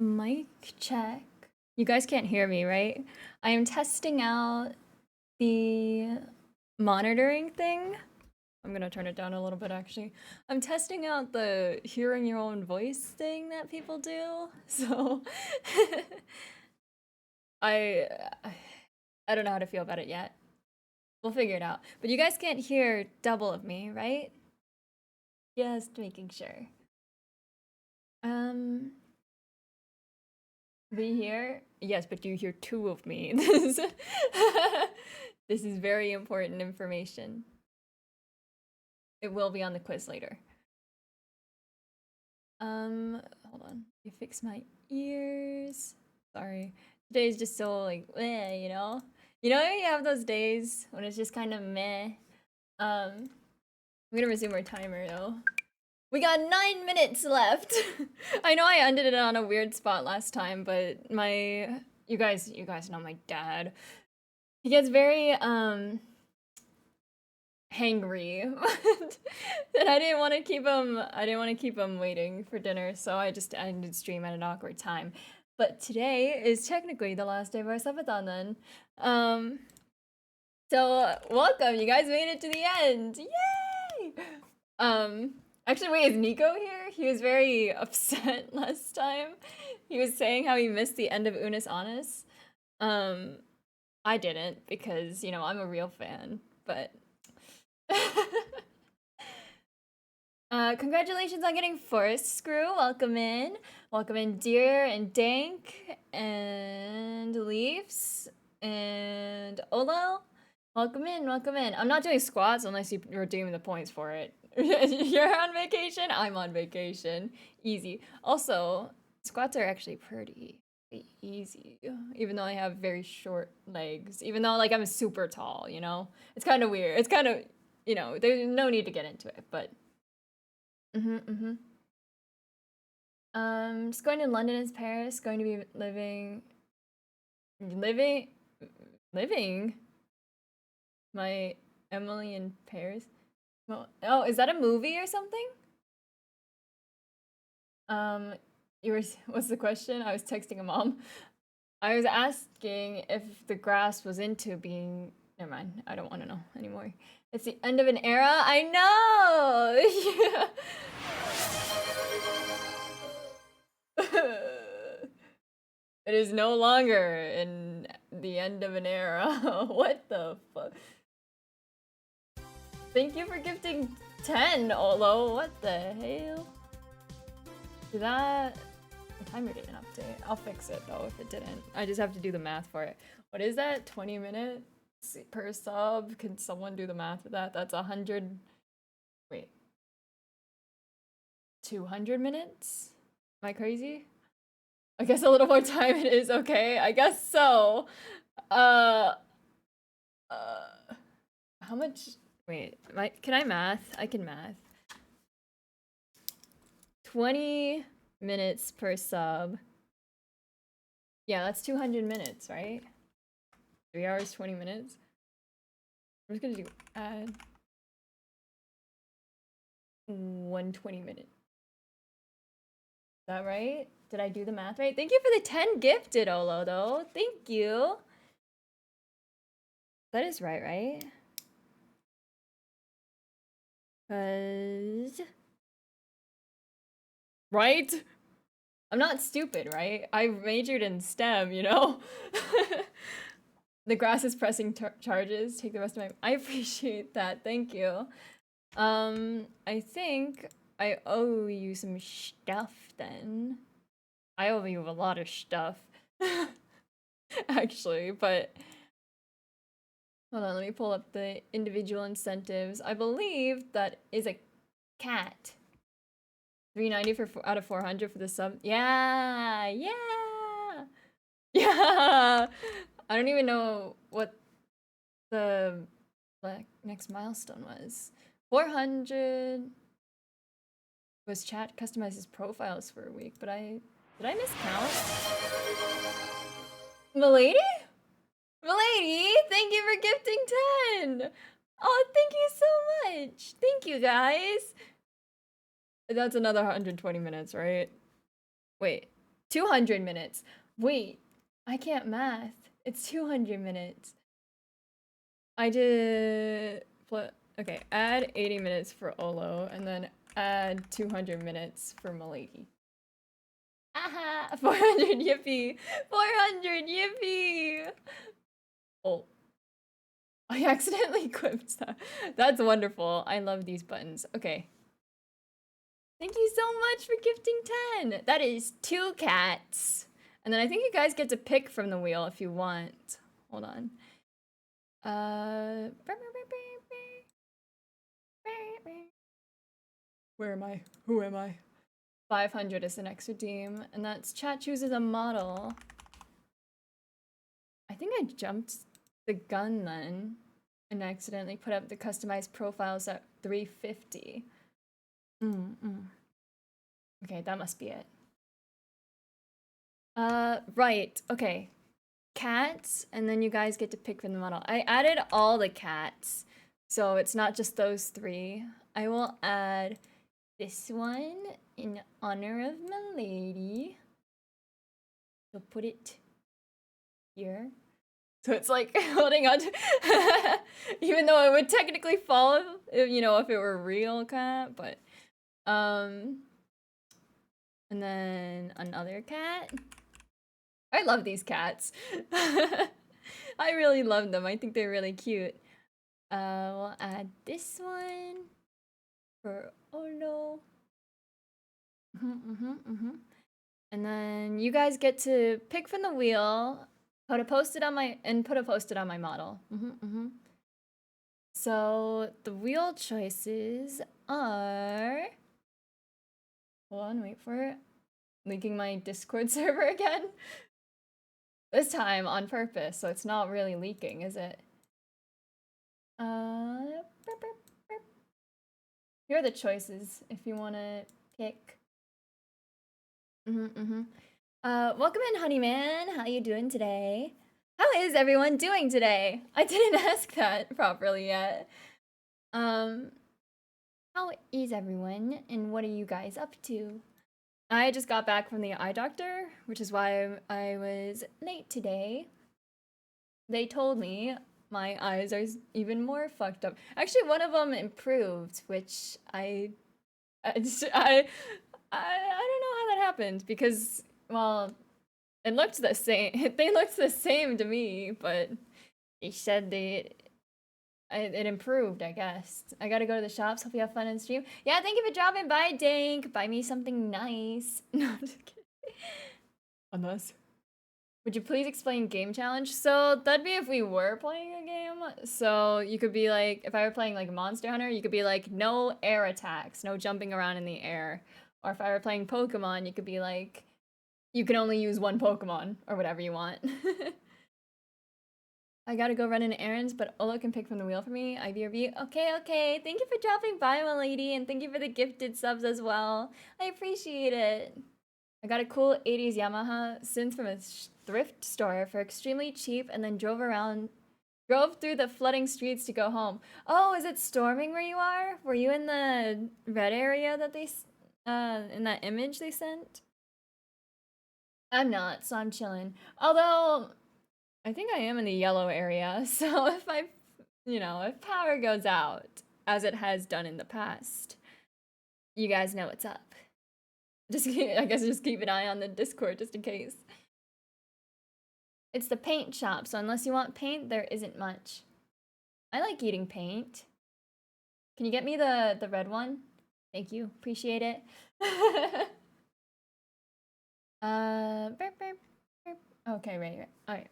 Mic check. You guys can't hear me, right? I am testing out the monitoring thing. I'm gonna turn it down a little bit actually. I'm testing out the hearing your own voice thing that people do. So I I don't know how to feel about it yet. We'll figure it out. But you guys can't hear double of me, right? Just making sure. We hear? Yes, but you hear two of me. This is very important information. It will be on the quiz later. Hold on. You fix my ears. Sorry. Today's just so like, meh, you know? You know you have those days when it's just kind of meh. I'm gonna resume our timer though. We got 9 minutes left. I know I ended it on a weird spot last time, but you guys know my dad. He gets very hangry. And I didn't want to keep him waiting for dinner, so I just ended stream at an awkward time. But today is technically the last day of our subathon then. So welcome, you guys made it to the end. Yay! Actually, wait, is Nico here? He was very upset last time. He was saying how he missed the end of Unis Honest. I didn't because, you know, I'm a real fan, but congratulations on getting Forest Screw. Welcome in. Welcome in Deer and Dank and Leaves and Olo. Welcome in, welcome in. I'm not doing squats unless you redeem the points for it. You're on vacation? I'm on vacation. Easy. Also, squats are actually pretty easy, even though I have very short legs. Even though, like, I'm super tall, you know? It's kind of weird. It's kind of, you know, there's no need to get into it, but... Just going to London and Paris, going to be living my Emily in Paris. Well, oh, is that a movie or something? What's the question? I was texting a mom. I was asking if the grass was into being, never mind, I don't want to know anymore. It's the end of an era? I know! It is no longer in the end of an era. What the fuck? Thank you for gifting 10, Olo. What the hell? The timer didn't update. I'll fix it though if it didn't. I just have to do the math for it. What is that? 20 minutes per sub? Can someone do the math for that? That's 100. Wait. 200 minutes? Am I crazy? I guess a little more time it is okay. I guess so. How much? Wait, can I math? I can math. 20 minutes per sub. Yeah, that's 200 minutes, right? 3 hours, 20 minutes. I'm just gonna do add 120 minutes. Is that right? Did I do the math right? Thank you for the 10 gifted, Olo, though. Thank you. That is right? Right? I'm not stupid, right? I majored in STEM, you know? The grass is pressing charges. Take the rest of my... I appreciate that. Thank you. I think I owe you some stuff then. I owe you a lot of stuff. Actually, but... Hold on, let me pull up the individual incentives. I believe that is a cat. 390 for out of 400 for the sub. Yeah. I don't even know what the next milestone was. 400 was chat customizes profiles for a week, but did I miscount? Milady, thank you for gifting 10. Oh, thank you so much. Thank you, guys. That's another 120 minutes, right? Wait, 200 minutes. Wait, I can't math. It's 200 minutes. I did... Okay, add 80 minutes for Olo, and then add 200 minutes for Milady. Aha! 400, yippee! 400, yippee! Oh. I accidentally equipped that. That's wonderful. I love these buttons. Okay. Thank you so much for gifting 10. That is 2 cats. And then I think you guys get to pick from the wheel if you want. Hold on. Where am I? Who am I? 500 is the next redeem. And that's chat chooses a model. I think I jumped the gun then and accidentally put up the customized profiles at 350. Okay, that must be it. Right, okay. Cats, and then you guys get to pick from the model. I added all the cats, so it's not just those 3. I will add this one in honor of Milady. So put it here. So it's like holding on to, even though it would technically fall, if, you know, if it were a real cat, but, and then another cat. I love these cats. I really love them. I think they're really cute. We'll add this one for Olo. And then you guys get to pick from the wheel, put a post-it on my model. So the wheel choices are... Hold on, wait for it. Linking my Discord server again. This time on purpose, so it's not really leaking, is it? Here are the choices if you want to pick. Welcome in, Honeyman. How you doing today? How is everyone doing today? I didn't ask that properly yet. How is everyone, and what are you guys up to? I just got back from the eye doctor, which is why I was late today. They told me my eyes are even more fucked up. Actually, one of them improved, which I don't know how that happened because, well, it looked the same. They looked the same to me, but they said it improved, I guess. I gotta go to the shops. Hope you have fun in stream. Yeah, thank you for dropping by, Dank. Buy me something nice. No, I'm just kidding. Unless. Would you please explain game challenge? So that'd be if we were playing a game. So you could be like, if I were playing like Monster Hunter, you could be like, no air attacks, no jumping around in the air. Or if I were playing Pokemon, you could be like, you can only use 1 Pokemon, or whatever you want. I gotta go run an errands, but Olo can pick from the wheel for me. IBRB. Okay. Thank you for dropping by, my lady, and thank you for the gifted subs as well. I appreciate it. I got a cool 80s Yamaha synth from a thrift store for extremely cheap, and then drove through the flooding streets to go home. Oh, is it storming where you are? Were you in the red area that they, in that image they sent? I'm not, so I'm chilling. Although, I think I am in the yellow area, so if if power goes out, as it has done in the past, you guys know what's up. I guess just keep an eye on the Discord just in case. It's the paint shop, so unless you want paint, there isn't much. I like eating paint. Can you get me the red one? Thank you, appreciate it. Okay, right. All right.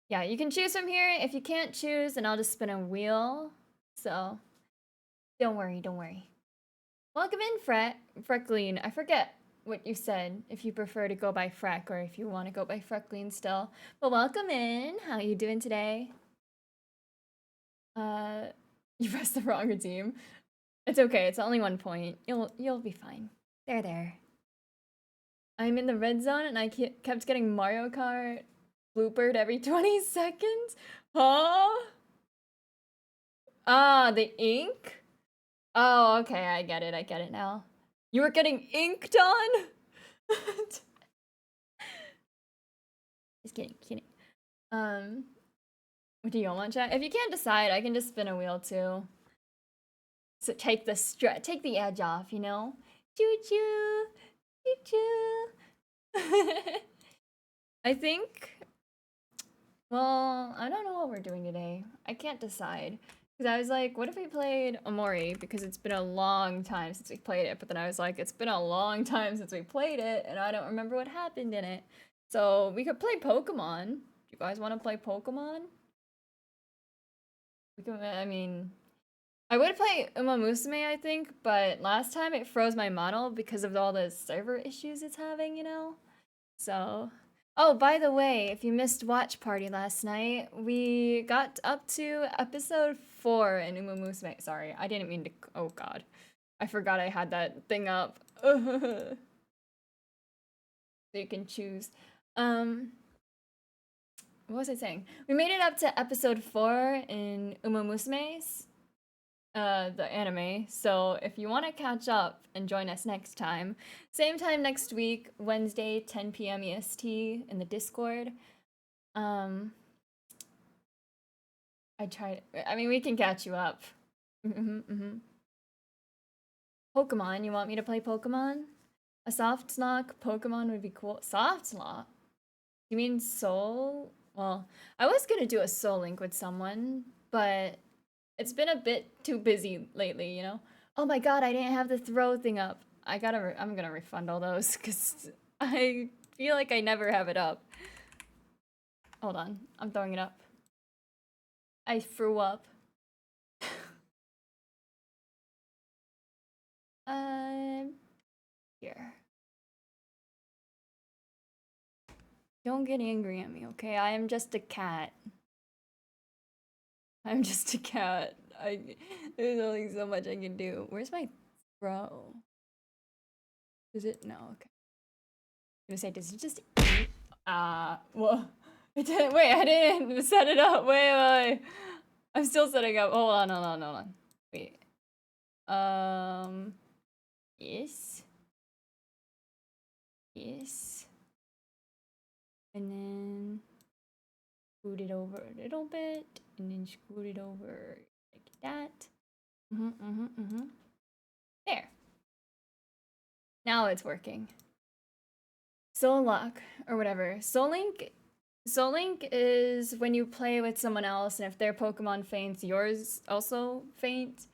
Yeah, you can choose from here. If you can't choose, then I'll just spin a wheel. So, don't worry. Welcome in, Freckleen. I forget what you said, if you prefer to go by Freck or if you want to go by Freckleen still. But welcome in. How you doing today? You pressed the wrong redeem. It's okay. It's only 1 point. You'll be fine. There. I'm in the red zone and I kept getting Mario Kart bloopered every 20 seconds? Huh? Ah, the ink? Oh, okay, I get it now. You were getting inked on? Just kidding, kidding. What do you want, chat? If you can't decide, I can just spin a wheel too. So take the edge off, you know? Choo choo, choo choo. I think. Well, I don't know what we're doing today. I can't decide. Because I was like, what if we played Omori? Because it's been a long time since we played it. But then I was like, it's been a long time since we played it, and I don't remember what happened in it. So we could play Pokemon. Do you guys want to play Pokemon? We can, I mean, I would play Uma Musume, I think, but last time it froze my model because of all the server issues it's having, you know? So... Oh, by the way, if you missed Watch Party last night, we got up to episode 4 in Uma Musume. Sorry, I didn't mean to... Oh, God. I forgot I had that thing up. So you can choose. What was I saying? We made it up to episode 4 in Uma Musume's, the anime. So if you want to catch up and join us next time, same time next week, Wednesday, 10 p.m. EST in the Discord. I mean, we can catch you up. Pokemon, you want me to play Pokemon? A soft lock Pokemon would be cool. Soft lock? You mean Soul? Well, I was gonna do a Soul Link with someone, but it's been a bit too busy lately, you know? Oh my god, I didn't have the throw thing up. I'm gonna refund all those, because I feel like I never have it up. Hold on, I'm throwing it up. I threw up. Here. Don't get angry at me, okay? I am just a cat. I'm just a cat. There's only so much I can do. Where's my throw? Is it? No, okay. I'm gonna say, does it just eat? Well, it didn't, wait, I didn't set it up. Wait. I'm still setting up. Hold on. Wait. Yes. Yes. And then scoot it over a little bit, and then scoot it over like that. There. Now it's working. Soul Lock, or whatever. Soul Link is when you play with someone else, and if their Pokemon faints, yours also faint.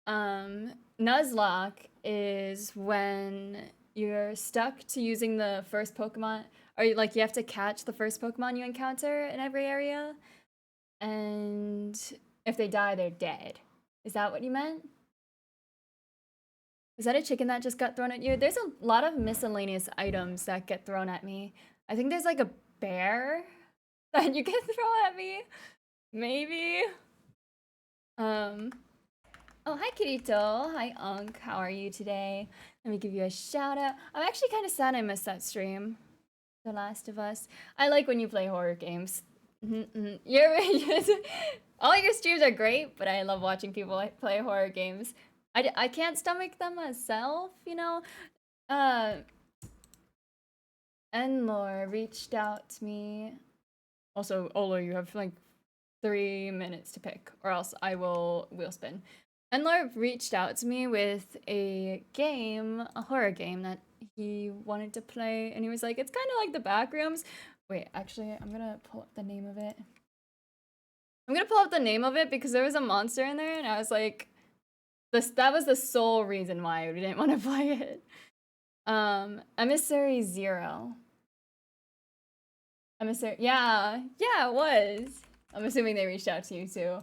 Nuzlocke is when you're stuck to using the first Pokemon, or you have to catch the first Pokemon you encounter in every area, and if they die, they're dead. Is that what you meant? Is that a chicken that just got thrown at you? There's a lot of miscellaneous items that get thrown at me. I think there's like a bear that you can throw at me. Maybe. Oh, hi Kirito. Hi Unk. How are you today? Let me give you a shout out. I'm actually kind of sad I missed that stream. The Last of Us. I like when you play horror games. All your streams are great, but I love watching people play horror games. I can't stomach them myself, you know? Enlor reached out to me. Also, Olo, you have like 3 minutes to pick, or else I will wheel spin. Enlor reached out to me with a horror game that he wanted to play, and he was like, it's kind of like the Backrooms. Wait, actually, I'm gonna pull up the name of it. Because there was a monster in there, and I was like, that was the sole reason why we didn't want to play it. Emissary Zero. Yeah, it was. I'm assuming they reached out to you too.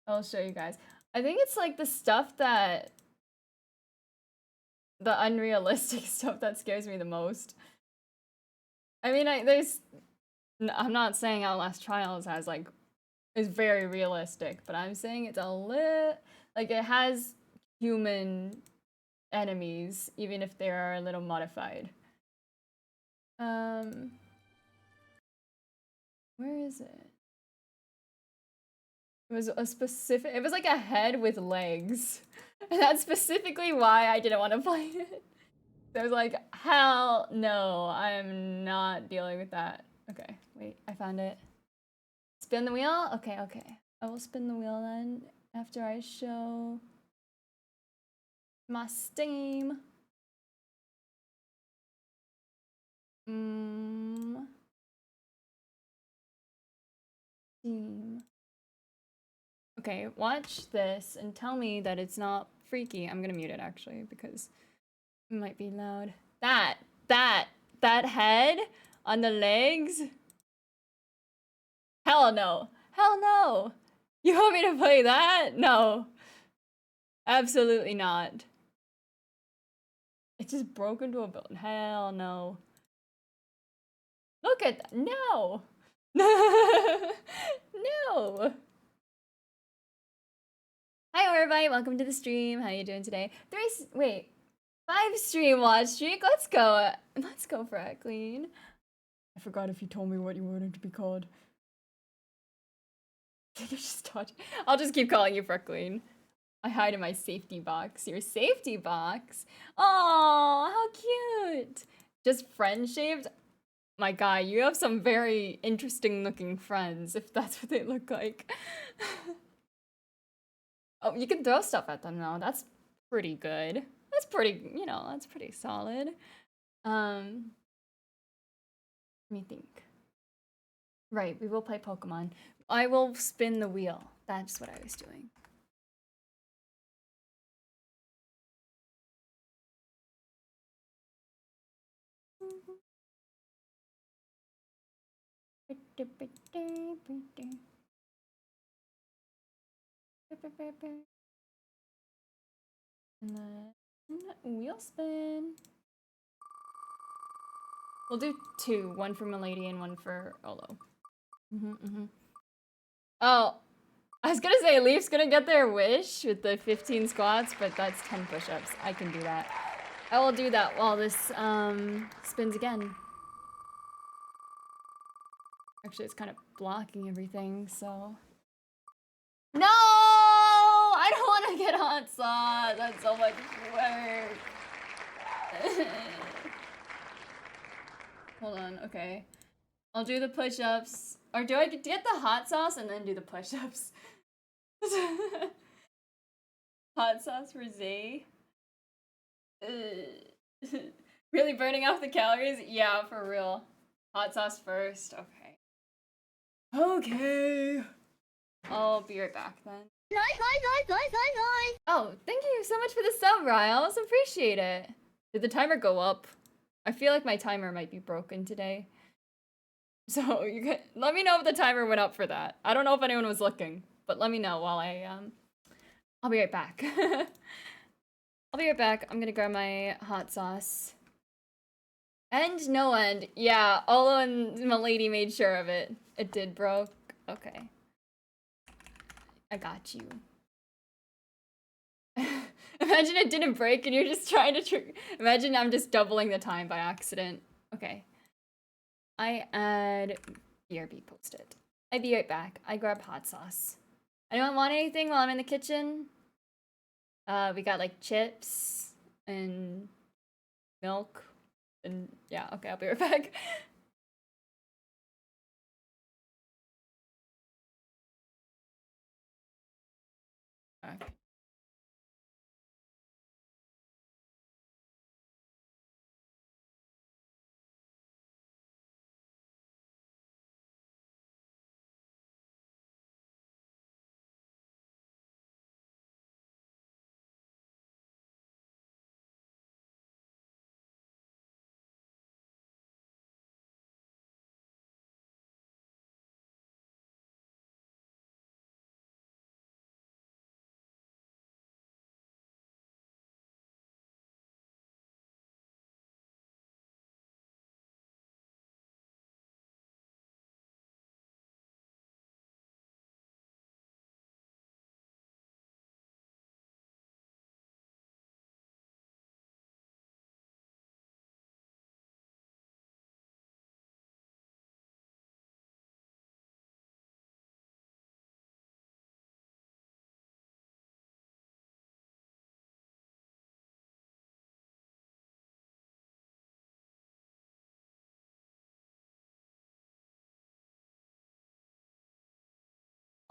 I'll show you guys. I think it's like the stuff the unrealistic stuff that scares me the most. I mean, I'm not saying Outlast Trials is very realistic, but I'm saying it's a little, like, it has human enemies, even if they are a little modified. Where is it? It was like a head with legs. And that's specifically why I didn't want to play it. I was like, hell no, I'm not dealing with that. Okay, wait, I found it. Spin the wheel? Okay, okay. I will spin the wheel then after I show my Steam. Steam. Okay, watch this and tell me that it's not freaky. I'm gonna mute it actually because it might be loud. That head on the legs? Hell no. Hell no. You want me to play that? No. Absolutely not. It just broke into a building. Hell no. Look at that. No. No. Hi everybody, welcome to the stream. How you doing today? 5 stream watch streak. Let's go. Let's go for it, Clean. I forgot if you told me what you wanted to be called. I'll just keep calling you Freckling. I hide in my safety box. Your safety box? Oh, how cute. Just friend-shaped? My guy, you have some very interesting looking friends, if that's what they look like. Oh, you can throw stuff at them though. That's pretty good. That's pretty, you know, that's pretty solid. Let me think. Right, we will play Pokemon. I will spin the wheel. That's what I was doing. And then wheel spin. We'll do 2. One for Milady and one for Olo. Oh, I was gonna say Leaf's gonna get their wish with the 15 squats, but that's 10 push-ups. I can do that. I will do that while this spins again. Actually, it's kind of blocking everything, so... No! I don't want to get hot sauce. That's so much work. Hold on, okay. I'll do the push-ups. Or do I get the hot sauce and then do the push-ups? Hot sauce for Zay? Really burning off the calories? Yeah, for real. Hot sauce first, okay. Okay. I'll be right back then. Oh, thank you so much for the sub, Riles. Appreciate it. Did the timer go up? I feel like my timer might be broken today. So you can let me know if the timer went up for that. I don't know if anyone was looking, but let me know while I'll be right back. I'll be right back. I'm gonna grab my hot sauce. End, no end. Yeah, Olo and Milady made sure of it. It did broke. Okay. I got you. Imagine it didn't break and you're just trying to imagine I'm just doubling the time by accident. Okay. I add BRB post-it. I'll be right back. I grab hot sauce. Anyone want anything while I'm in the kitchen? We got like chips and milk and yeah, okay, I'll be right back. Okay.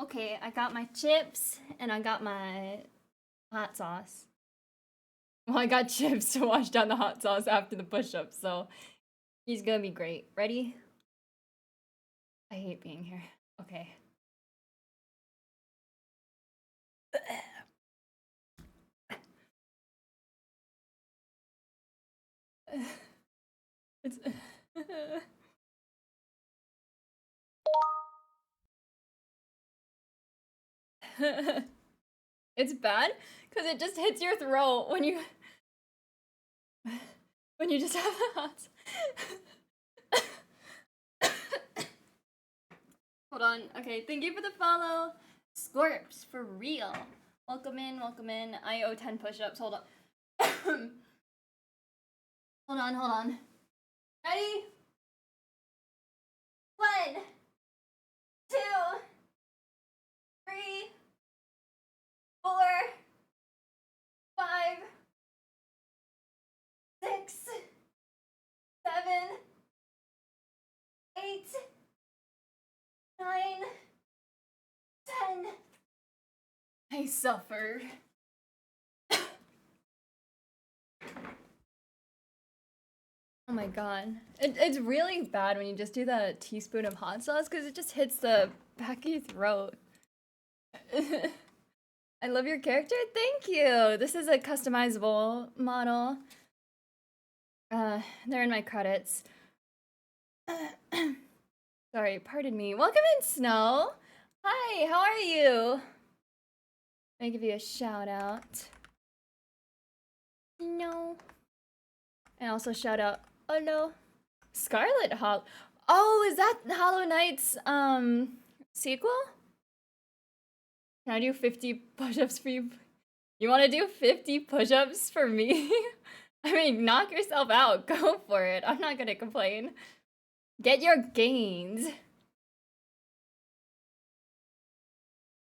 Okay, I got my chips and I got my hot sauce. Well, I got chips to wash down the hot sauce after the push-up, so he's gonna be great. Ready? I hate being here. Okay. It's it's bad because it just hits your throat when you just have the hot. Hold on. Okay, thank you for the follow. Scorps for real. Welcome in, welcome in. I owe 10 push-ups. Hold on. Hold on. Ready? 1, 2, 3, 4, 5, 6, 7, 8, 9, 10. I suffered. Oh my god. It's really bad when you just do that teaspoon of hot sauce because it just hits the back of your throat. I love your character. Thank you. This is a customizable model. They're in my credits. Sorry, pardon me. Welcome in, Snow. Hi, how are you? Let me give you a shout out. No. And also shout out Olo. Scarlet Hollow. Oh, is that Hollow Knight's sequel? Can I do 50 push-ups for you? You want to do 50 push-ups for me? I mean, knock yourself out. Go for it. I'm not gonna complain. Get your gains.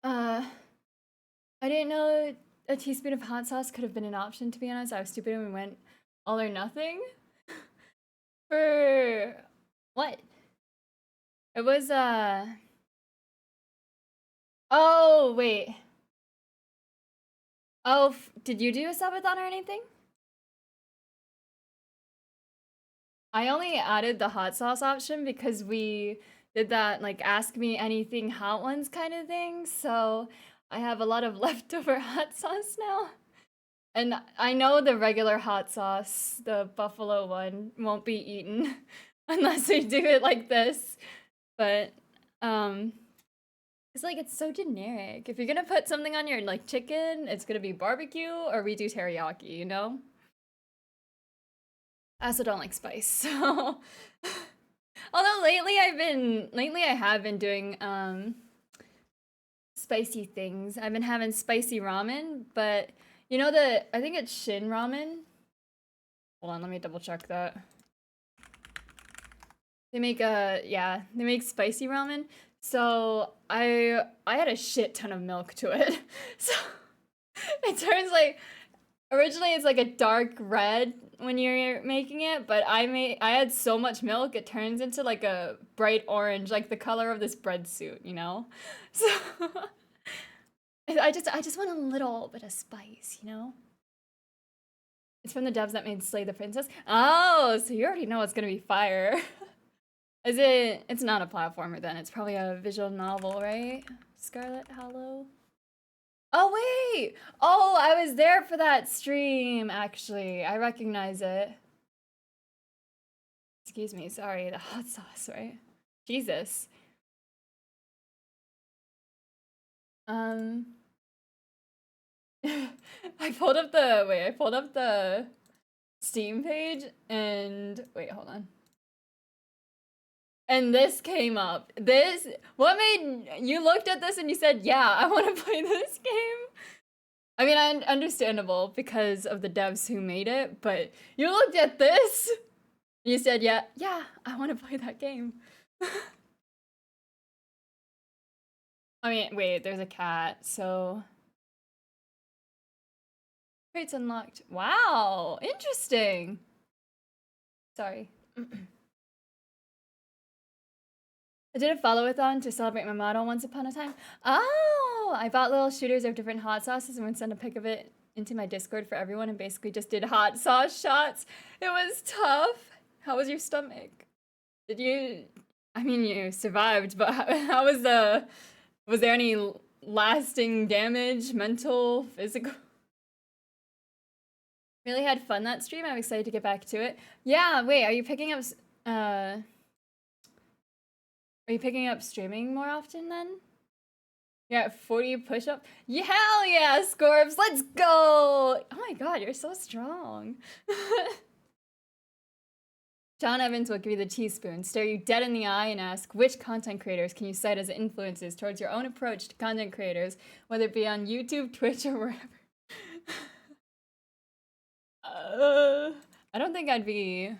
I didn't know a teaspoon of hot sauce could have been an option, to be honest. I was stupid and we went all or nothing. For what? It was oh wait. Oh, did you do a subathon or anything? I only added the hot sauce option because we did that like ask me anything hot ones kind of thing. So I have a lot of leftover hot sauce now. And I know the regular hot sauce, the buffalo one, won't be eaten unless we do it like this. But it's like it's so generic. If you're gonna put something on your like chicken, it's gonna be barbecue or we do teriyaki, you know? I also don't like spice, so although lately I have been doing spicy things. I've been having spicy ramen, but you know I think it's Shin ramen. Hold on, let me double check that. They make they make spicy ramen. So I had a shit ton of milk to it. So it turns like originally it's like a dark red when you're making it, but I had so much milk it turns into like a bright orange, like the color of this bread suit, you know? So I just want a little bit of spice, you know? It's from the devs that made Slay the Princess. Oh, so you already know it's gonna be fire. It's not a platformer then, it's probably a visual novel, right? Scarlet Hollow? Oh wait! Oh, I was there for that stream, actually. I recognize it. Excuse me, sorry, the hot sauce, right? Jesus. I pulled up the Steam page and wait, hold on. And this came up. What made you looked at this and you said, yeah, I want to play this game? I mean, understandable because of the devs who made it, but you looked at this, you said, yeah, I want to play that game. I mean, wait, there's a cat, so... Crates unlocked. Wow, interesting. Sorry. I did a follow-a-thon to celebrate my model once upon a time. Oh, I bought little shooters of different hot sauces and would send a pic of it into my Discord for everyone and basically just did hot sauce shots. It was tough. How was your stomach? Did you, I mean, you survived, but how was was there any lasting damage, mental, physical? Really had fun that stream. I'm excited to get back to it. Yeah, wait, are you picking up streaming more often then? You're at 40 push-up? Yeah, hell yeah, Scorps, let's go! Oh my god, you're so strong. John Evans will give you the teaspoon, stare you dead in the eye and ask, which content creators can you cite as influences towards your own approach to content creators, whether it be on YouTube, Twitch, or wherever? I don't think I'd be...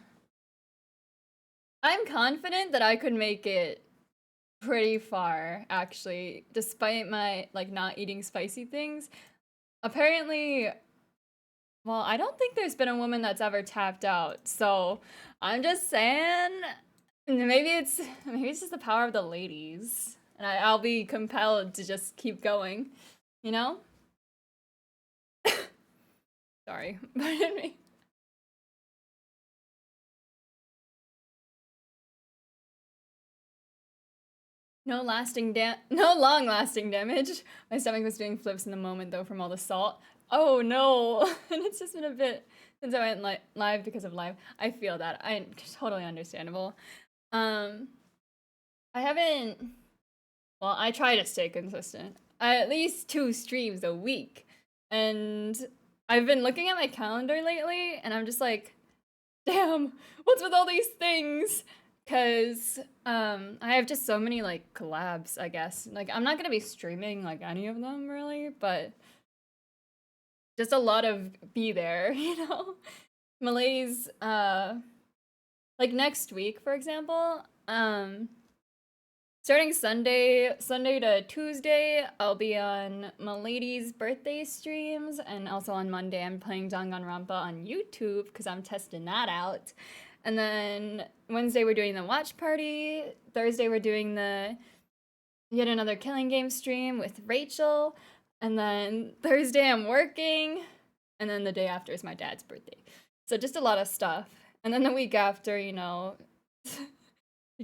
I'm confident that I could make it pretty far, actually, despite my, like, not eating spicy things. Apparently, well, I don't think there's been a woman that's ever tapped out, so I'm just saying, maybe it's just the power of the ladies, and I'll be compelled to just keep going, you know? Sorry, pardon me. No long-lasting damage. My stomach was doing flips in the moment, though, from all the salt. Oh, no. And it's just been a bit since I went live because of live. I feel that. Totally understandable. I haven't... Well, I try to stay consistent. At least 2 streams a week. And I've been looking at my calendar lately, and I'm just like, damn, what's with all these things? Because I have just so many, like, collabs, I guess. Like, I'm not gonna be streaming, like, any of them, really, but just a lot of be there, you know? Malady's, like, next week, for example, starting Sunday to Tuesday, I'll be on Malady's birthday streams, and also on Monday, I'm playing Danganronpa on YouTube, because I'm testing that out. And then Wednesday we're doing the watch party. Thursday we're doing the yet another killing game stream with Rachel. And then Thursday I'm working. And then the day after is my dad's birthday. So just a lot of stuff. And then the week after, you know,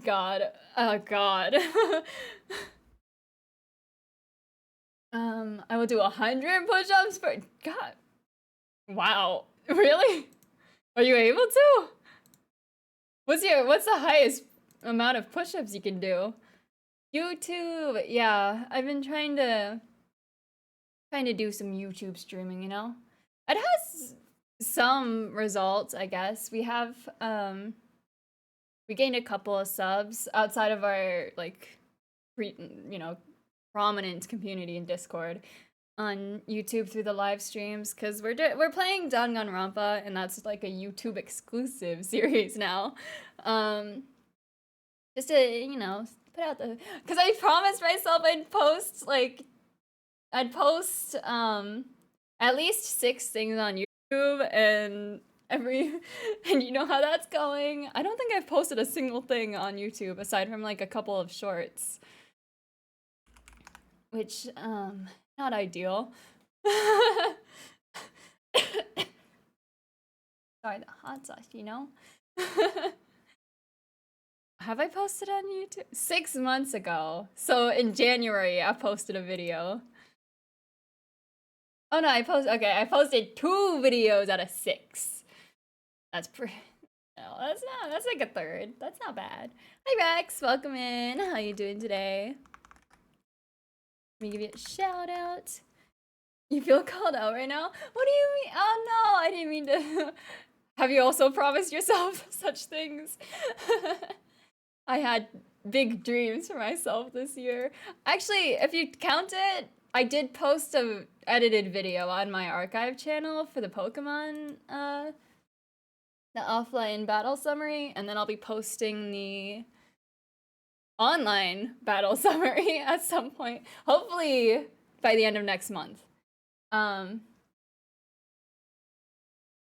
God, oh God. I will do 100 push-ups for, God. Wow, really? Are you able to? What's the highest amount of push-ups you can do? YouTube, yeah. I've been trying to do some YouTube streaming, you know? It has some results, I guess. We have we gained a couple of subs outside of our, like, you know, prominent community in Discord on YouTube through the live streams, because we're playing Danganronpa, and that's like a YouTube exclusive series now. Just to, you know, put out the, because I promised myself I'd post at least 6 things on YouTube, and and you know how that's going. I don't think I've posted a single thing on YouTube aside from like a couple of shorts, which not ideal. Sorry, the hot sauce, you know? Have I posted on YouTube? 6 months ago. So in January, I posted a video. Oh no, I posted 2 videos out of 6. That's pretty, no, that's like a third. That's not bad. Hi Rex, welcome in. How you doing today? Let me give you a shout out. You feel called out right now? What do you mean? Oh no, I didn't mean to. Have you also promised yourself such things? I had big dreams for myself this year. Actually, if you count it, I did post a edited video on my archive channel for the Pokémon, the offline battle summary, and then I'll be posting the online battle summary at some point, hopefully by the end of next month. And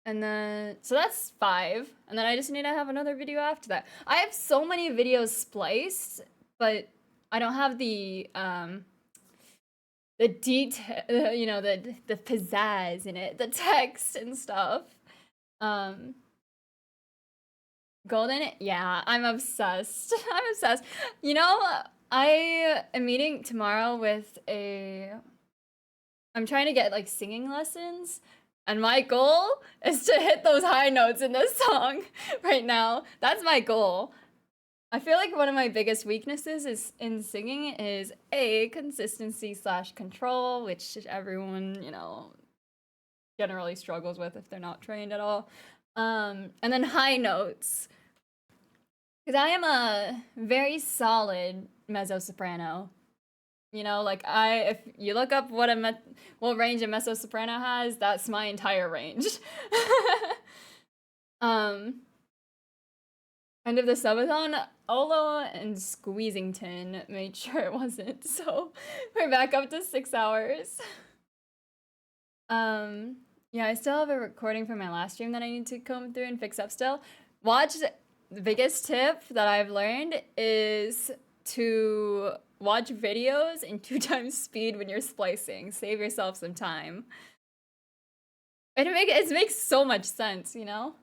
then, so that's 5, and then I just need to have another video after that. I have so many videos spliced, but I don't have the detail, you know, the pizzazz in it, the text and stuff. Golden, yeah, I'm obsessed. I'm obsessed. You know, I am meeting tomorrow with I'm trying to get like singing lessons, and my goal is to hit those high notes in this song right now. That's my goal. I feel like one of my biggest weaknesses is in singing is consistency slash control, which everyone, you know, generally struggles with if they're not trained at all. And then high notes. Because I am a very solid mezzo soprano. You know, like if you look up what what range a mezzo soprano has, that's my entire range. End of the subathon, Olo and Squeezington made sure it wasn't, so we're back up to 6 hours. Yeah, I still have a recording from my last stream that I need to comb through and fix up still. The biggest tip that I've learned is to watch videos in 2 times speed when you're splicing. Save yourself some time. It makes so much sense, you know?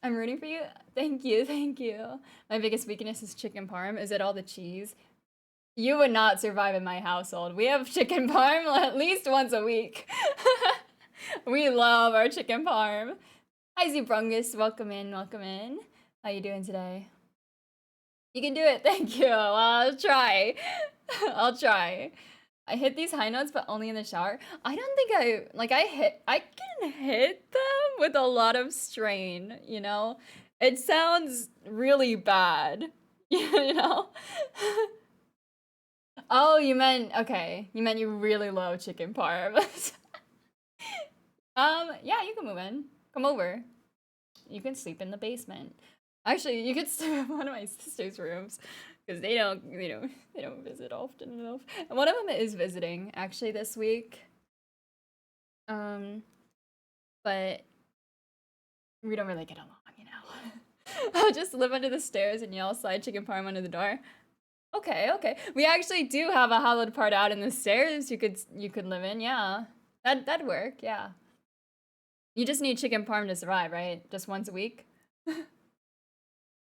I'm rooting for you. Thank you, thank you. My biggest weakness is chicken parm. Is it all the cheese? You would not survive in my household. We have chicken parm at least once a week. We love our chicken parm. Hi, Zubrungus. Welcome in, welcome in. How you doing today? You can do it. Thank you. Well, I'll try. I'll try. I hit these high notes, but only in the shower. I don't think I can hit them with a lot of strain, you know? It sounds really bad, you know? Oh, okay. You meant you really love chicken parm. Yeah, you can move in. Come over. You can sleep in the basement. Actually, you could sleep in one of my sister's rooms because they don't visit often enough. And one of them is visiting actually this week. But we don't really get along, you know. I'll just live under the stairs and yell slide chicken parm under the door. Okay, okay. We actually do have a hollowed part out in the stairs you could live in, yeah. That'd work, yeah. You just need chicken parm to survive, right? Just once a week?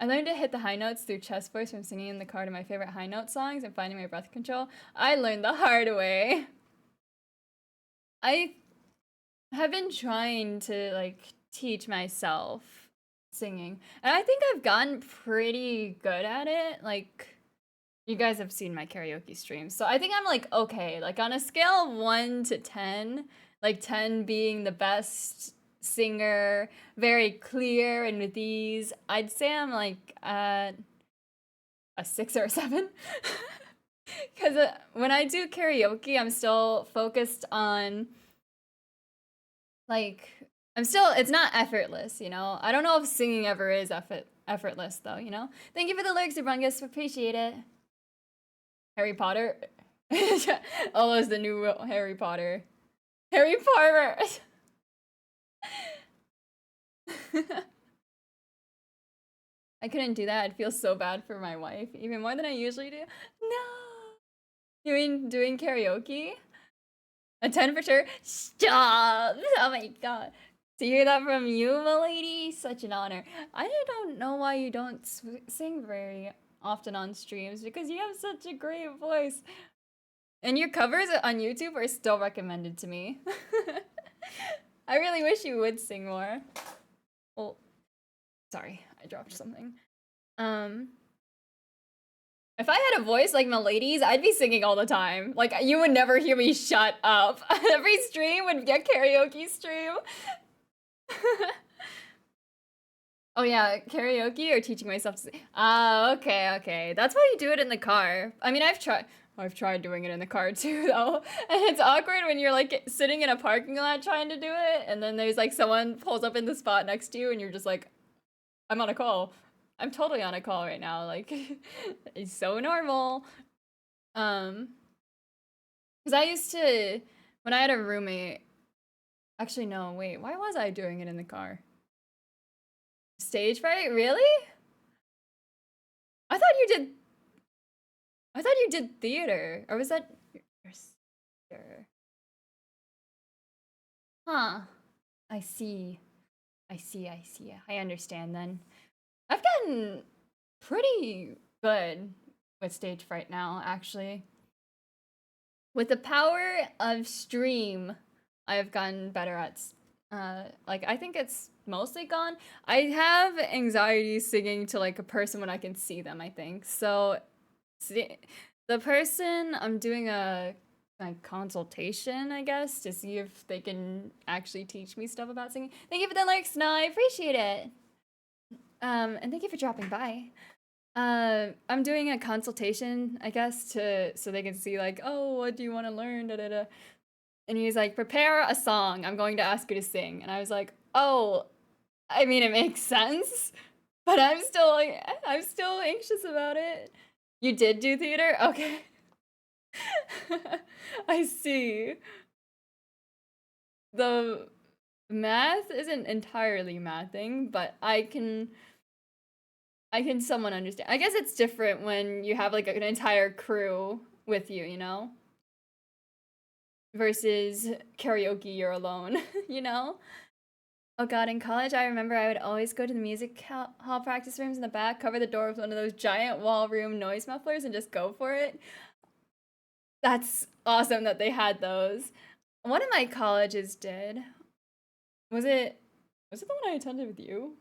I learned to hit the high notes through chest voice from singing in the car to my favorite high note songs and finding my breath control. I learned the hard way. I have been trying to like teach myself singing, and I think I've gotten pretty good at it. Like, you guys have seen my karaoke streams, so I think I'm like okay. Like on a scale of 1 to 10, like 10 being the best singer, very clear and with ease, I'd say I'm like at a 6 or a 7. Because when I do karaoke, I'm still focused on like it's not effortless, you know? I don't know if singing ever is effortless though, you know? Thank you for the lyrics, Ubrungus. Appreciate it. Harry Potter. Oh, it's the new Harry Potter. Harry Potter. I couldn't do that. I'd feel so bad for my wife, even more than I usually do. No. You mean doing karaoke? A 10 for sure? Stop! Oh my god. To hear that from you, milady, such an honor. I don't know why you don't sing very often on streams, because you have such a great voice. And your covers on YouTube are still recommended to me. I really wish you would sing more. Well, sorry, I dropped something. If I had a voice like Milady's, I'd be singing all the time. Like, you would never hear me shut up. Every stream would be a karaoke stream. Oh yeah, karaoke or teaching myself to sing? Okay, okay. That's why you do it in the car. I mean, I've tried doing it in the car too, though. And it's awkward when you're like sitting in a parking lot trying to do it, and then there's like someone pulls up in the spot next to you, and you're just like, I'm on a call. I'm totally on a call right now. Like, it's so normal. Because I used to, when I had a roommate, actually, no, wait, why was I doing it in the car? Stage fright? Really? I thought you did theater, or was that your sister? Huh. I see. I see. I see. I understand then. I've gotten pretty good with stage fright now, actually. With the power of stream, I have gotten better at. Like I think it's mostly gone. I have anxiety singing to like a person when I can see them. I think so. See, the person I'm doing a like consultation, I guess, to see if they can actually teach me stuff about singing. Thank you for the likes, no, I appreciate it. And thank you for dropping by. I'm doing a consultation, I guess, so they can see like, oh, what do you want to learn? Da, da, da. And he's like, prepare a song. I'm going to ask you to sing. And I was like, oh, I mean, it makes sense, but I'm still anxious about it. You did do theater? Okay. I see. The math isn't entirely mathing, but I can somewhat understand. I guess it's different when you have like an entire crew with you, you know? Versus karaoke, you're alone, you know? Oh god, in college I remember I would always go to the music hall practice rooms in the back, cover the door with one of those giant wall room noise mufflers and just go for it. That's awesome that they had those. One of my colleges did. Was it the one I attended with you?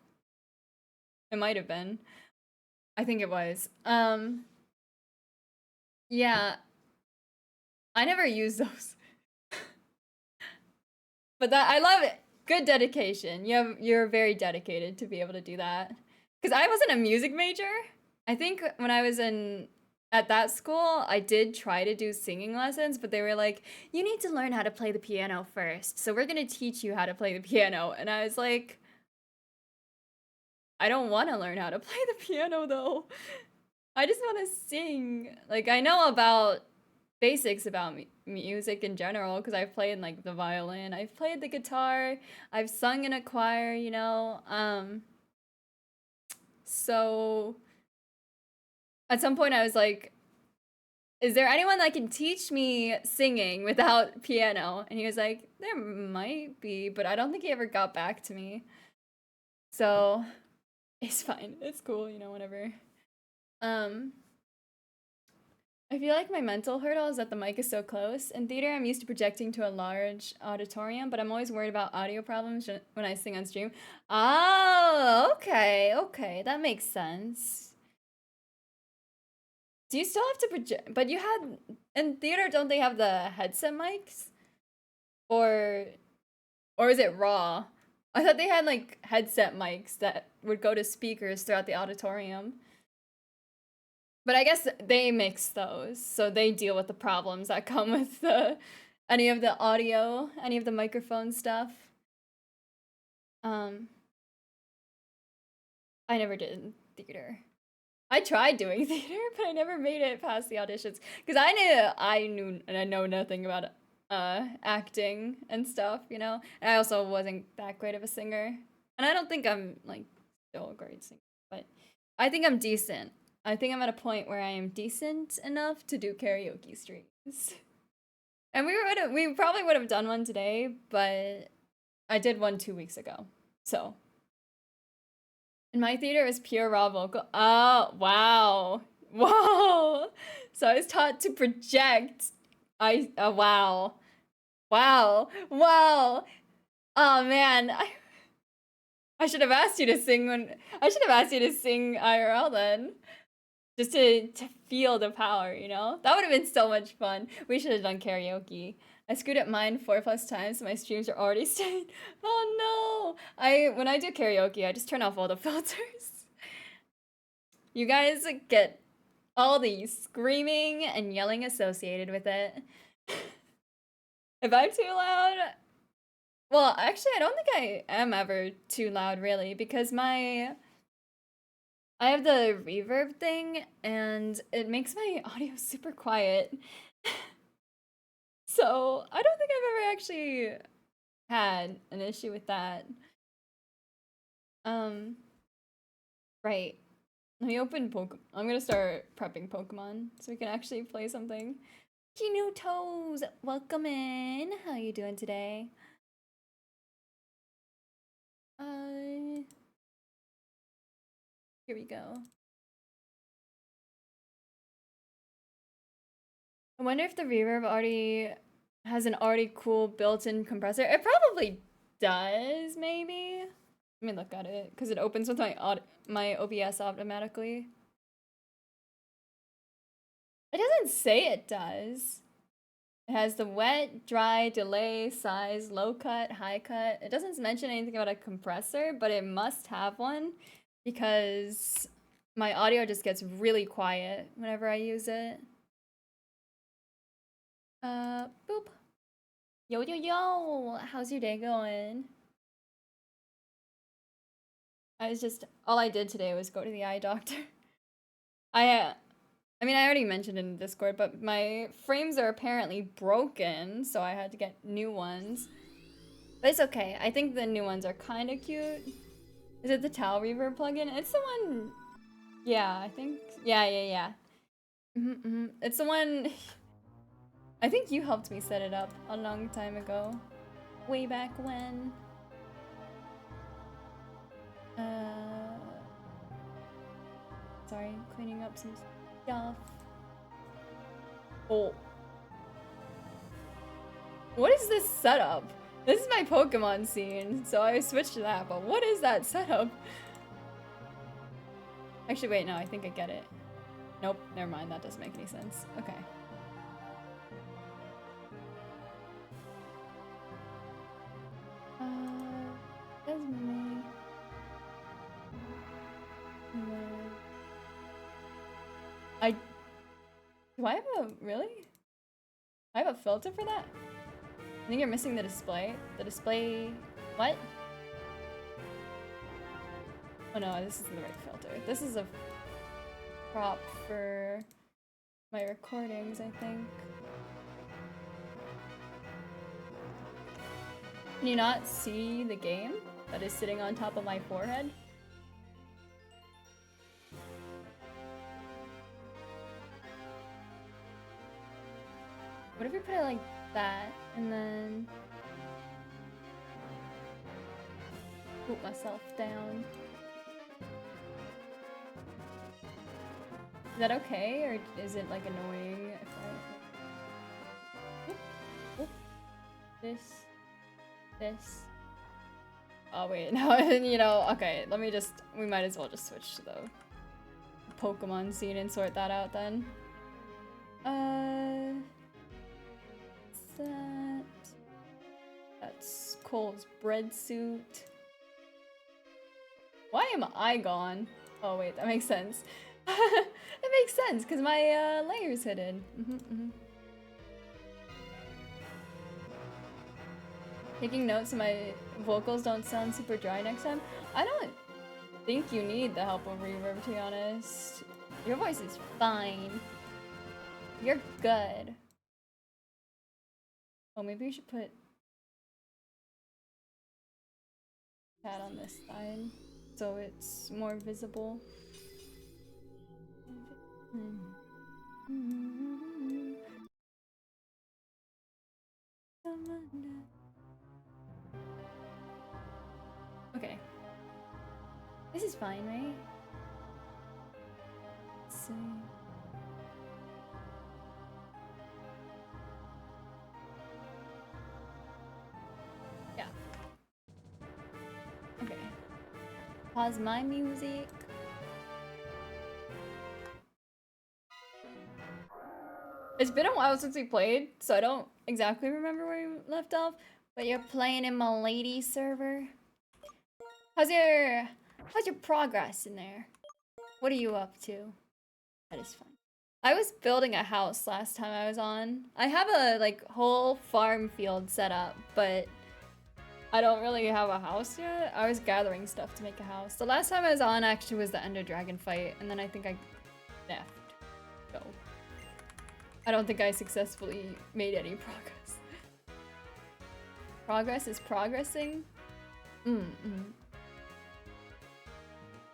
It might have been. I think it was. Yeah. I never used those. But that I love it. Good dedication. You're very dedicated to be able to do that. Cuz I wasn't a music major. I think when I was at that school, I did try to do singing lessons, but they were like, "You need to learn how to play the piano first. So we're going to teach you how to play the piano." And I was like, I don't want to learn how to play the piano though. I just want to sing. Like I know about basics about music in general because I've played like the violin, I've played the guitar, I've sung in a choir, you know. So at some point I was like, is there anyone that can teach me singing without piano? And he was like, there might be, but I don't think he ever got back to me. So it's fine. It's cool, you know, whatever. I feel like my mental hurdle is that the mic is so close. In theater, I'm used to projecting to a large auditorium, but I'm always worried about audio problems when I sing on stream. Oh, okay, that makes sense. Do you still have to project? But you had in theater, don't they have the headset mics? Or is it raw? I thought they had like headset mics that would go to speakers throughout the auditorium. But I guess they mix those, so they deal with the problems that come with any of the audio, any of the microphone stuff. I never did theater. I tried doing theater, but I never made it past the auditions because I know nothing about acting and stuff, you know. And I also wasn't that great of a singer, and I don't think I'm like still a great singer, but I think I'm decent. I think I'm at a point where I am decent enough to do karaoke streams. And we probably would have done one today, but I did one 2 weeks ago. So in my theater, it was pure raw vocal. Oh, wow. Whoa. So I was taught to project. Wow. Wow. Wow. Oh man. I should have asked you to sing IRL then. Just to feel the power, you know? That would have been so much fun. We should have done karaoke. I screwed up mine 4+ times, so my streams are already staying. Oh no! When I do karaoke, I just turn off all the filters. You guys get all the screaming and yelling associated with it. If I'm too loud... Well, actually, I don't think I am ever too loud, really, because I have the reverb thing, and it makes my audio super quiet. So, I don't think I've ever actually had an issue with that. Right. Let me open Pokemon. I'm gonna start prepping Pokemon so we can actually play something. New Toes, welcome in. How you doing today? Here we go. I wonder if the reverb already has an already cool built-in compressor. It probably does, maybe. Let me look at it because it opens with my OBS automatically. It doesn't say it does. It has the wet, dry, delay, size, low cut, high cut. It doesn't mention anything about a compressor, but it must have one because my audio just gets really quiet whenever I use it. Boop. Yo, yo, yo! How's your day going? All I did today was go to the eye doctor. I mean, I already mentioned in Discord, but my frames are apparently broken, so I had to get new ones. But it's okay. I think the new ones are kind of cute. Is it the Tau Reverb plugin? It's the one... Yeah, I think... Yeah. It's the one... I think you helped me set it up a long time ago. Way back when. Sorry, cleaning up some stuff. Oh. What is this setup? This is my Pokemon scene, so I switched to that, but what is that setup? Actually, wait, no, I think I get it. Nope, never mind, that doesn't make any sense. Okay. That's me. Do I have really? I have a filter for that? I think you're missing the display. The display, what? Oh no, this isn't the right filter. This is a prop for my recordings, I think. Can you not see the game that is sitting on top of my forehead? What if we put it like that, and then put myself down? Is that okay, or is it like annoying if I... This. Oh wait, no, you know, okay, we might as well just switch to the Pokemon scene and sort that out then. That's Cole's bread suit. Why am I gone? Oh wait, that makes sense. That makes sense, because my layer's hidden. Taking notes so my vocals don't sound super dry next time. I don't think you need the help of reverb, to be honest. Your voice is fine. You're good. Oh, maybe we should put that on this side so it's more visible. Okay. This is fine, right? Let's see. Yeah. Okay. Pause my music. It's been a while since we played, so I don't exactly remember where we left off, but you're playing in my lady server. How's your progress in there? What are you up to? That is fun. I was building a house last time I was on. I have a like whole farm field set up, but I don't really have a house yet. I was gathering stuff to make a house. The last time I was on actually was the Ender Dragon fight, and then I think I left. So I don't think I successfully made any progress. Progress is progressing?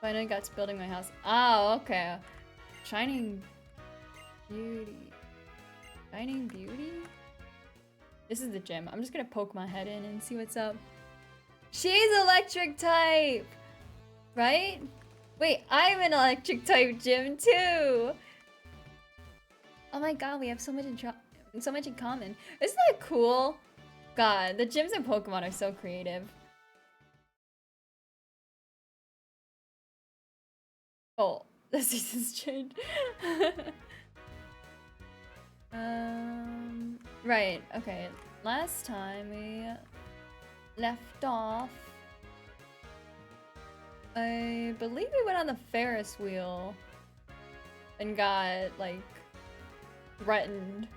Finally got to building my house. Oh, okay. Shining Beauty. Shining Beauty? This is the gym. I'm just gonna poke my head in and see what's up. She's electric type! Right? Wait, I'm an electric type gym too! Oh my god, we have so much in common. Isn't that cool? God, the gyms in Pokemon are so creative. Oh, the season's changed. Right, okay. Last time we left off, I believe we went on the Ferris wheel and got, like, threatened.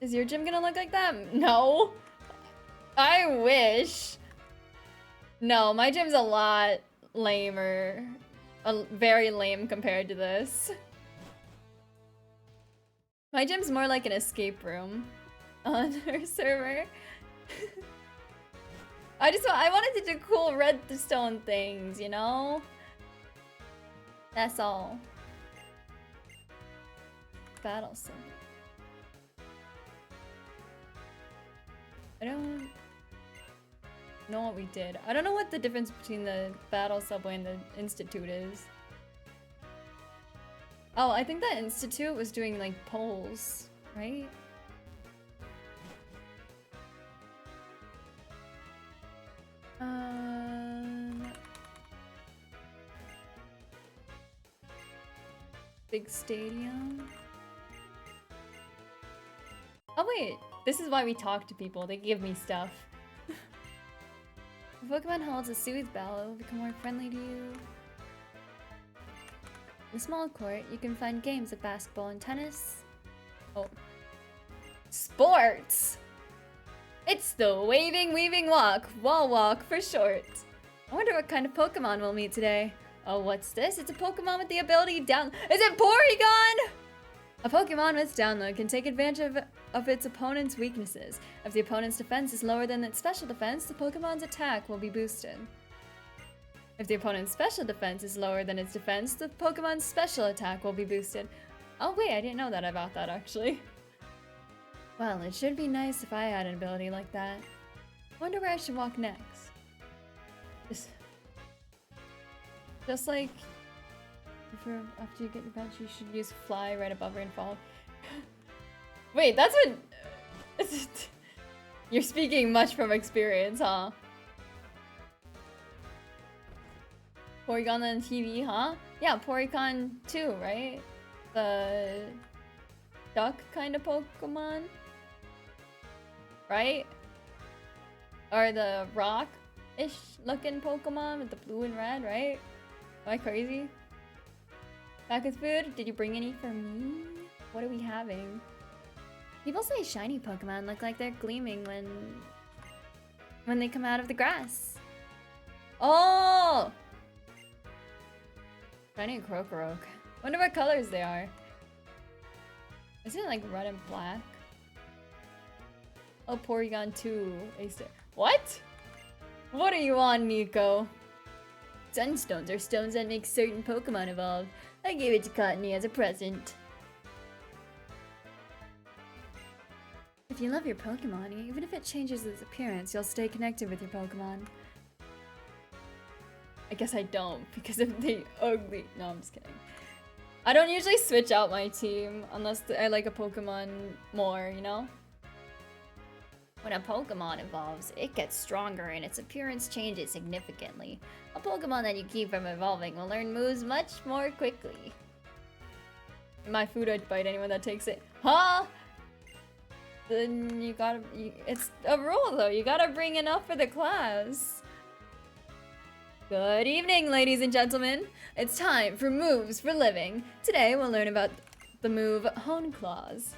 Is your gym gonna look like that? No. I wish. No, my gym's a lot lamer. Very lame compared to this. My gym's more like an escape room on our server. I wanted to do cool redstone things, you know? That's all. Battle symbol. I don't know what we did. I don't know what the difference between the battle subway and the institute is. Oh, I think that institute was doing like polls, right? Big stadium. Oh wait, this is why we talk to people. They give me stuff. If Pokemon holds a soothe bell, it will become more friendly to you. In the small court, you can find games of basketball and tennis. Oh. Sports! It's the waving, weaving walk. Wall walk for short. I wonder what kind of Pokemon we'll meet today. Oh, what's this? It's a Pokemon with the ability down. Is it Porygon? A Pokemon with download can take advantage of its opponent's weaknesses. If the opponent's defense is lower than its special defense, the Pokemon's attack will be boosted. If the opponent's special defense is lower than its defense, the Pokemon's special attack will be boosted. Oh wait, I didn't know that about that actually. Well, it should be nice if I had an ability like that. Wonder where I should walk next. Just like after you get your bench, you should use fly right above rainfall. Wait, that's what you're speaking much from experience, huh? Porygon on TV, huh? Yeah, Porygon 2, right? The duck kind of Pokemon? Right? Or the rock-ish looking Pokemon with the blue and red, right? Am I crazy? Back with food? Did you bring any for me? What are we having? People say shiny Pokemon look like they're gleaming when they come out of the grass. Oh! Shiny Krokorok. Wonder what colors they are. Isn't it like red and black? Oh, Porygon 2. What? What are you on, Nico? Sunstones are stones that make certain Pokemon evolve. I gave it to Cottony as a present. If you love your Pokemon, even if it changes its appearance, you'll stay connected with your Pokemon. I guess I don't, because of the ugly... No, I'm just kidding. I don't usually switch out my team unless I like a Pokemon more, you know? When a Pokemon evolves, it gets stronger and its appearance changes significantly. A Pokemon that you keep from evolving will learn moves much more quickly. In my food, I'd bite anyone that takes it. Huh? Then you gotta... it's a rule though, you gotta bring enough for the class. Good evening, ladies and gentlemen. It's time for Moves for Living. Today we'll learn about the move Hone Claws.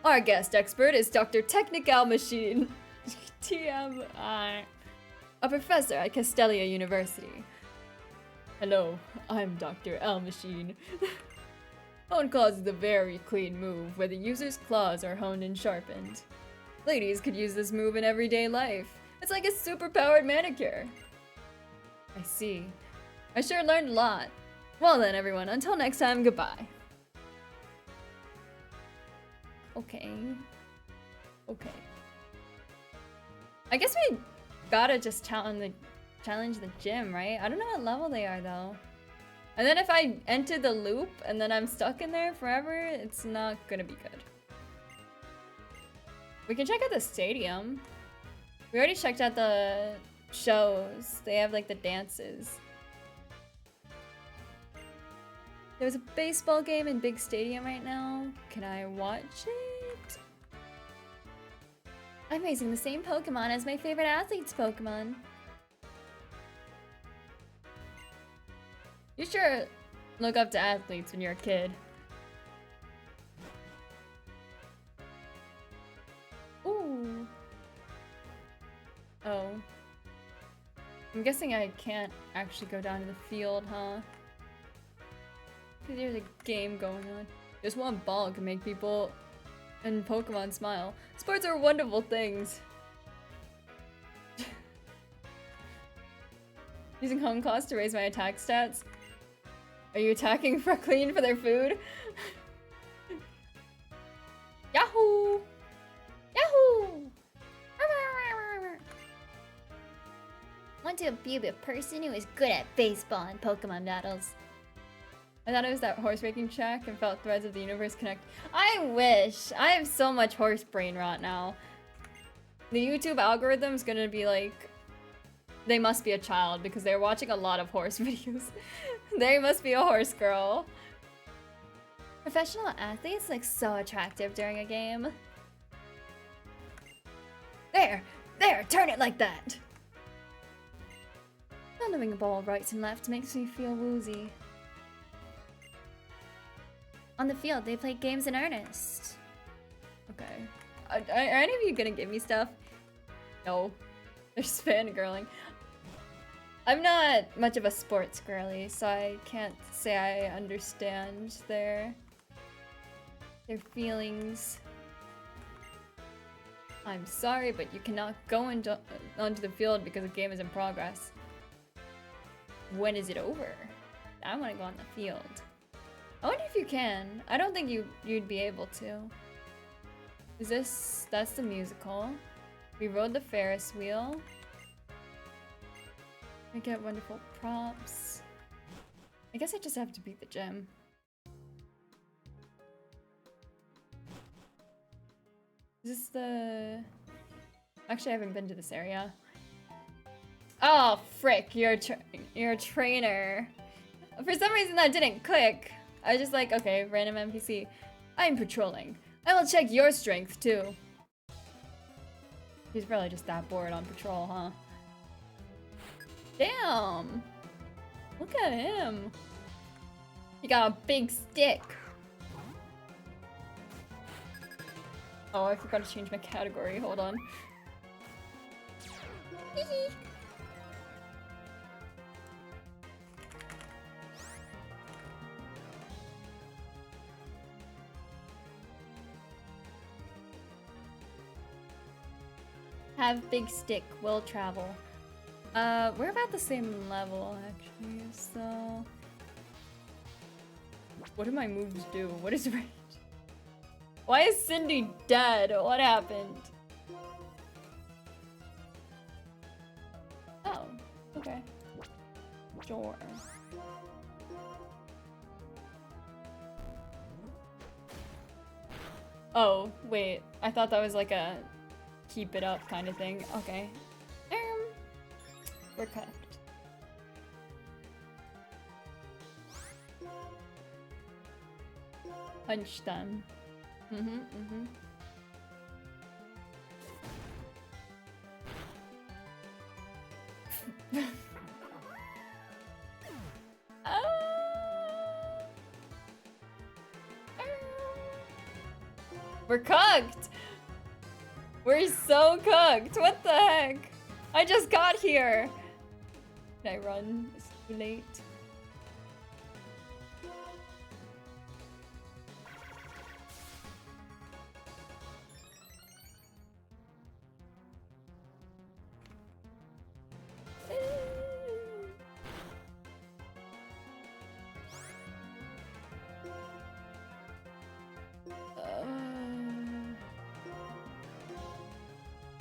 Our guest expert is Dr. Technical Machine, TMI, a professor at Castelia University. Hello, I'm Dr. L Machine. Hone Claws is a very clean move where the user's claws are honed and sharpened. Ladies could use this move in everyday life. It's like a super-powered manicure. I see. I sure learned a lot. Well then, everyone, until next time, goodbye. Okay. Okay. I guess we gotta just challenge the gym, right? I don't know what level they are, though. And then if I enter the loop and then I'm stuck in there forever, it's not gonna be good. We can check out the stadium. We already checked out the shows. They have like the dances. There's a baseball game in Big Stadium right now. Can I watch it? I'm raising the same Pokemon as my favorite athlete's Pokemon. You sure look up to athletes when you're a kid. Ooh. Oh. I'm guessing I can't actually go down to the field, huh? Because there's a game going on. Just one ball can make people and Pokemon smile. Sports are wonderful things. Using home class to raise my attack stats. Are you attacking Freckleen for their food? Yahoo! Yahoo! Want to be the person who is good at baseball and Pokemon battles. I thought it was that horse raking track and felt threads of the universe connect. I wish! I have so much horse brain rot now. The YouTube algorithm's gonna be like, they must be a child because they're watching a lot of horse videos. They must be a horse girl. Professional athletes look so attractive during a game. There! There! Turn it like that! Thundering a ball right and left makes me feel woozy. On the field, they play games in earnest. Okay. Are any of you gonna give me stuff? No. They're fangirling. I'm not much of a sports girly, so I can't say I understand their feelings. I'm sorry, but you cannot go onto the field because the game is in progress. When is it over? I want to go on the field. I wonder if you can. I don't think you'd be able to. Is this... That's the musical. We rode the Ferris wheel. We get wonderful props. I guess I just have to beat the gym. Is this the... Actually, I haven't been to this area. Oh, frick. You're a trainer. For some reason that didn't click. I was just like, okay, random NPC. I'm patrolling. I will check your strength, too. He's probably just that bored on patrol, huh? Damn! Look at him. He got a big stick. Oh, I forgot to change my category. Hold on. Have big stick, will travel. We're about the same level, actually, so... What do my moves do? What is range? Why is Cindy dead? What happened? Oh, okay. Sure. Oh, wait. I thought that was like a keep it up kind of thing. Okay. We're cooked. Punch them. We're cooked! We're so cooked! What the heck? I just got here! Can I run? It's too late.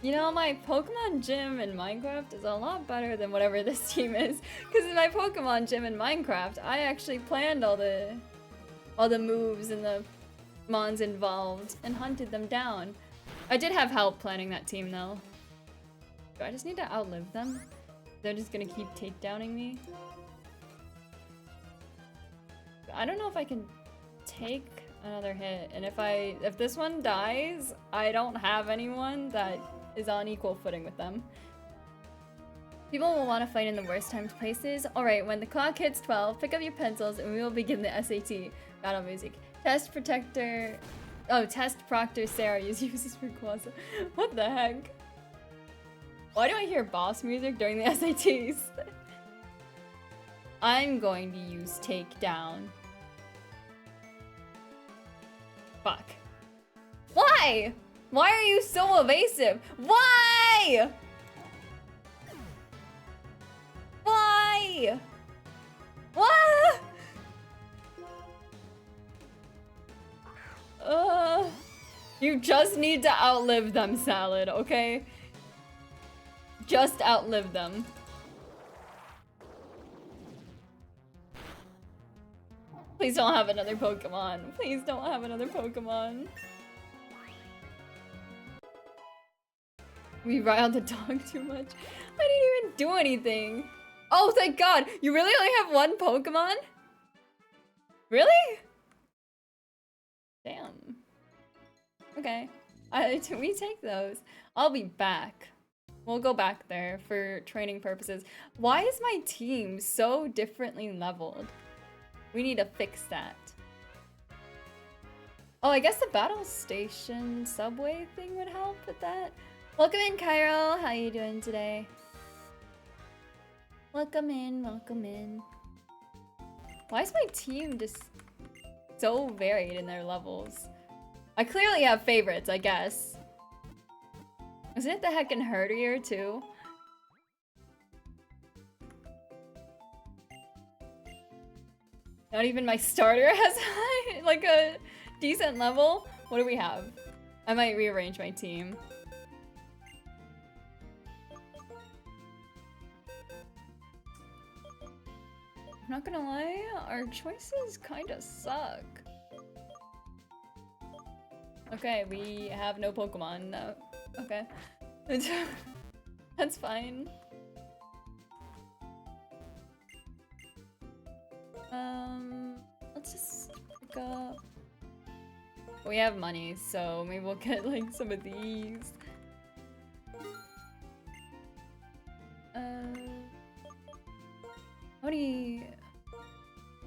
You know, my Pokemon gym in Minecraft is a lot better than whatever this team is. Because in my Pokemon gym in Minecraft, I actually planned all the moves and the mons involved and hunted them down. I did have help planning that team though. Do I just need to outlive them? They're just gonna keep takedowning me. I don't know if I can take another hit, and if this one dies, I don't have anyone that is on equal footing with them. People will want to fight in the worst timed places. Alright, when the clock hits 12, pick up your pencils and we will begin the SAT. Battle music. Test Proctor Sarah uses for Quasa. What the heck? Why do I hear boss music during the SATs? I'm going to use takedown. Fuck. Why? Why are you so evasive? Why? Why? What? You just need to outlive them, Salad, okay? Just outlive them. Please don't have another Pokemon. Please don't have another Pokemon. We riled the dog too much. I didn't even do anything. Oh, thank God. You really only have one Pokemon? Really? Damn. Okay. We take those. I'll be back. We'll go back there for training purposes. Why is my team so differently leveled? We need to fix that. Oh, I guess the battle station subway thing would help with that. Welcome in, Cairo. How you doing today? Welcome in, welcome in. Why is my team just so varied in their levels? I clearly have favorites, I guess. Isn't it the heckin' herdier too? Not even my starter has high, like a decent level. What do we have? I might rearrange my team. I'm not gonna lie, our choices kinda suck. Okay, we have no Pokemon. No. Okay. That's fine. Let's just pick up... We have money, so maybe we'll get like some of these. How many...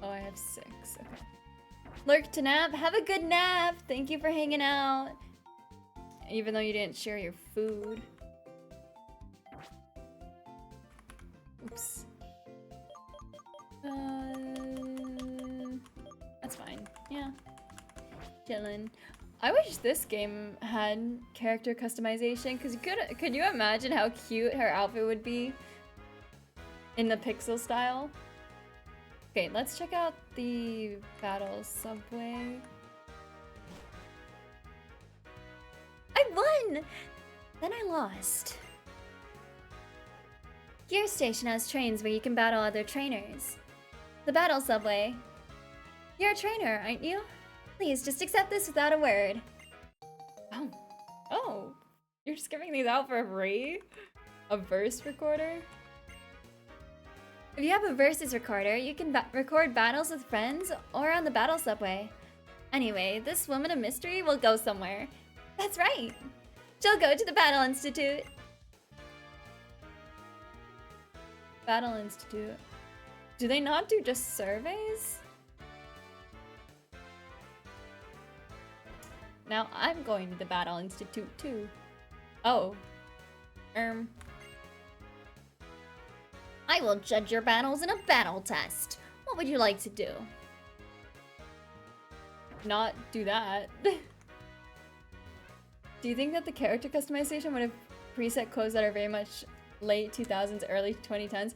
Oh, I have 6. Okay. Lurk to nap. Have a good nap. Thank you for hanging out. Even though you didn't share your food. Oops. That's fine. Yeah. Chillin'. I wish this game had character customization, because could you imagine how cute her outfit would be in the pixel style? Okay, let's check out the battle subway. I won! Then I lost. Gear Station has trains where you can battle other trainers. The battle subway. You're a trainer, aren't you? Please, just accept this without a word. Oh. Oh. You're just giving these out for free? A verse recorder? If you have a versus recorder, you can record battles with friends or on the battle subway. Anyway, this woman of mystery will go somewhere. That's right. She'll go to the Battle Institute. Battle Institute. Do they not do just surveys? Now I'm going to the Battle Institute too. Oh. I will judge your battles in a battle test. What would you like to do? Not do that. Do you think that the character customization would have preset codes that are very much late 2000s, early 2010s?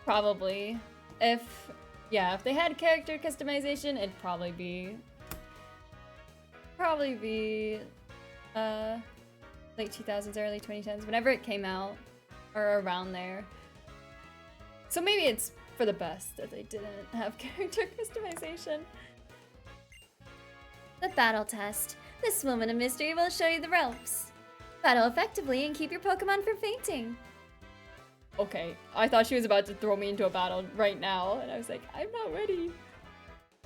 Probably. If they had character customization, it'd probably be late 2000s, early 2010s, whenever it came out, or around there. So maybe it's for the best that they didn't have character customization. The battle test. This woman of mystery will show you the ropes. Battle effectively and keep your Pokemon from fainting. Okay, I thought she was about to throw me into a battle right now, and I was like, I'm not ready.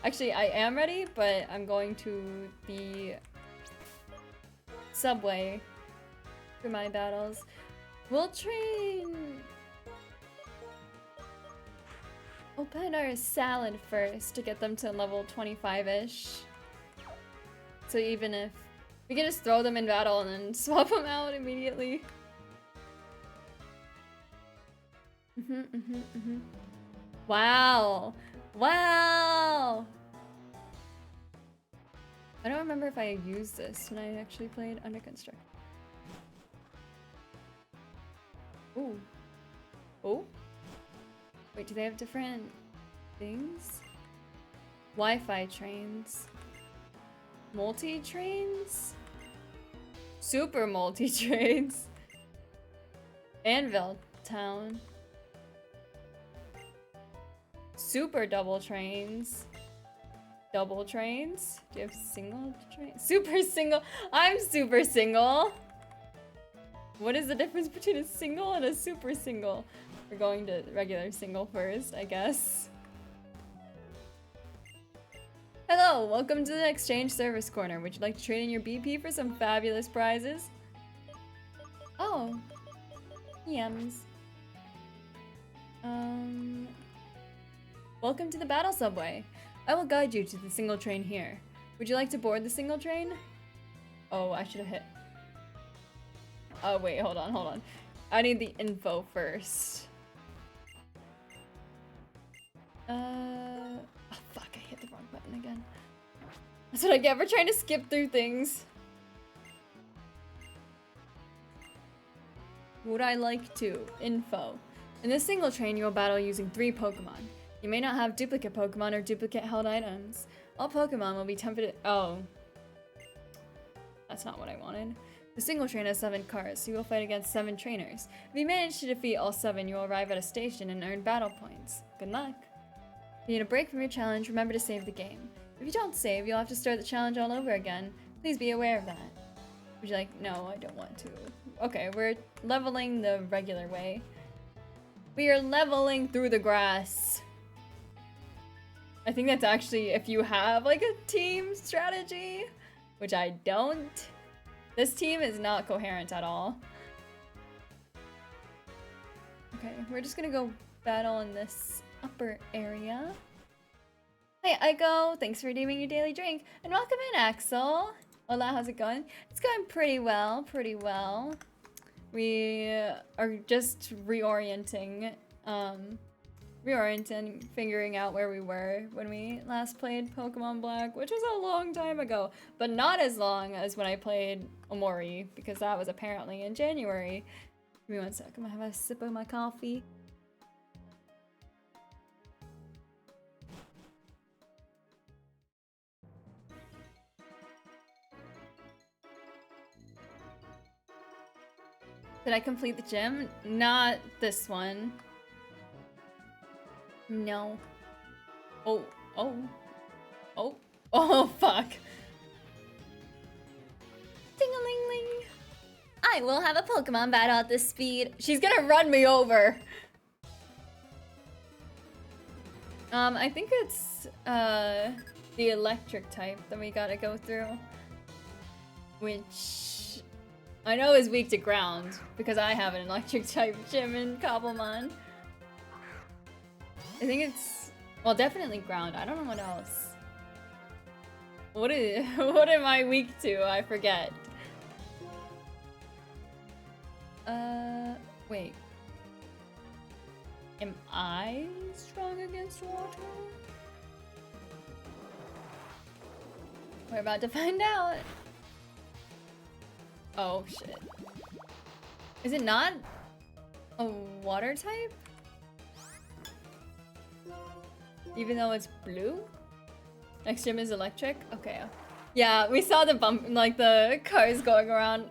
Actually, I am ready, but I'm going to the subway for my battles. We'll train... Open our salad first to get them to level 25-ish. So even if... We can just throw them in battle and then swap them out immediately. Wow! Wow! I don't remember if I used this when I actually played Under Construction. Ooh. Oh? Wait, do they have different things? Wi-Fi trains. Multi-trains? Super multi-trains. Anvil Town. Super double trains. Double trains? Do you have single trains? Super single. I'm super single. What is the difference between a single and a super single? We're going to regular single first, I guess. Hello, welcome to the Exchange Service Corner. Would you like to trade in your BP for some fabulous prizes? Oh. Yums. Welcome to the Battle Subway. I will guide you to the single train here. Would you like to board the single train? Oh, I should have hit. Oh, wait, hold on. I need the info first. Oh, fuck, I hit the wrong button again. That's what I get for trying to skip through things. Would I like to? Info. In this single train, you will battle using 3 Pokemon. You may not have duplicate Pokemon or duplicate held items. All Pokemon will be tempted. Oh. That's not what I wanted. The single train has 7 cars, so you will fight against 7 trainers. If you manage to defeat all 7, you will arrive at a station and earn battle points. Good luck. If you need a break from your challenge, remember to save the game. If you don't save, you'll have to start the challenge all over again. Please be aware of that. Would you like? No, I don't want to. Okay, we're leveling the regular way. We are leveling through the grass. I think that's actually if you have like a team strategy, which I don't. This team is not coherent at all. Okay, we're just gonna go battle in this upper area. Hi, Aiko. Thanks for redeeming your daily drink. And welcome in, Axel. Hola, how's it going? It's going pretty well, We are just reorienting, figuring out where we were when we last played Pokemon Black, which was a long time ago, but not as long as when I played Omori, because that was apparently in January. Give me one sec, I'm gonna have a sip of my coffee. Did I complete the gym? Not this one. No. Oh, fuck. Ding-a-ling-ling. I will have a Pokemon battle at this speed. She's gonna run me over. I think it's, the electric type that we gotta go through. Which I know is weak to ground, because I have an electric type gym in Cobblemon. I think it's, well, definitely ground. I don't know what else. What am I weak to? I forget. Wait. Am I strong against water? We're about to find out. Oh, shit. Is it not a water type? Even though it's blue? Next gym is electric? Okay. Yeah, we saw the bump, like the cars going around.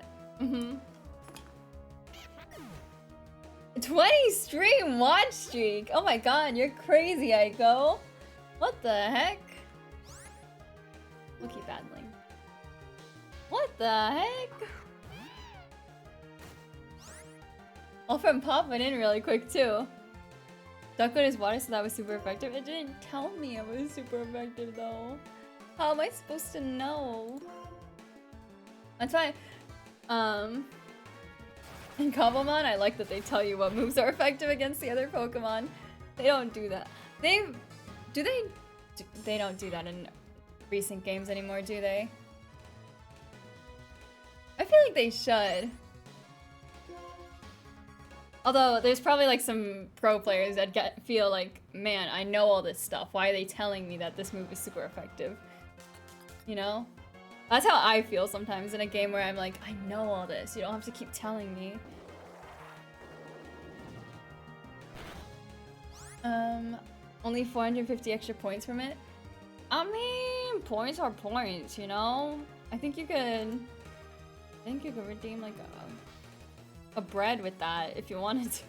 20 stream watch streak! Oh my god, you're crazy, Aiko! What the heck? We'll keep battling. What the heck? All from Pop went in really quick too. Duck on his water, so that was super effective. It didn't tell me it was super effective though. How am I supposed to know? That's why, in Cobblemon, I like that they tell you what moves are effective against the other Pokemon. They don't do that. They don't do that in recent games anymore, do they? I feel like they should. Although, there's probably like some pro players that feel like, man, I know all this stuff. Why are they telling me that this move is super effective? You know? That's how I feel sometimes in a game where I'm like, I know all this. You don't have to keep telling me. Only 450 extra points from it. I mean, points are points, you know? I think you could redeem like a bread with that if you wanted to.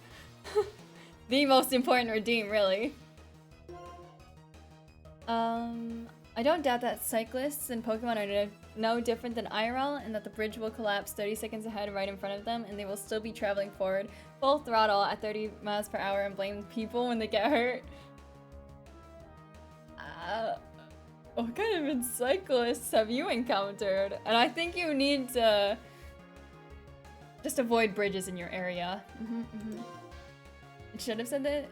The most important redeem, really. I don't doubt that cyclists and Pokemon are no different than IRL, and that the bridge will collapse 30 seconds ahead right in front of them, and they will still be traveling forward full throttle at 30 miles per hour and blame people when they get hurt. What kind of cyclists have you encountered? And I think you need to just avoid bridges in your area. It should have said that.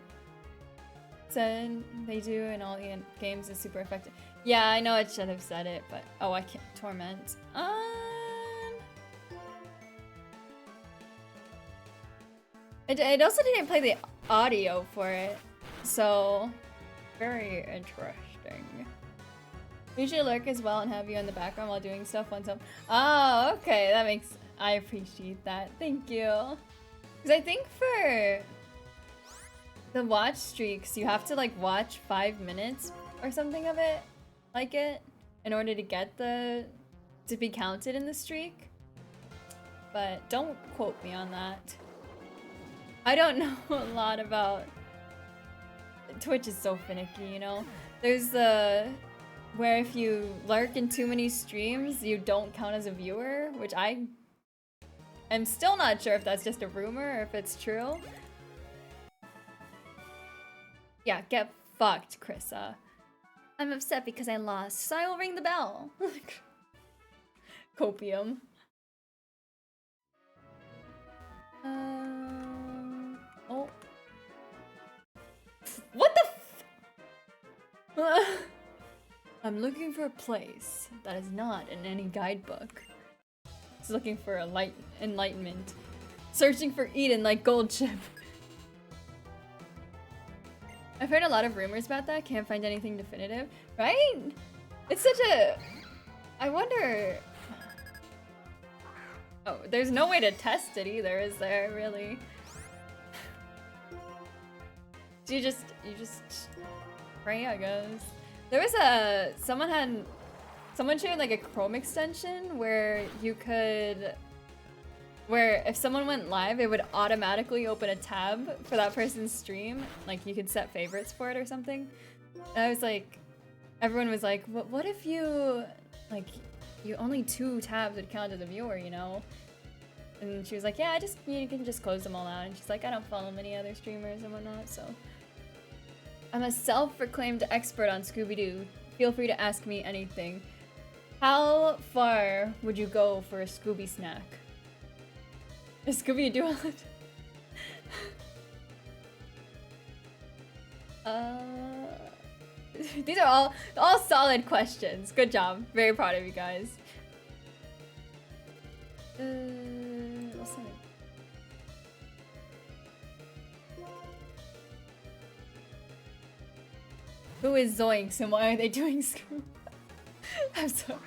Said they do in all the games is super effective. Yeah, I know it should have said it, but oh, I can't torment. It also didn't play the audio for it, so very interesting. We should lurk as well and have you in the background while doing stuff once up. Oh, okay, that makes. I appreciate that. Thank you. Because I think for the watch streaks, you have to like watch 5 minutes or something of it, like it, in order to get to be counted in the streak. But don't quote me on that. I don't know a lot about. Twitch is so finicky, you know? There's the where if you lurk in too many streams, you don't count as a viewer, which I'm still not sure if that's just a rumor or if it's true. Yeah, get fucked, Krissa. I'm upset because I lost, so I will ring the bell. Copium. Oh. What the f- I'm looking for a place that is not in any guidebook. It's looking for enlightenment. Searching for Eden like gold chip. I've heard a lot of rumors about that. Can't find anything definitive. Right? It's such a... I wonder... Oh, there's no way to test it either, is there, really? You just pray, I guess. There was someone showed like a Chrome extension where you could, where if someone went live, it would automatically open a tab for that person's stream. Like you could set favorites for it or something. And I was like, everyone was like, what if you, like, you only 2 tabs would count as a viewer, you know? And she was like, yeah, you can just close them all out. And she's like, I don't follow many other streamers and whatnot, so. I'm a self-proclaimed expert on Scooby-Doo. Feel free to ask me anything. How far would you go for a Scooby snack? A Scooby-Doo? These are all solid questions. Good job. Very proud of you guys. What's that? Who is Zoinks and why are they doing Scooby? I'm sorry.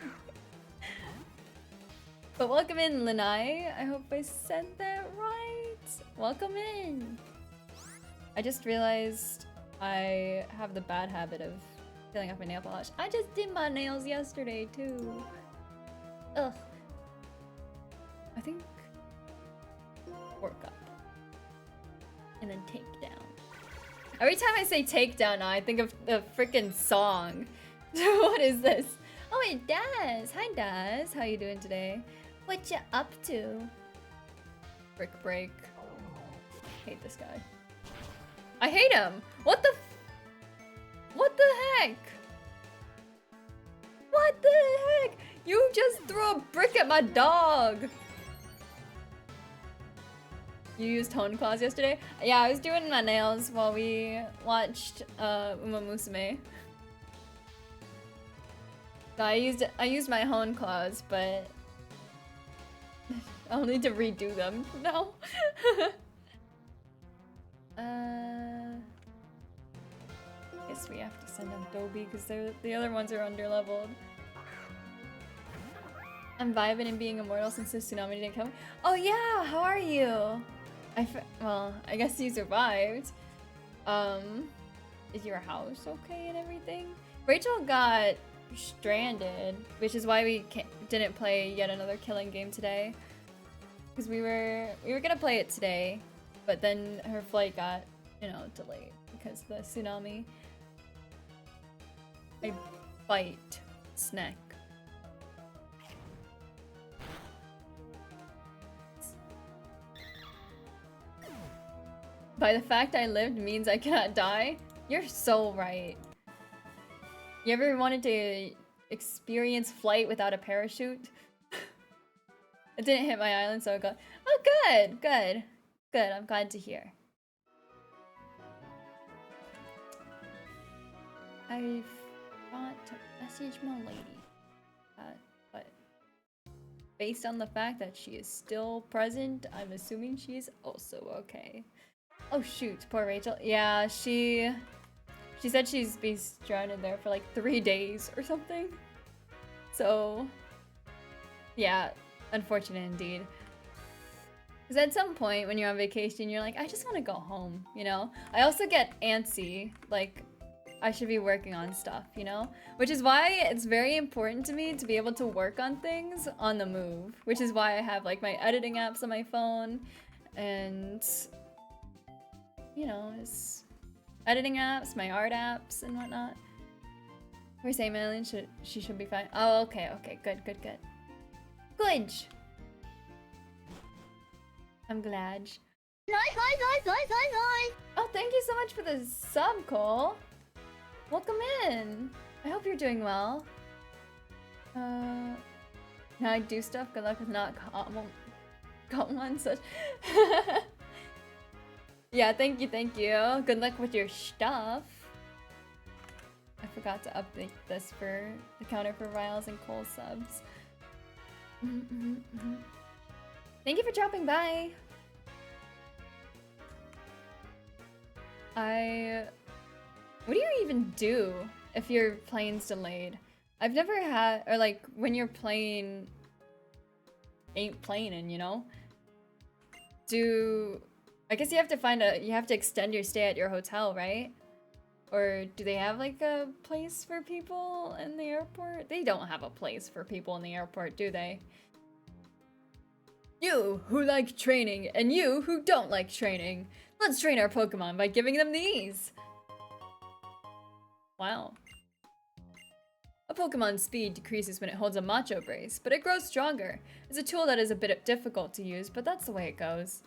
But welcome in, Lanai. I hope I said that right. Welcome in. I just realized I have the bad habit of peeling off my nail polish. I just did my nails yesterday too. Ugh. I think work up. And then takedown. Every time I say takedown now, I think of the freaking song. What is this? Oh, it does. Hi, Daz. How you doing today? What you up to? Brick break. Hate this guy. I hate him. What the heck? What the heck? You just threw a brick at my dog. You used Hone Claws yesterday? Yeah, I was doing my nails while we watched Uma Musume. So I used my Hone Claws, but I'll need to redo them. No. Guess we have to send them Dobby because the other ones are underleveled. I'm vibing and being immortal since the tsunami didn't come. Oh yeah, how are you? Well, I guess you survived. Is your house okay and everything? Rachel got stranded, which is why we didn't play yet another killing game today. Because we were gonna play it today, but then her flight got, delayed because of the tsunami. I bite snack. By the fact I lived means I cannot die? You're so right. You ever wanted to experience flight without a parachute? It didn't hit my island, so I got... Oh, good, good. Good, I'm glad to hear. I forgot to message my lady. But based on the fact that she is still present, I'm assuming she's also okay. Oh shoot, poor Rachel. Yeah, she said she's been stranded there for like 3 days or something. So, yeah, unfortunate indeed. Because at some point when you're on vacation, you're like, I just want to go home, I also get antsy, like, I should be working on stuff, Which is why it's very important to me to be able to work on things on the move. Which is why I have, like, my editing apps on my phone, and... it's editing apps, my art apps, and whatnot. We're saying Madeline she should be fine. Oh, okay, good. Good. I'm glad. Nice. Oh, thank you so much for the sub, Cole. Welcome in. I hope you're doing well. Now I do stuff. Good luck with not got one such. Yeah, thank you. Good luck with your stuff. I forgot to update this for the counter for Riles and Cole subs. Thank you for dropping by. What do you even do if your plane's delayed? I've never had, or like when your plane ain't planing, I guess you have to extend your stay at your hotel, right? Or do they have like a place for people in the airport? They don't have a place for people in the airport, do they? You who like training and you who don't like training. Let's train our Pokemon by giving them these. Wow. A Pokemon's speed decreases when it holds a Macho Brace, but it grows stronger. It's a tool that is a bit difficult to use, but that's the way it goes.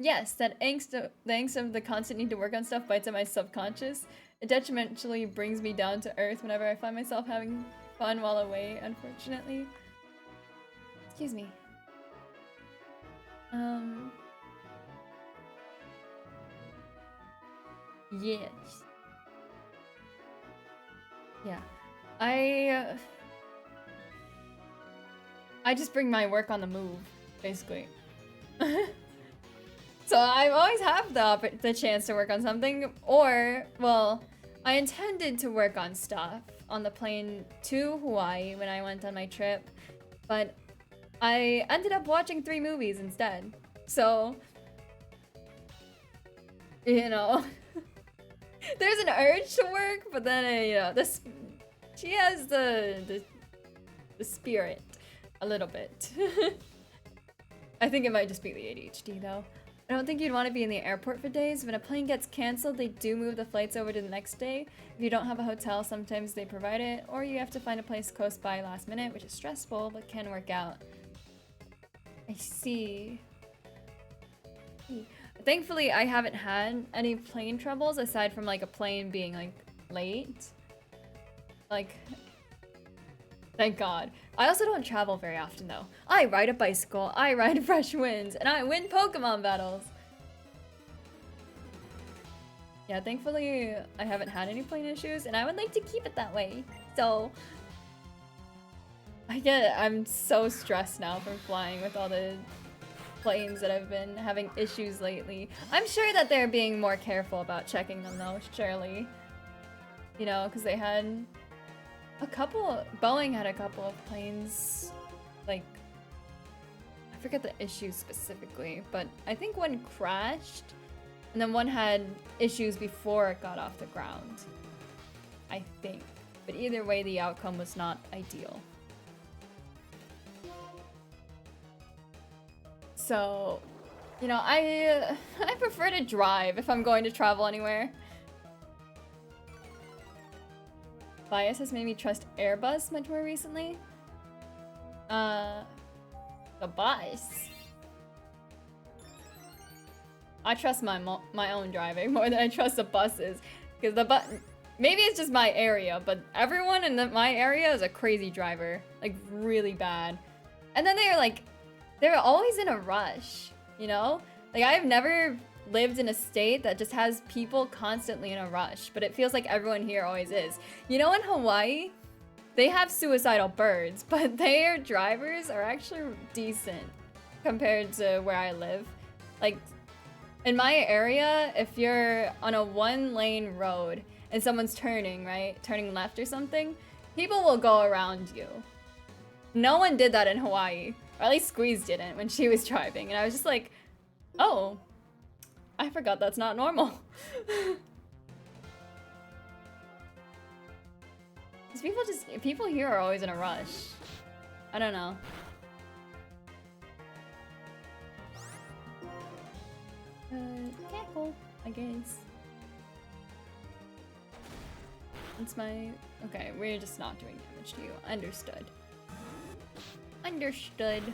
Yes, the angst of the constant need to work on stuff bites at my subconscious. It detrimentally brings me down to earth whenever I find myself having fun while away, unfortunately. Excuse me. Yes. Yeah. I just bring my work on the move, basically. So I always have the chance to work on something, or, well, I intended to work on stuff on the plane to Hawaii when I went on my trip, but I ended up watching 3 movies instead. So, there's an urge to work, but then, she has the spirit a little bit. I think it might just be the ADHD though. I don't think you'd want to be in the airport for days. When a plane gets canceled, they do move the flights over to the next day. If you don't have a hotel, sometimes they provide it, or you have to find a place close by last minute, which is stressful, but can work out. I see. Thankfully, I haven't had any plane troubles aside from like a plane being like late. Like, thank God. I also don't travel very often though. I ride a bicycle, I ride Fresh Winds, and I win Pokemon battles. Yeah, thankfully I haven't had any plane issues, and I would like to keep it that way. So I'm so stressed now from flying with all the planes that have been having issues lately. I'm sure that they're being more careful about checking them though, surely. You know, because they had Boeing had a couple of planes, like, I forget the issue specifically, but I think one crashed, and then one had issues before it got off the ground, I think. But either way, the outcome was not ideal. So, you know, I prefer to drive if I'm going to travel anywhere. Bias has made me trust Airbus much more recently. The bus. I trust my own driving more than I trust the buses, because maybe it's just my area, but everyone in my area is a crazy driver, like really bad. And then they're always in a rush, you know? Like I've never lived in a state that just has people constantly in a rush, but it feels like everyone here always is. You know, in Hawaii, they have suicidal birds, but their drivers are actually decent compared to where I live. Like, in my area, if you're on a one-lane road and someone's turning, right? Turning left or something, people will go around you. No one did that in Hawaii, or at least Squeeze didn't when she was driving, and I was just like, oh, I forgot that's not normal. People here are always in a rush. I don't know. Careful, I guess. It's my... Okay, we're just not doing damage to you. Understood. Understood.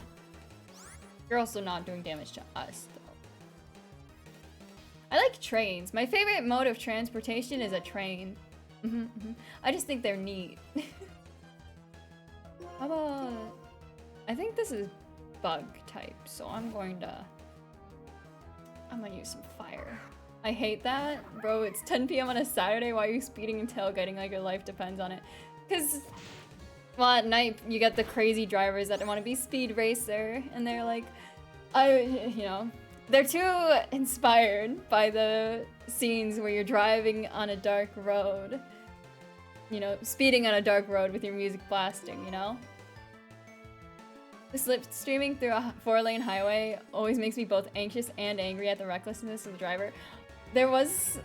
You're also not doing damage to us, though. I like trains. My favorite mode of transportation is a train. I just think they're neat. How about... I think this is bug type, so I'm gonna use some fire. I hate that. Bro, it's 10 p.m. on a Saturday. Why are you speeding and tailgating like your life depends on it? Because, well, at night, you get the crazy drivers that want to be speed racer, and they're like, you know, they're too inspired by the scenes where you're driving on a dark road. You know, speeding on a dark road with your music blasting, you know? The slipstreaming through a 4-lane highway always makes me both anxious and angry at the recklessness of the driver. There was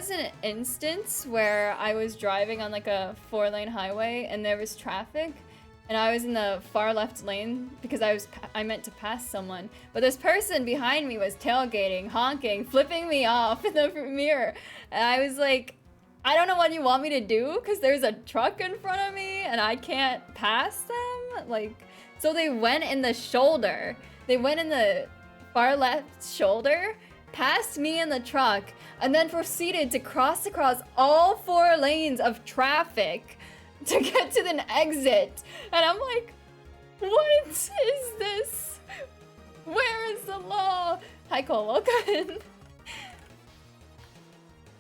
an instance where I was driving on like a 4-lane highway and there was traffic, and I was in the far left lane because I meant to pass someone. But this person behind me was tailgating, honking, flipping me off in the mirror. And I was like, I don't know what you want me to do because there's a truck in front of me and I can't pass them. Like, so they went in the shoulder. They went in the far left shoulder, passed me in the truck, and then proceeded to cross across all 4 lanes of traffic to get to the exit. And I'm like, what is this? Where is the law? Hi Cole, welcome.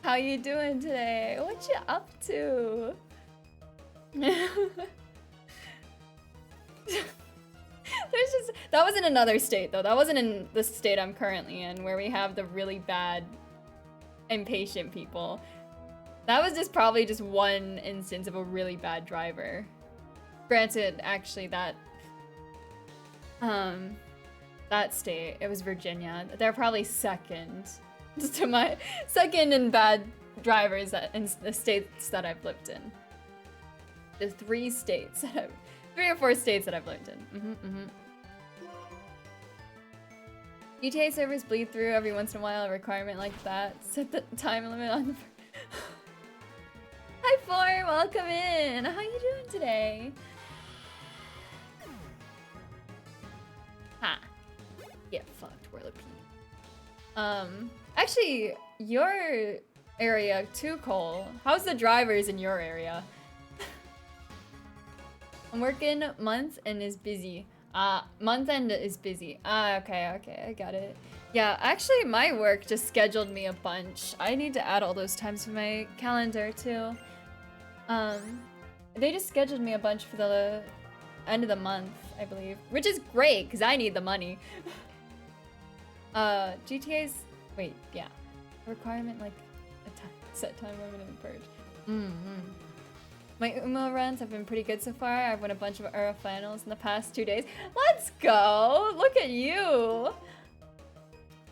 How you doing today? What you up to? That was in another state though. That wasn't in the state I'm currently in, where we have the really bad, impatient people. That was just probably just one instance of a really bad driver. Granted, actually that state, it was Virginia. They're probably second to my second in bad drivers in the states that I've lived in. The 3 states that 3 or 4 states that I've lived in. GTA servers bleed through every once in a while. A requirement like that. Set the time limit on the... Hi, Four! Welcome in! How you doing today? Ha! Get fucked, Whirlipede. Actually, your area too, Cole. How's the drivers in your area? I'm working month and is busy. Month end is busy. Okay, I got it. Yeah, actually my work just scheduled me a bunch. I need to add all those times to my calendar too. They just scheduled me a bunch for the end of the month, I believe. Which is great, because I need the money. GTA's... Wait, yeah. Requirement, like, a set time limit in the purge. My Umo runs have been pretty good so far. I've won a bunch of Era finals in the past 2 days. Let's go! Look at you!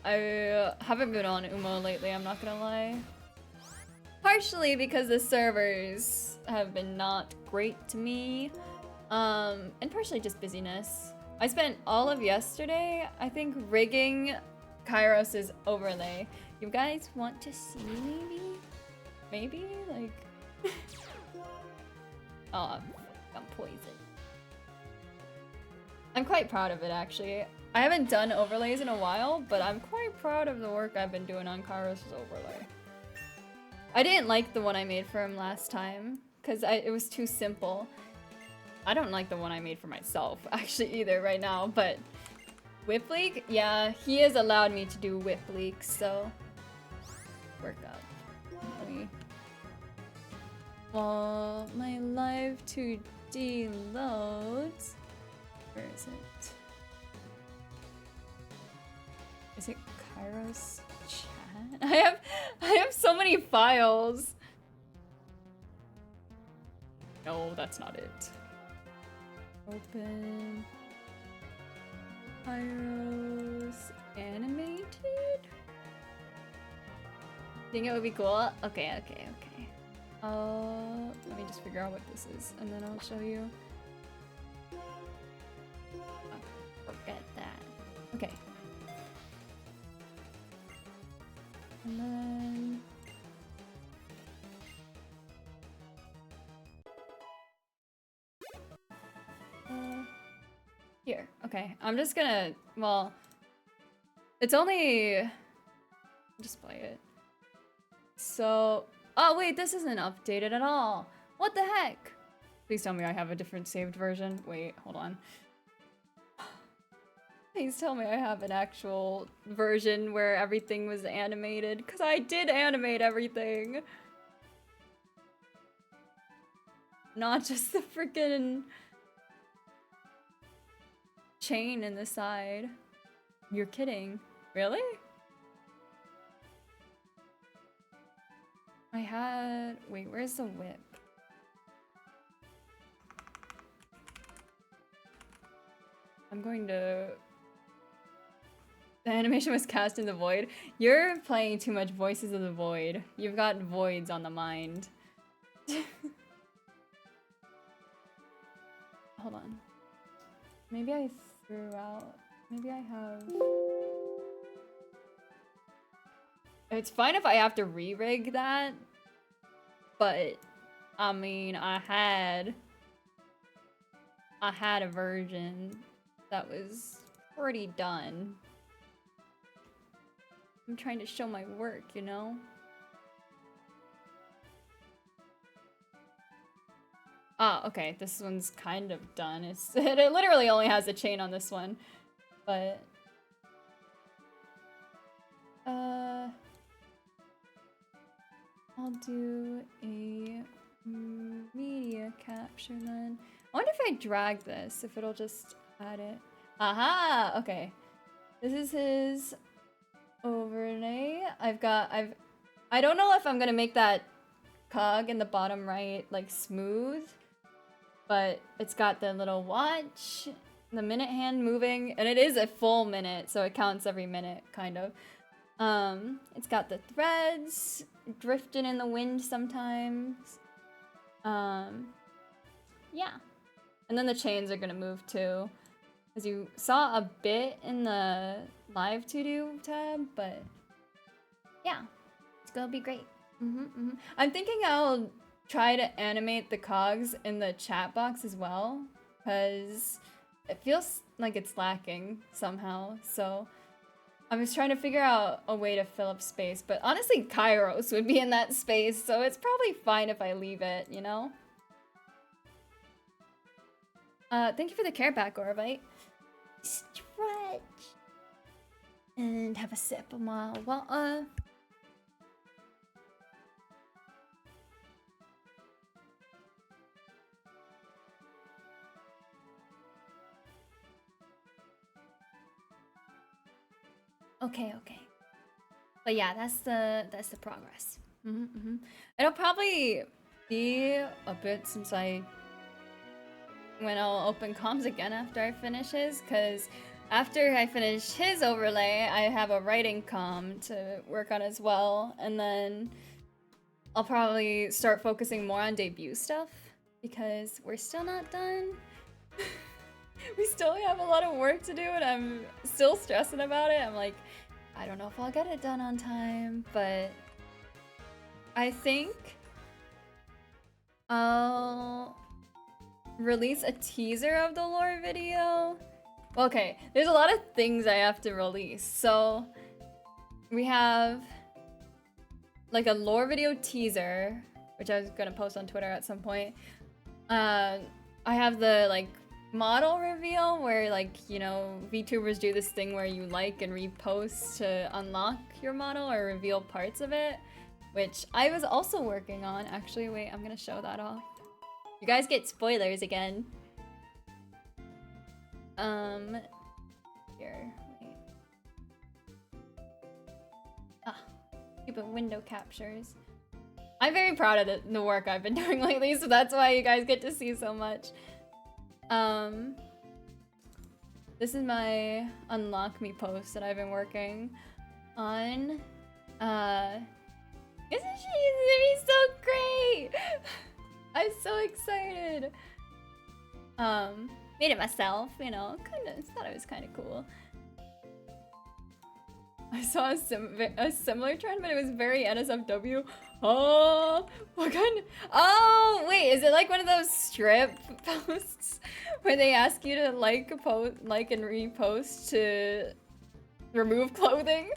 I haven't been on Umo lately, I'm not gonna lie. Partially because the servers have been not great to me. And partially just busyness. I spent all of yesterday, I think, rigging Kairos' overlay. You guys want to see maybe? Maybe? Like... Oh, I'm poisoned. I'm quite proud of it, actually. I haven't done overlays in a while, but I'm quite proud of the work I've been doing on Kairos' overlay. I didn't like the one I made for him last time, because it was too simple. I don't like the one I made for myself, actually, either right now, but... Whip leak? Yeah, he has allowed me to do whip leaks, so... Work up. Let me... While my live 2D loads... Where is it? Is it Kairos chat? I have so many files. No, that's not it. Open Kairos animated? Think it would be cool? Okay. Let me just figure out what this is, and then I'll show you. Forget that. Okay. And then... Here, okay. I'm just gonna, well... It's only... Display it. So... Oh wait, this isn't updated at all. What the heck? Please tell me I have a different saved version. Wait, hold on. Please tell me I have an actual version where everything was animated, because I did animate everything. Not just the freaking chain in the side. You're kidding. Really? I had... Wait, where's the whip? I'm going to... The animation was cast in the void. You're playing too much Voices of the Void. You've got voids on the mind. Hold on. Maybe I threw out... Maybe I have... It's fine if I have to re-rig that, but I mean, I had a version that was pretty done. I'm trying to show my work, you know? Ah, okay, this one's kind of done. It literally only has a chain on this one, but I'll do a media capture then. I wonder if I drag this, if it'll just add it. Aha! Okay. This is his overlay. I don't know if I'm gonna make that cog in the bottom right, like, smooth. But it's got the little watch, the minute hand moving, and it is a full minute, so it counts every minute, kind of. It's got the threads drifting in the wind sometimes. Yeah. And then the chains are gonna move too. As you saw a bit in the live to-do tab, but yeah, it's gonna be great. I'm thinking I'll try to animate the cogs in the chat box as well, because it feels like it's lacking somehow, so I was trying to figure out a way to fill up space, but honestly Kairos would be in that space, so it's probably fine if I leave it, you know? Thank you for the care pack, Orovite. Stretch. And have a sip of my water. Okay. But yeah, that's the progress. It'll probably be a bit since when I'll open comms again after I finish his, because after I finish his overlay, I have a writing comm to work on as well, and then I'll probably start focusing more on debut stuff, because we're still not done. We still have a lot of work to do, and I'm still stressing about it. I'm like, I don't know if I'll get it done on time, but I think I'll release a teaser of the lore video. Okay, there's a lot of things I have to release. So we have like a lore video teaser, which I was gonna post on Twitter at some point. I have the like model reveal where, like, you know, VTubers do this thing where you like and repost to unlock your model or reveal parts of it, which I was also working on. Actually, wait, I'm gonna show that off. You guys get spoilers again. Here, wait. Stupid window captures. I'm very proud of the work I've been doing lately, so that's why you guys get to see so much. This is my unlock me post that I've been working on. Isn't she gonna be so great? I'm so excited. Made it myself, you know, thought it was kind of cool. I saw a similar trend, but it was very NSFW. Oh, what kind? Oh, wait, is it like one of those strip posts where they ask you to like and repost to remove clothing?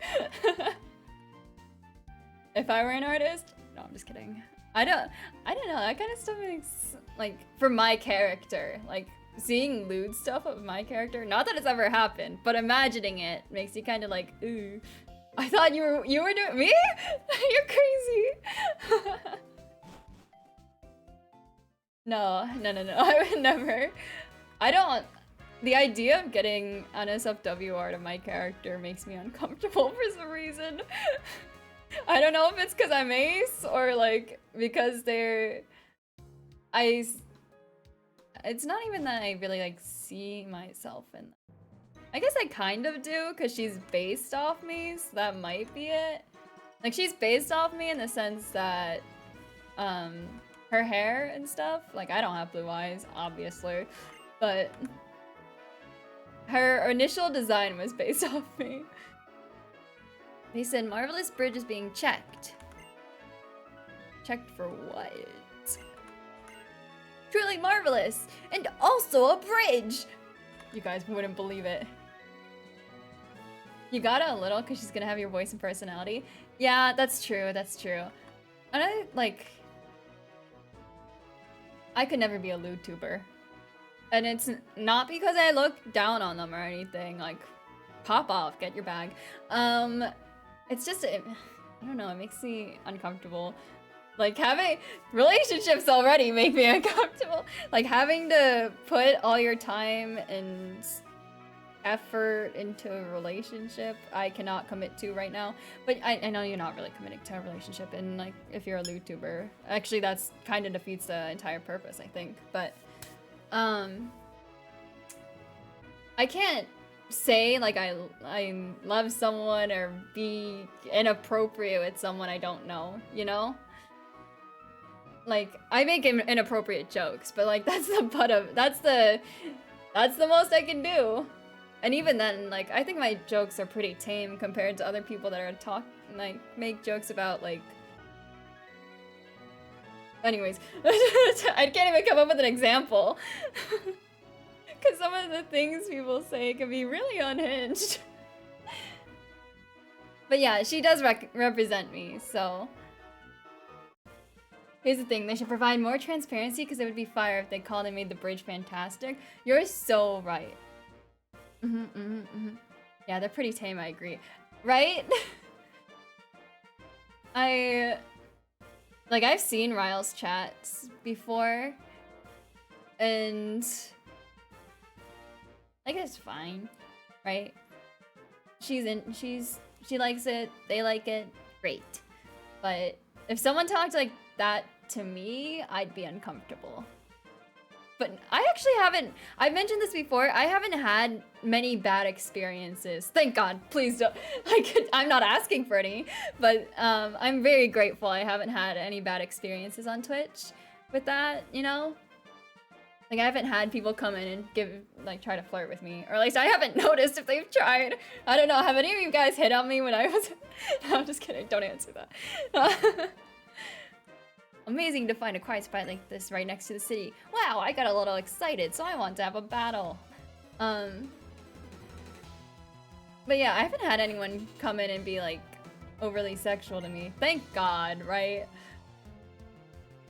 If I were an artist? No, I'm just kidding. I don't know, that kind of stuff makes, like, for my character, like, seeing lewd stuff of my character, not that it's ever happened, but imagining it makes you kind of like, ooh. I thought you were doing me? You're crazy. No, I would never. The idea of getting NSFW art of my character makes me uncomfortable for some reason. I don't know if it's because I'm ace or like because it's not even that I really like see myself in them. I guess I kind of do, because she's based off me, so that might be it. Like, she's based off me in the sense that her hair and stuff, like, I don't have blue eyes, obviously, but her initial design was based off me. They said Marvelous Bridge is being checked. Checked for what? Truly marvelous! And also a bridge! You guys wouldn't believe it. You got it a little because she's gonna have your voice and personality. Yeah, that's true, that's true. And I could never be a lewd tuber. And it's not because I look down on them or anything, like, pop off, get your bag. It's just, I don't know, it makes me uncomfortable. Like, having relationships already make me uncomfortable. Like, having to put all your time and effort into a relationship, I cannot commit to right now. But I know you're not really committing to a relationship, and like, if you're a lewd tuber, actually that's kind of defeats the entire purpose, I think. But, I can't say like I love someone or be inappropriate with someone I don't know, you know? like, I make inappropriate jokes, but like that's the butt of that's the most I can do. And even then, like, I think my jokes are pretty tame compared to other people that are make jokes about, like... Anyways, I can't even come up with an example. Because some of the things people say can be really unhinged. But yeah, she does represent me, so... Here's the thing, they should provide more transparency because it would be fire if they called and made the bridge fantastic. You're so right. Yeah, they're pretty tame, I agree. Right? I've seen Ryle's chats before, and like it's fine, right? She likes it, they like it, great. But if someone talked like that to me, I'd be uncomfortable. But I actually haven't, I've mentioned this before, I haven't had many bad experiences. Thank God, please don't, like, I'm not asking for any, but I'm very grateful I haven't had any bad experiences on Twitch with that, you know? Like, I haven't had people come in and try to flirt with me, or at least I haven't noticed if they've tried. I don't know, have any of you guys hit on me when I was, no, I'm just kidding, don't answer that. Amazing to find a quiet spot like this right next to the city. Wow, I got a little excited, so I want to have a battle. But yeah, I haven't had anyone come in and be like overly sexual to me. Thank God, right?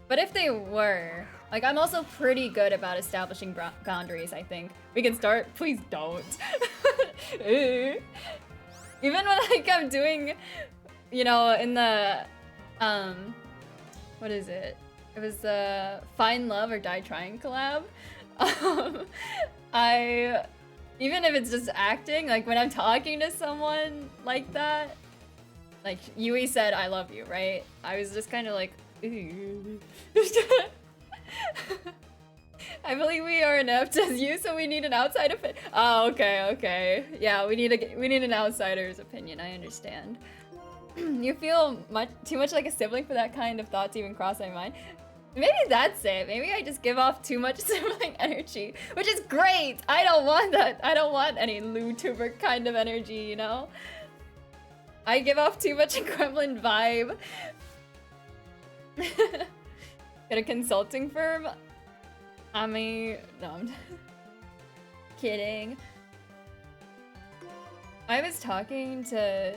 But if they were, like, I'm also pretty good about establishing boundaries, I think. We can start? Please don't. Even when like I'm doing, you know, in the, what is it? It was the Find Love or Die Trying collab. Even if it's just acting, like when I'm talking to someone like that, like Yui said, I love you, right? I was just kind of like, ooh. I believe we are inept as you, so we need an outside opinion. Oh, okay. Yeah, we need an outsider's opinion, I understand. You feel too much like a sibling for that kind of thought to even cross my mind. Maybe that's it. Maybe I just give off too much sibling energy, which is great. I don't want that. I don't want any LooTuber kind of energy, you know? I give off too much a gremlin vibe. Get a consulting firm? I mean, no, I'm kidding. I was talking to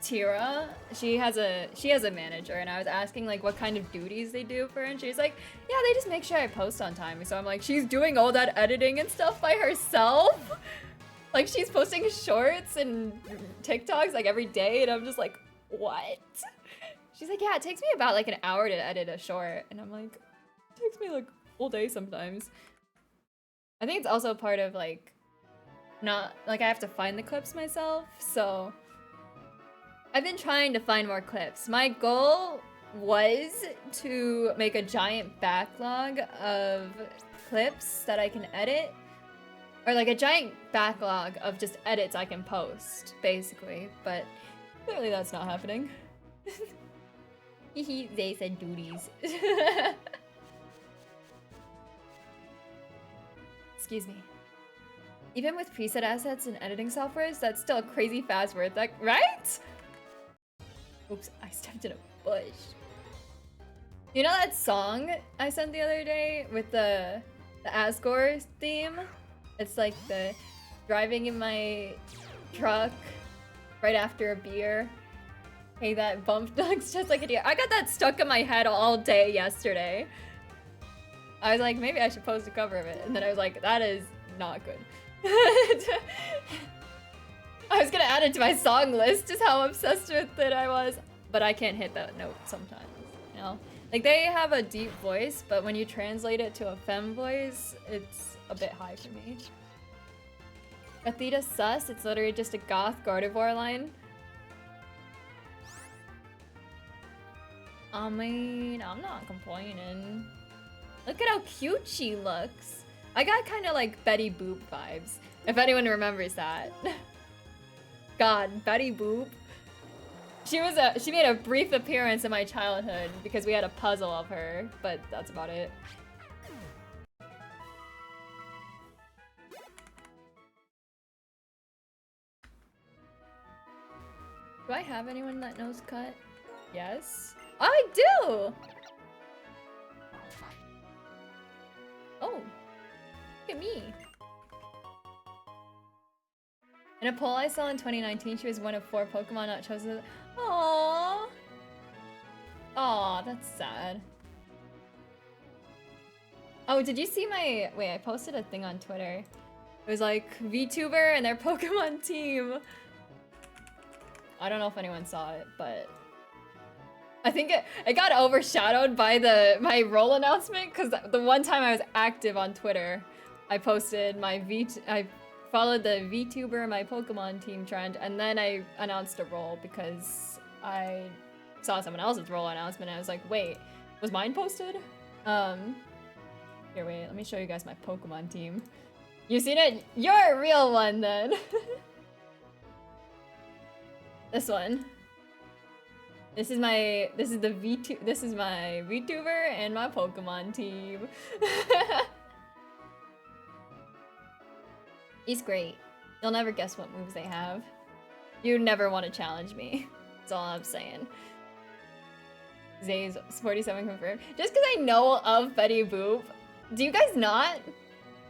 Tira. She has a manager, and I was asking like what kind of duties they do for her, and she's like, yeah, they just make sure I post on time. So I'm like, she's doing all that editing and stuff by herself? Like, she's posting shorts and TikToks like every day, and I'm just like, what? She's like, yeah, it takes me about like an hour to edit a short, and I'm like, it takes me like all day sometimes. I think it's also part of like, not like I have to find the clips myself, so I've been trying to find more clips. My goal was to make a giant backlog of clips that I can edit, or like a giant backlog of just edits I can post, basically, but clearly that's not happening. They said duties. Excuse me. Even with preset assets and editing softwares, that's still crazy fast work, like, right? Oops, I stepped in a bush. You know that song I sent the other day with the Asgore theme? It's like the driving in my truck right after a beer. Hey, that bump looks just like a deer. I got that stuck in my head all day yesterday. I was like, maybe I should post a cover of it. And then I was like, that is not good. I was gonna add it to my song list, just how obsessed with it I was. But I can't hit that note sometimes, you know? Like, they have a deep voice, but when you translate it to a femme voice, it's a bit high for me. Athena sus, it's literally just a goth Gardevoir line. I mean, I'm not complaining. Look at how cute she looks. I got kind of like Betty Boop vibes, if anyone remembers that. God, Betty Boop. She made a brief appearance in my childhood because we had a puzzle of her, but that's about it. Do I have anyone that knows cut? Yes. I do! Oh. Look at me. In a poll I saw in 2019, she was one of 4 Pokemon not chosen. Aww. Aw, that's sad. Oh, did you see my... Wait, I posted a thing on Twitter. It was like, VTuber and their Pokemon team. I don't know if anyone saw it, but... I think it got overshadowed by my role announcement, because the one time I was active on Twitter, I posted I followed the VTuber my Pokemon team trend, and then I announced a role because I saw someone else's role announcement and I was like, wait, was mine posted? Here, wait, let me show you guys my Pokemon team. You seen it? You're a real one then. This one. This is my VTuber and my Pokemon team. He's great. You'll never guess what moves they have. You never want to challenge me. That's all I'm saying. Zay's 47 confirmed. Just because I know of Betty Boop. Do you guys not?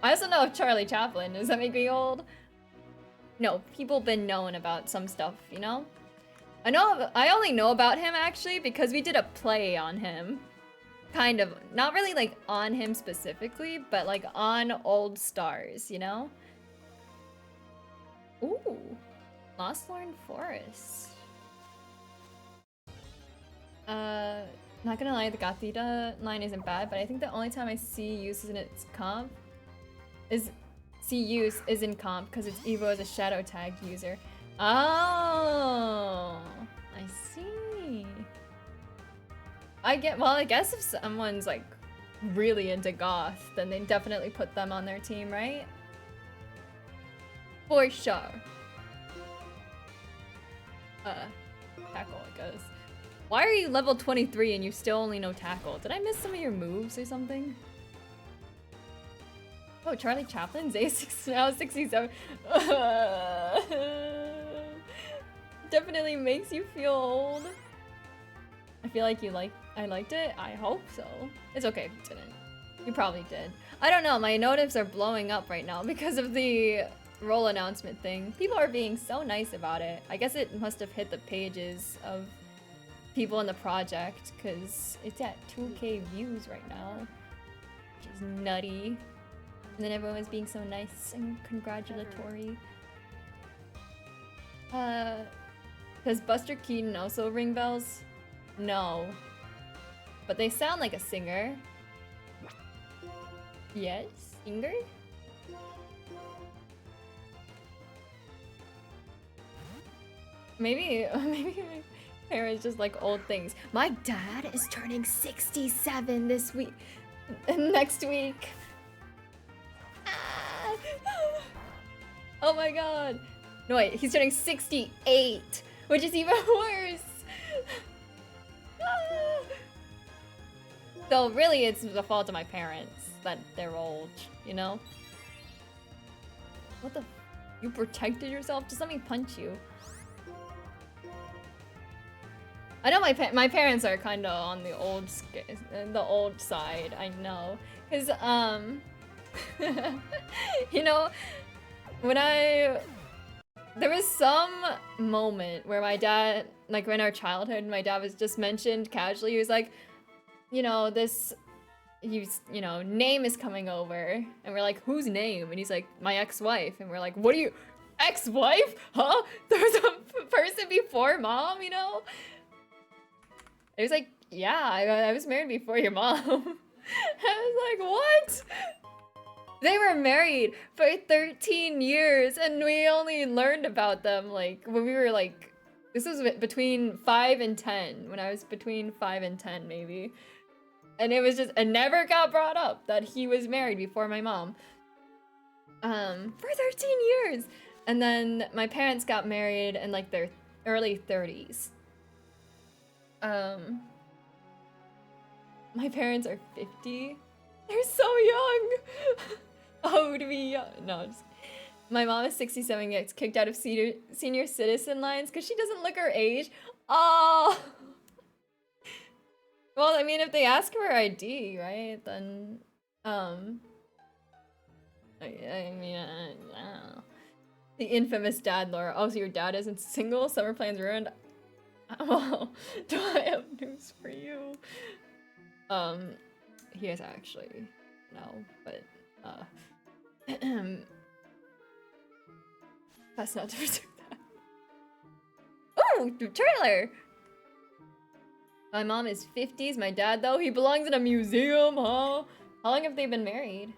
I also know of Charlie Chaplin. Does that make me old? No, people been knowing about some stuff, you know? I only know about him actually because we did a play on him. Kind of. Not really like on him specifically, but like on old stars, you know? Ooh. Lostlorn Forest. Not gonna lie, the Gothita line isn't bad, but I think the only time I see use in its comp is in comp because its Evo is a shadow tag user. Oh, I see. I guess if someone's like really into goth, then they definitely put them on their team, right? For sure. Tackle, I guess. Why are you level 23 and you still only know tackle? Did I miss some of your moves or something? Oh, Charlie Chaplin's A6 now 67. Definitely makes you feel old. I feel like I liked it. I hope so. It's okay if you didn't. You probably did. I don't know, my notifs are blowing up right now because of the role announcement thing. People are being so nice about it. I guess it must have hit the pages of people in the project because it's at 2K views right now, which is nutty. And then everyone was being so nice and congratulatory. Does Buster Keaton also ring bells? No. But they sound like a singer. Yes? Singer? Maybe my parents just like old things. My dad is turning 67 this week. Next week. Ah. Oh my god. No wait, he's turning 68, which is even worse. Ah. So really it's the fault of my parents that they're old, you know? What the? You protected yourself? Just let me punch you. I know my parents are kind of on the old side. I know, cause you know, there was some moment where my dad, like in our childhood, my dad was just mentioned casually. He was like, you know, name is coming over, and we're like, whose name? And he's like, my ex-wife, and we're like, what are you, ex-wife? Huh? There was a person before mom, you know? It was like, yeah, I was married before your mom. I was like, what? They were married for 13 years and we only learned about them like when we were like, this was between 5 and 10, when I was between 5 and 10 maybe. And it was just, it never got brought up that he was married before my mom. For 13 years. And then my parents got married in like their early 30s. My parents are 50. They're so young. Oh, to be young. No, just... My mom is 67, gets kicked out of senior citizen lines because she doesn't look her age. Oh. Well, I mean, if they ask for her ID, right, then, I mean, I don't know. The infamous dad lore. Also, your dad isn't single, summer plans ruined. Well, do I have news for you? He is actually, no, but, that's not to pursue that. Oh, the trailer! My mom is 50s, my dad, though, he belongs in a museum, huh? How long have they been married?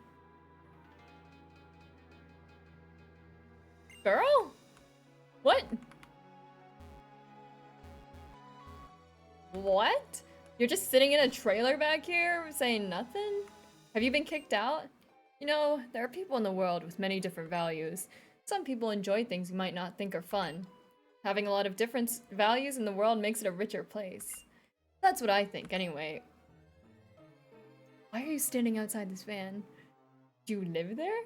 Girl? What? What? You're just sitting in a trailer back here saying nothing? Have you been kicked out? You know, there are people in the world with many different values. Some people enjoy things you might not think are fun. Having a lot of different values in the world makes it a richer place. That's what I think, anyway. Why are you standing outside this van? Do you live there?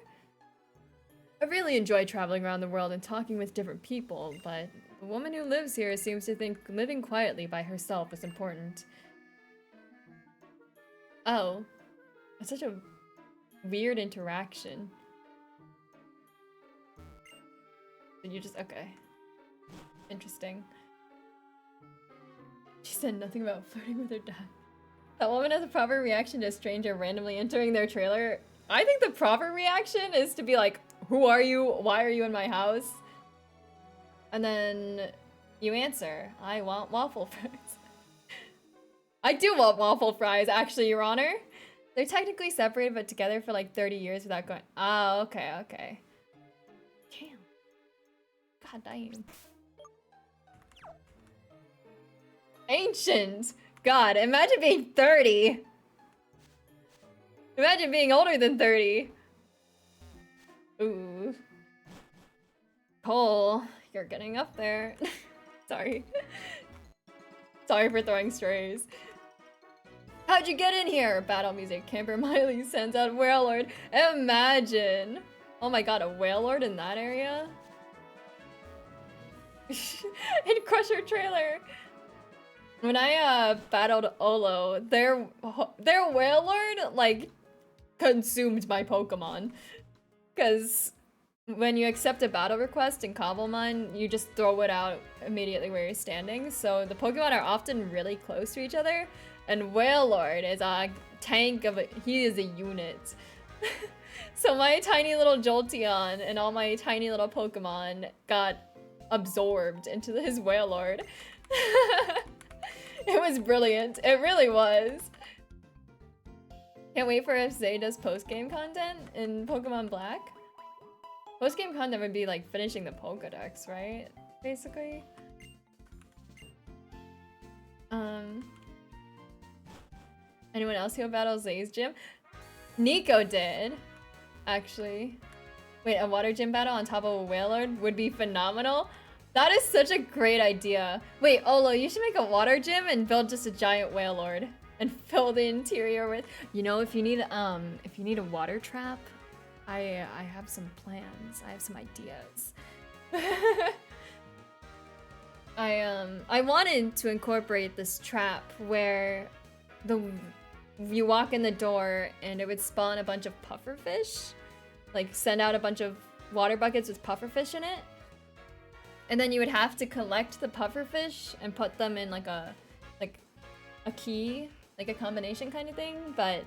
I really enjoy traveling around the world and talking with different people, but the woman who lives here seems to think living quietly by herself is important. Oh, that's such a weird interaction. Did you just... okay. Interesting. She said nothing about flirting with her dad. That woman has a proper reaction to a stranger randomly entering their trailer. I think the proper reaction is to be like, who are you? Why are you in my house? And then you answer, I want waffle fries. I do want waffle fries, actually, Your Honor. They're technically separated, but together for like 30 years without going... oh, okay, okay. Damn. God damn. Ancient! God, imagine being 30! Imagine being older than 30! Ooh. Cole, you're getting up there. Sorry. Sorry for throwing strays. How'd you get in here? Battle music. Camper Miley sends out Whale Lord. Imagine! Oh my god, a Whale Lord in that area? In Crusher trailer! When I battled Olo, their Whale Lord, like, consumed my Pokemon. Because when you accept a battle request in Cobblemon, you just throw it out immediately where you're standing. So the Pokemon are often really close to each other. And Whale Lord is a tank of a... he is a unit. So my tiny little Jolteon and all my tiny little Pokemon got absorbed into his Whale Lord. It was brilliant. It really was. Can't wait for if Zay does post-game content in Pokemon Black. Post-game content would be like finishing the Pokedex, right? Basically. Anyone else who battled Zay's gym? Nico did, actually. Wait, a water gym battle on top of a Wailord would be phenomenal. That is such a great idea. Wait, Olo, you should make a water gym and build just a giant Wailord and fill the interior with... You know, if you need a water trap, I have some plans. I have some ideas. I wanted to incorporate this trap where you walk in the door and it would spawn a bunch of pufferfish, like send out a bunch of water buckets with pufferfish in it, and then you would have to collect the pufferfish and put them in like a key, like a combination kind of thing. But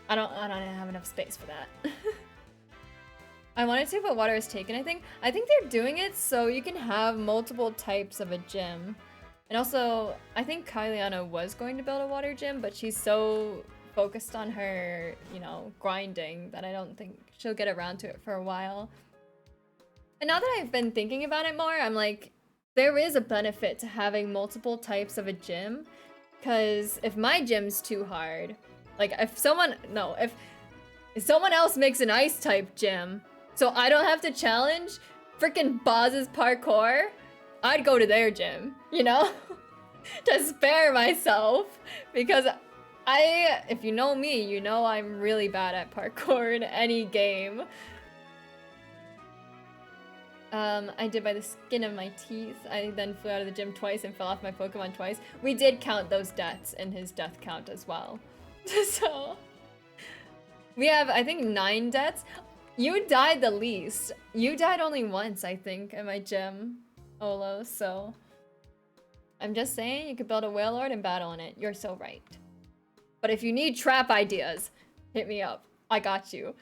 I don't have enough space for that. I wanted to, but water is taken, I think. I think they're doing it so you can have multiple types of a gym. And also, I think Kyliana was going to build a water gym, but she's so focused on her, you know, grinding that I don't think she'll get around to it for a while. And now that I've been thinking about it more, I'm like, there is a benefit to having multiple types of a gym. Because if my gym's too hard, like if someone else makes an ice type gym, so I don't have to challenge freaking Boz's parkour, I'd go to their gym, you know? to spare myself because if you know me, you know I'm really bad at parkour in any game. I did by the skin of my teeth. I then flew out of the gym twice and fell off my Pokemon twice. We did count those deaths in his death count as well. So we have, I think, 9 deaths. You died the least. You died only once, I think, in my gym, Olo, so I'm just saying you could build a Wailord and battle in it. You're so right. But if you need trap ideas, hit me up. I got you.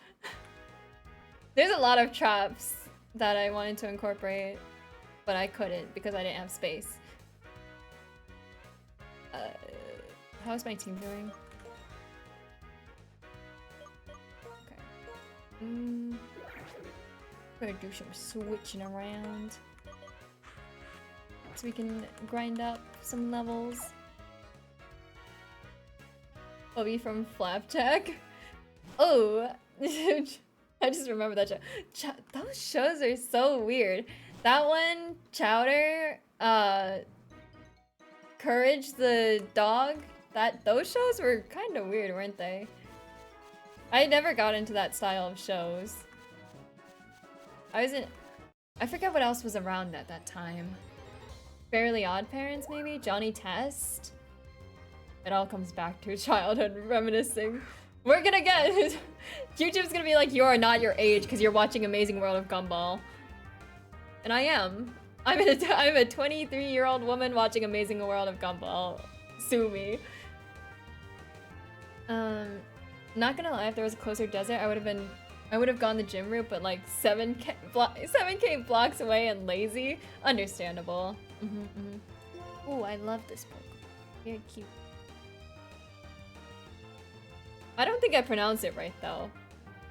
There's a lot of traps that I wanted to incorporate, but I couldn't because I didn't have space. How's my team doing? Okay. Gonna do some switching around so we can grind up some levels. Bobby from Flapjack. Oh, I just remember that show. Those shows are so weird. That one, Chowder, Courage the Dog. Those shows were kind of weird, weren't they? I never got into that style of shows. I forget what else was around at that time. Fairly Odd Parents, maybe? Johnny Test? It all comes back to childhood reminiscing. We're gonna get... YouTube's gonna be like, you are not your age because you're watching Amazing World of Gumball. And I am. I'm a 23-year-old woman watching Amazing World of Gumball. Sue me. Not gonna lie, if there was a closer desert, I would have gone the gym route, but like 7K blocks away and lazy. Understandable. Ooh, I love this book. Very cute. I don't think I pronounce it right though.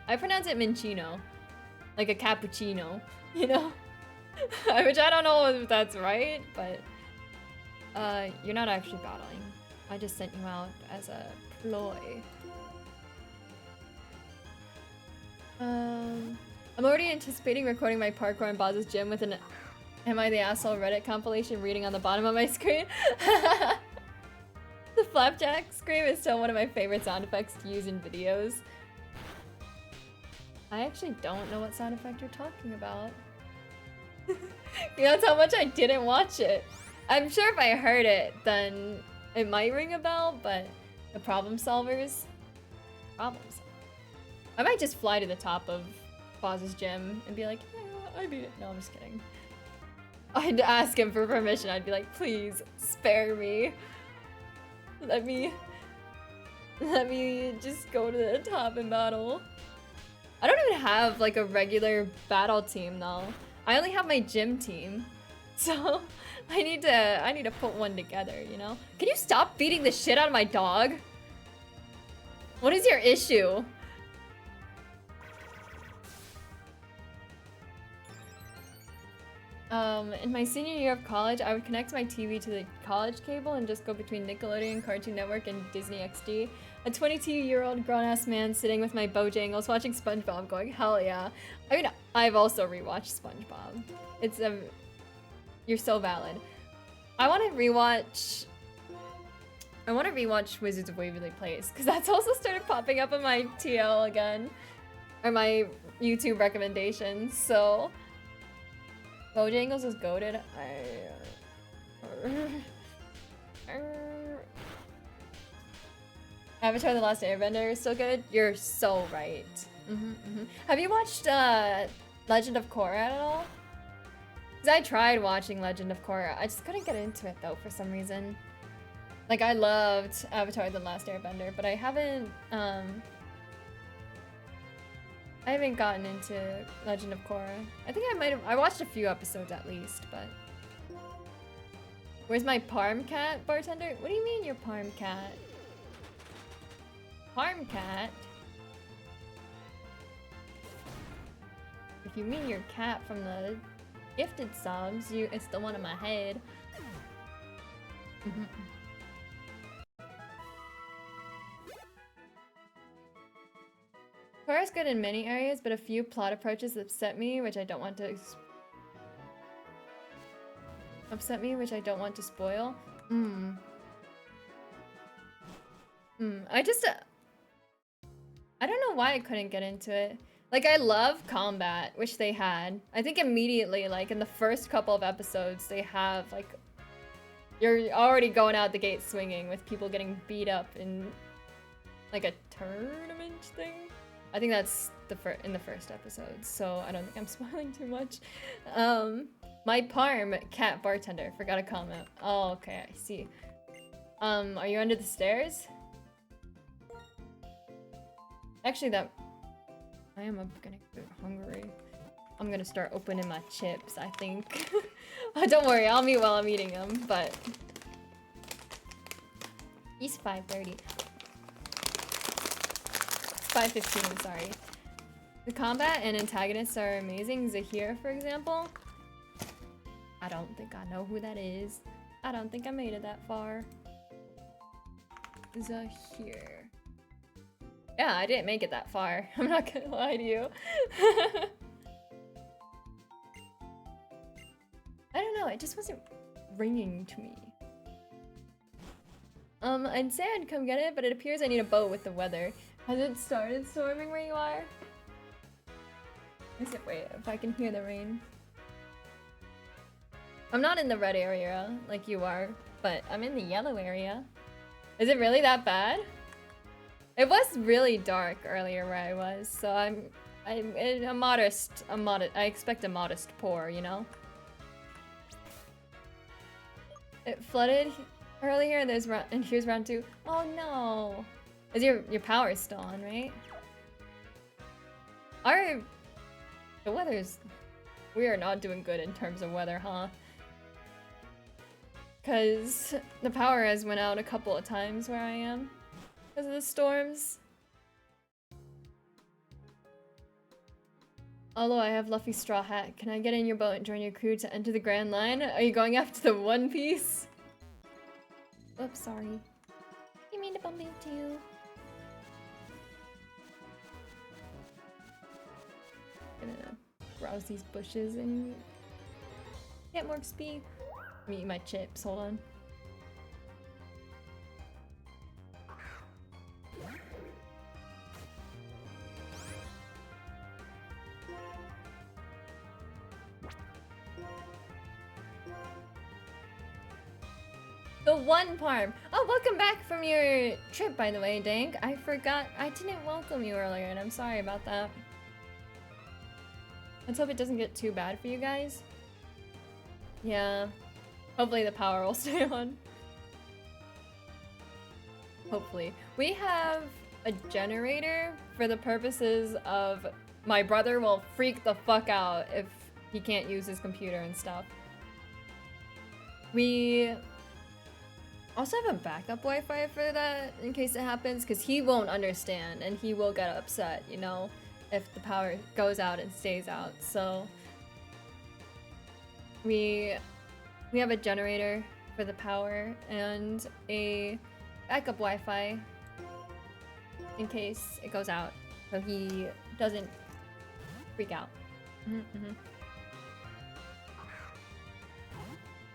I pronounce it Minchino. Like a cappuccino, you know? Which I don't know if that's right, but you're not actually battling. I just sent you out as a ploy. I'm already anticipating recording my parkour in Boz's gym with an Am I the Asshole Reddit compilation reading on the bottom of my screen. The Flapjack scream is still one of my favorite sound effects to use in videos. I actually don't know what sound effect you're talking about. That's how much I didn't watch it. I'm sure if I heard it, then it might ring a bell, but the problem solvers? I might just fly to the top of Boz's gym and be like, yeah, I beat it. No, I'm just kidding. I'd ask him for permission. I'd be like, please, spare me. Let me just go to the top and battle. I don't even have like a regular battle team though. I only have my gym team. So I need to put one together, you know? Can you stop beating the shit out of my dog? What is your issue? In my senior year of college, I would connect my TV to the college cable and just go between Nickelodeon, Cartoon Network, and Disney XD. A 22-year-old grown-ass man sitting with my Bojangles watching SpongeBob going, hell yeah. I mean, I've also rewatched SpongeBob. It's you're so valid. I want to rewatch Wizards of Waverly Place, because that's also started popping up on my TL again. Or my YouTube recommendations, so... Bojangles is goated. Avatar: The Last Airbender is still good. You're so right. Have you watched Legend of Korra at all? Because I tried watching Legend of Korra. I just couldn't get into it though for some reason. Like I loved Avatar: The Last Airbender, but I haven't gotten into Legend of Korra. I think I watched a few episodes at least, but... Where's my Parm cat, bartender? What do you mean your Parm cat? Parm cat? If you mean your cat from the gifted subs, it's the one in my head. Korra's good in many areas, but a few plot approaches upset me, which I don't want to spoil. Hmm. I just... I don't know why I couldn't get into it. Like, I love combat, which they had. I think immediately, like, in the first couple of episodes, they have, like... You're already going out the gate swinging with people getting beat up in, like, a tournament thing? I think that's in the first episode, so I don't think I'm spoiling too much. My Parm cat bartender forgot a comment. Oh, okay, I see. Are you under the stairs? Actually, I am gonna get hungry. I'm gonna start opening my chips, I think. Oh, don't worry, I'll mute while I'm eating them, but... It's 5:30. It's 5:15, I'm sorry. The combat and antagonists are amazing. Zahir, for example. I don't think I know who that is. I don't think I made it that far. Zahir. Yeah, I didn't make it that far. I'm not gonna lie to you. I don't know, it just wasn't ringing to me. I'd say I'd come get it, but it appears I need a boat with the weather. Has it started storming where you are? Wait, if I can hear the rain. I'm not in the red area like you are, but I'm in the yellow area. Is it really that bad? It was really dark earlier where I was, so I expect a modest pour, you know? It flooded earlier and here's round 2. Oh no! Is your power still on, right? The weather's... We are not doing good in terms of weather, huh? Cause the power has went out a couple of times where I am. Because of the storms. Although I have Luffy's straw hat, can I get in your boat and join your crew to enter the Grand Line? Are you going after the One Piece? Oops, sorry. You mean to bump into you? Gonna browse these bushes and get more XP. Let me eat my chips, hold on. The one Parm. Oh, welcome back from your trip, by the way, Dank. I forgot. I didn't welcome you earlier, and I'm sorry about that. Let's hope it doesn't get too bad for you guys. Yeah. Hopefully the power will stay on. Hopefully. We have a generator for the purposes of my brother will freak the fuck out if he can't use his computer and stuff. We also have a backup Wi-Fi for that in case it happens, because he won't understand and he will get upset, you know, if the power goes out and stays out. So we have a generator for the power and a backup Wi-Fi in case it goes out, so he doesn't freak out.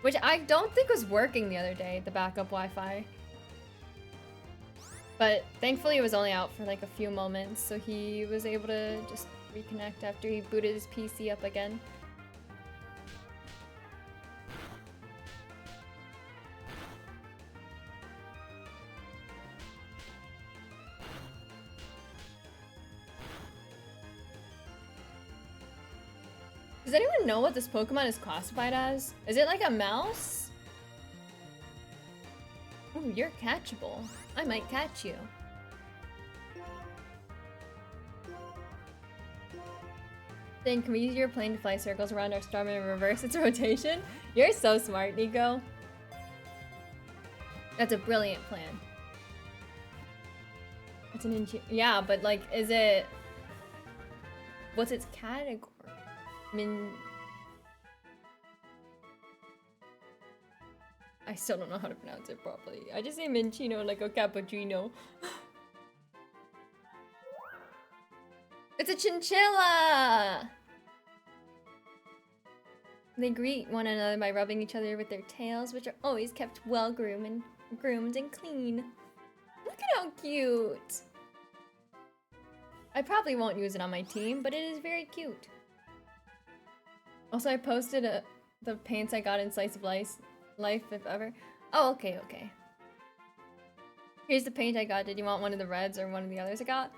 Which I don't think was working the other day, the backup Wi-Fi. But thankfully it was only out for like a few moments, so he was able to just reconnect after he booted his PC up again. Does anyone know what this Pokemon is classified as? Is it like a mouse? Ooh, you're catchable. I might catch you. Then can we use your plane to fly circles around our storm and reverse its rotation? You're so smart, Nico. That's a brilliant plan. It's an yeah, but like, is it... What's its category? I still don't know how to pronounce it properly. I just say Minchino like a cappuccino. It's a chinchilla! They greet one another by rubbing each other with their tails, which are always kept well groomed and clean. Look at how cute! I probably won't use it on my team, but it is very cute. Also, I posted the paints I got in Slice of Life, if ever. Oh, okay, okay. Here's the paint I got. Did you want one of the reds or one of the others I got?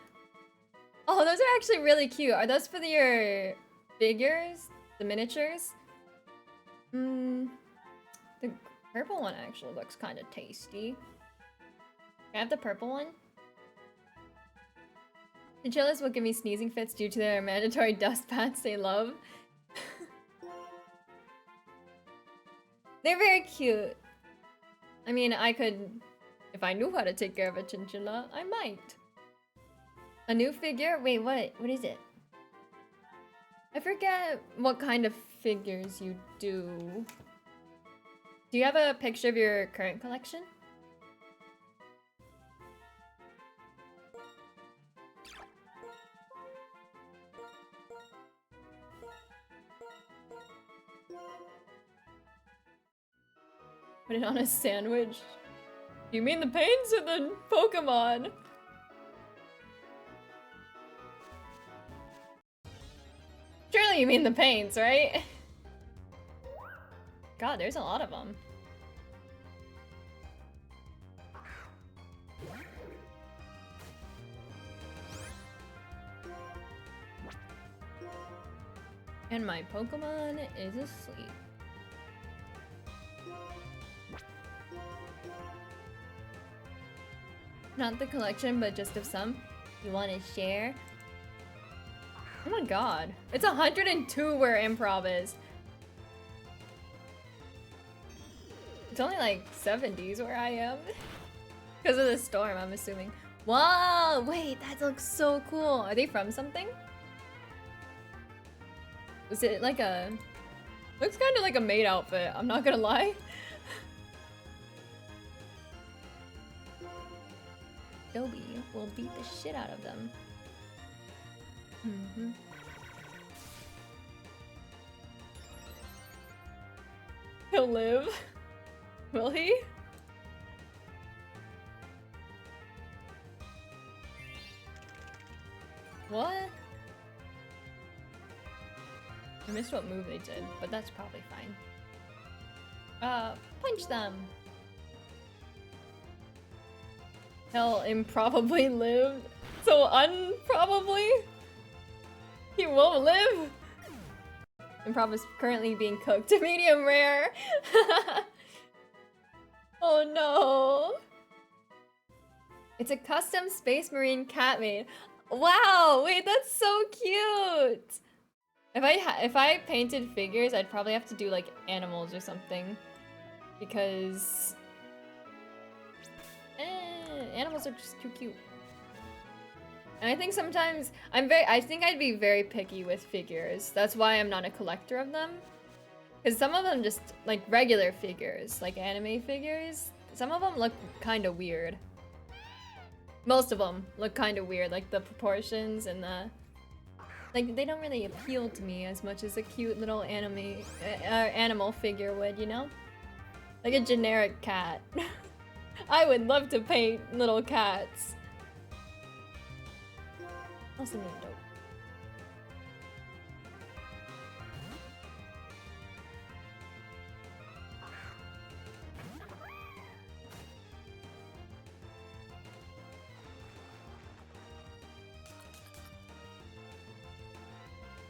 Oh, those are actually really cute. Are those for your figures? The miniatures? The purple one actually looks kind of tasty. Can I have the purple one? Chinchillas will give me sneezing fits due to their mandatory dust baths they love. They're very cute. I mean, I could... If I knew how to take care of a chinchilla, I might. A new figure? Wait, what? What is it? I forget what kind of figures you do. Do you have a picture of your current collection? Put it on a sandwich. You mean the paints or the Pokémon? Surely you mean the paints, right? God, there's a lot of them. And my Pokémon is asleep. Not the collection, but just of some. You want to share? Oh my god. It's 102 where improv is. It's only like 70s where I am. Because of the storm, I'm assuming. Whoa! Wait, that looks so cool. Are they from something? Is it like a... Looks kind of like a maid outfit, I'm not gonna lie. Dobby will beat the shit out of them. He'll live. Will he? What? I missed what move they did, but that's probably fine. Punch them! He'll improbably live. So unprobably? He won't live? Improv is currently being cooked to medium rare. Oh no. It's a custom Space Marine cat made. Wow, wait, that's so cute. If I painted figures, I'd probably have to do like animals or something. Because animals are just too cute. And I think sometimes I think I'd be very picky with figures. That's why I'm not a collector of them. Because some of them just, like regular figures, like anime figures, some of them look kind of weird. Most of them look kind of weird, like the proportions and the... Like, they don't really appeal to me as much as a cute little animal figure would, you know? Like a generic cat. I would love to paint little cats. Also really dope.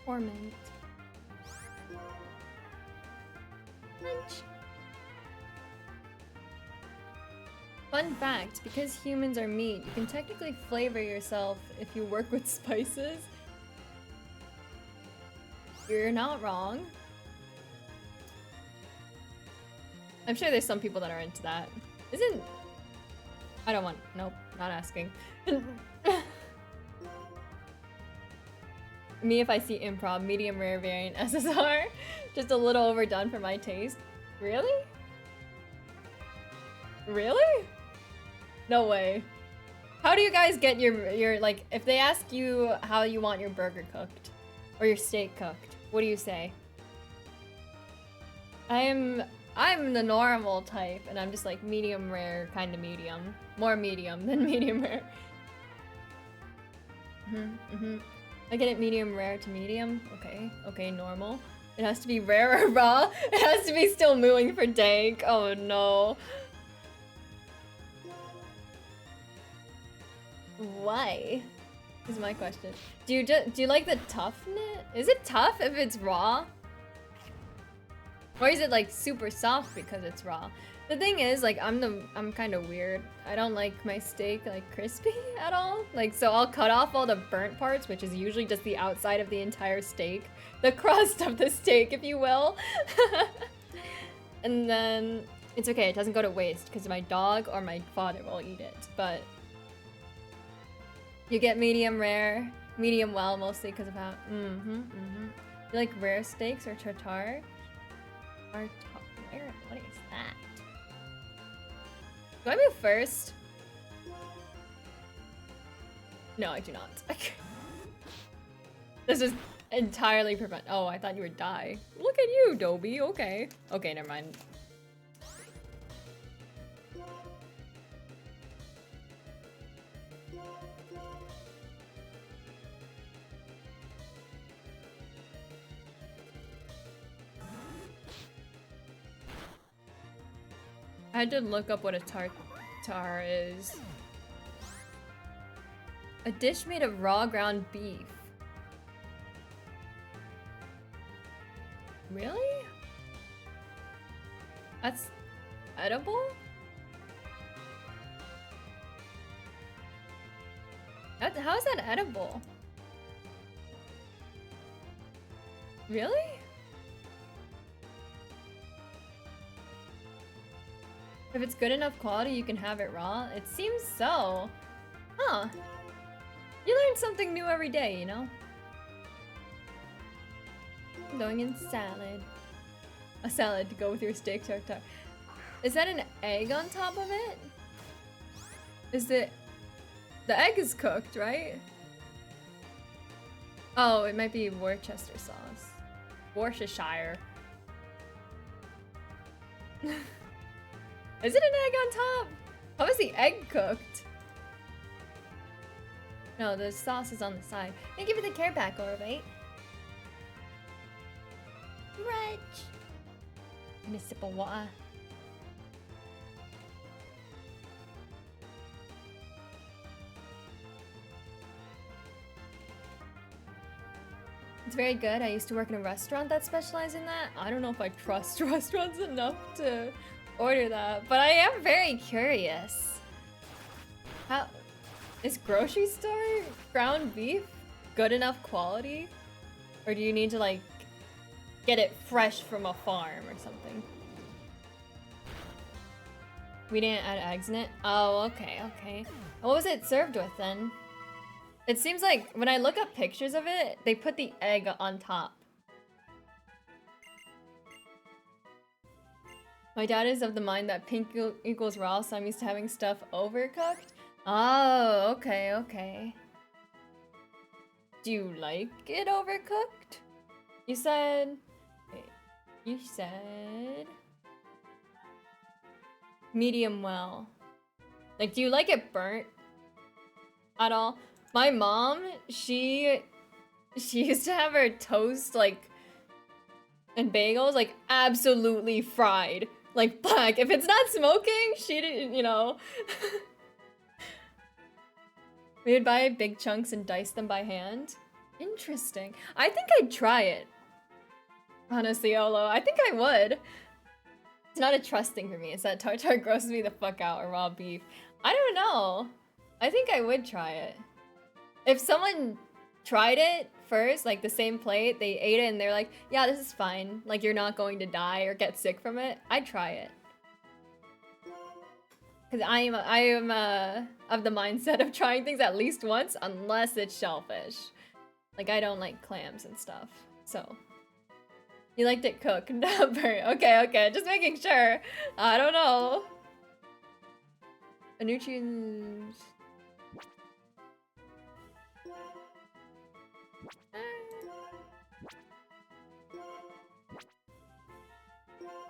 Torment. Lunch. Fun fact, because humans are meat, you can technically flavor yourself if you work with spices. You're not wrong. I'm sure there's some people that are into that. Isn't... I don't want... Nope, not asking. Me if I see improv, medium rare variant SSR. Just a little overdone for my taste. Really? Really? No way. How do you guys get your like, if they ask you how you want your burger cooked or your steak cooked, what do you say? I'm the normal type, and I'm just like medium rare, kind of medium. More medium than medium rare. I get it medium rare to medium. Okay, okay, normal. It has to be rare or raw. It has to be still mooing for dank. Oh no. Why? Is my question. Do you like the toughness? Is it tough if it's raw? Or is it like super soft because it's raw? The thing is, like, I'm kind of weird. I don't like my steak like crispy at all. Like, so I'll cut off all the burnt parts, which is usually just the outside of the entire steak, the crust of the steak, if you will. And then it's okay. It doesn't go to waste because my dog or my father will eat it. But you get medium rare, medium well, mostly because of how. You like rare steaks or tartare? What is that? Do I move first? No, I do not. This is entirely prevent. Oh, I thought you would die. Look at you, Dobie. Okay. Okay, never mind. I had to look up what a tartare is. A dish made of raw ground beef. Really? That's edible? How is that edible? Really? If it's good enough quality, you can have it raw? It seems so. Huh. You learn something new every day, you know? I'm going in salad. A salad to go with your steak tartare. Is that an egg on top of it? Is it... The egg is cooked, right? Oh, it might be Worcester sauce. Worcestershire. Is it an egg on top? How is the egg cooked? No, the sauce is on the side. Thank you for the care pack, Orbite. Rich. Give me a sip of water. It's very good. I used to work in a restaurant that specialized in that. I don't know if I trust restaurants enough to order that, but I am very curious. How is grocery store ground beef good enough quality? Or do you need to like get it fresh from a farm or something? We didn't add eggs in it? Oh, okay, okay. What was it served with then? It seems like when I look up pictures of it, they put the egg on top. My dad is of the mind that pink equals raw, so I'm used to having stuff overcooked. Oh, okay, okay. Do you like it overcooked? You said... Wait, you said... medium well. Like, do you like it burnt at all? My mom, she used to have her toast, like, and bagels, like, absolutely fried. Like, black. If it's not smoking, she didn't, you know. We would buy big chunks and dice them by hand. Interesting. I think I'd try it. Honestly, Olo, I think I would. It's not a trust thing for me. It's that tartare grosses me the fuck out, or raw beef. I don't know. I think I would try it. If someone tried it first, like the same plate, they ate it and they're like, yeah, this is fine. Like, you're not going to die or get sick from it. I'd try it. Because I am of the mindset of trying things at least once, unless it's shellfish. Like, I don't like clams and stuff, so. You liked it cooked, not burnt. Okay, okay, just making sure. I don't know. A nutrients.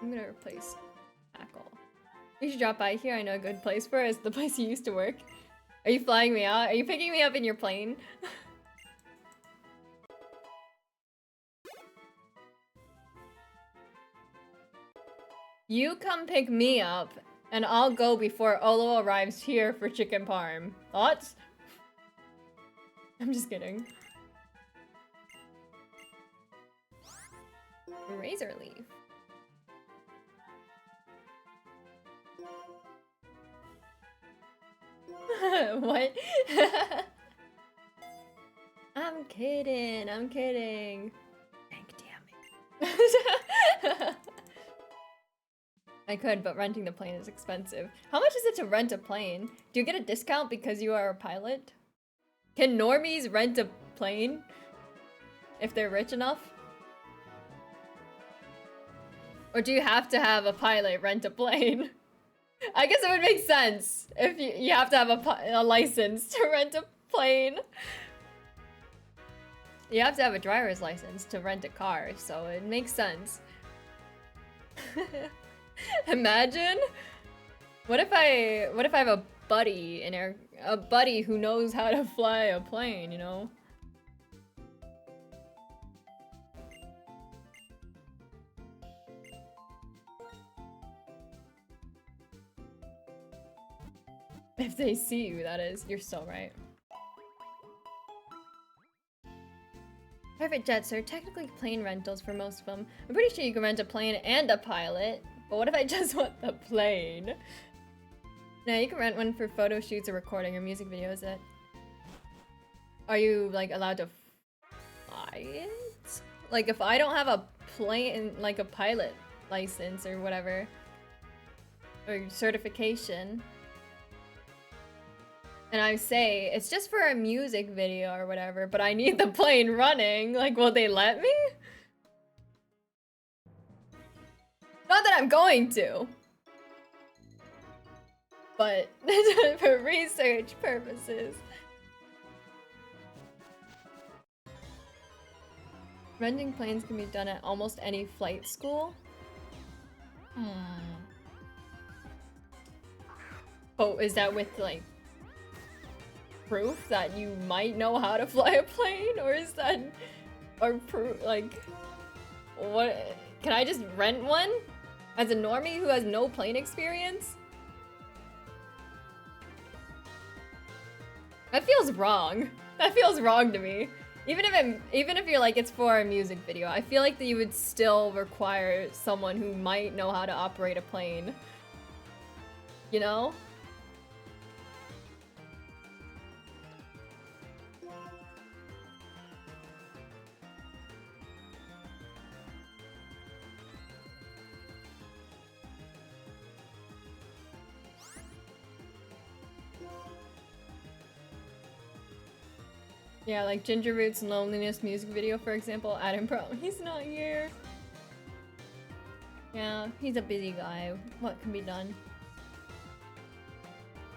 I'm gonna replace tackle. You should drop by here. I know a good place for it. It's the place you used to work. Are you flying me out? Are you picking me up in your plane? You come pick me up, and I'll go before Olo arrives here for chicken parm. Thoughts? I'm just kidding. Razor leaf. What? I'm kidding. I'm kidding. Dang, damn it. I could, but renting the plane is expensive. How much is it to rent a plane? Do you get a discount because you are a pilot? Can normies rent a plane if they're rich enough? Or do you have to have a pilot rent a plane? I guess it would make sense if you have to have a license to rent a plane. You have to have a driver's license to rent a car, so it makes sense. Imagine, what if I have a buddy a buddy who knows how to fly a plane, you know? If they see you, that is. You're so right. Private jets are technically plane rentals for most of them. I'm pretty sure you can rent a plane and a pilot. But what if I just want the plane? No, you can rent one for photo shoots or recording or music videos. Are you, like, allowed to fly it? Like, if I don't have a plane, like a pilot license or whatever, or certification, and I say, it's just for a music video or whatever, but I need the plane running, like, will they let me? Not that I'm going to. But for research purposes. Renting planes can be done at almost any flight school. Oh, is that with, like, proof that you might know how to fly a plane? Or is that... or proof, like... what... Can I just rent one? As a normie who has no plane experience? That feels wrong. That feels wrong to me. Even if you're like, it's for a music video, I feel like that you would still require someone who might know how to operate a plane. You know? Yeah, like Ginger Root's Loneliness music video, for example. Adam Brown, he's not here. Yeah, he's a busy guy. What can be done?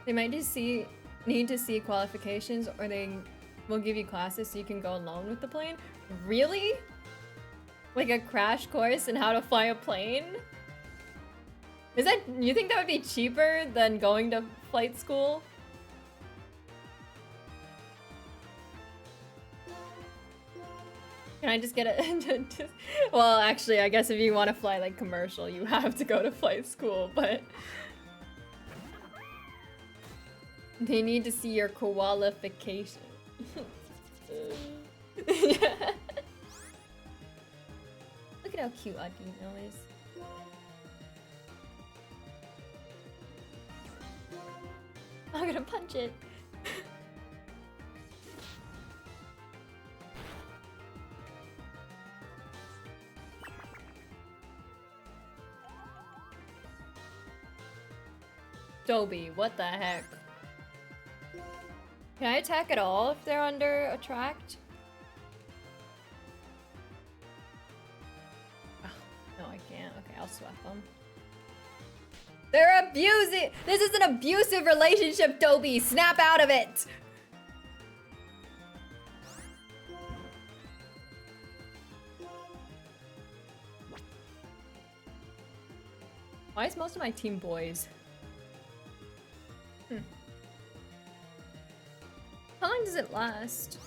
They might just need to see qualifications, or they will give you classes so you can go alone with the plane. Really? Like a crash course in how to fly a plane? Is that, you think that would be cheaper than going to flight school? Can I just get it? Well, actually, I guess if you want to fly like commercial, you have to go to flight school, but they need to see your qualification. Look at how cute Adino is. I'm gonna punch it. Dobby, what the heck? Can I attack at all if they're under attract? Oh, no, I can't. Okay, I'll swap them. They're abusing! This is an abusive relationship, Dobby! Snap out of it! Why is most of my team boys? How long does it last?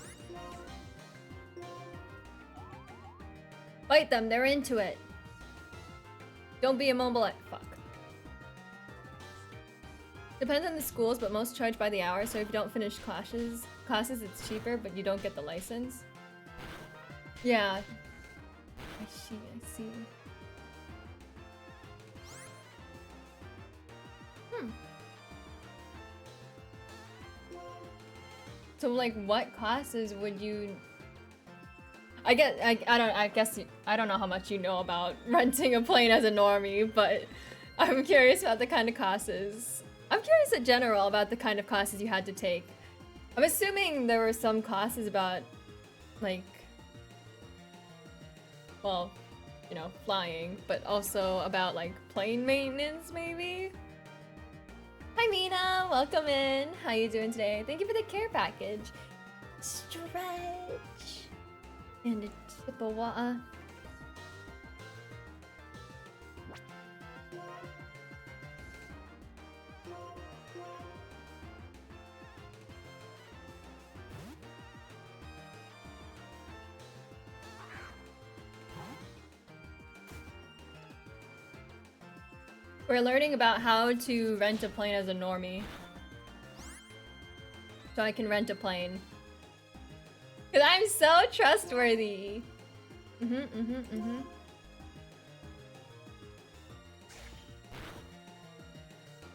Fight them, they're into it. Don't be immobile. Fuck. Depends on the schools, but most charge by the hour, so if you don't finish classes it's cheaper, but you don't get the license. Yeah. I see. So like what classes would you I don't know how much you know about renting a plane as a normie, but I'm curious about the kind of classes. I'm curious in general about the kind of classes you had to take. I'm assuming there were some classes about like, well, you know, flying, but also about like plane maintenance maybe? Hi Mina, welcome in. How you doing today? Thank you for the care package. Stretch. And a sip of water. We're learning about how to rent a plane as a normie. So I can rent a plane. Cause I'm so trustworthy.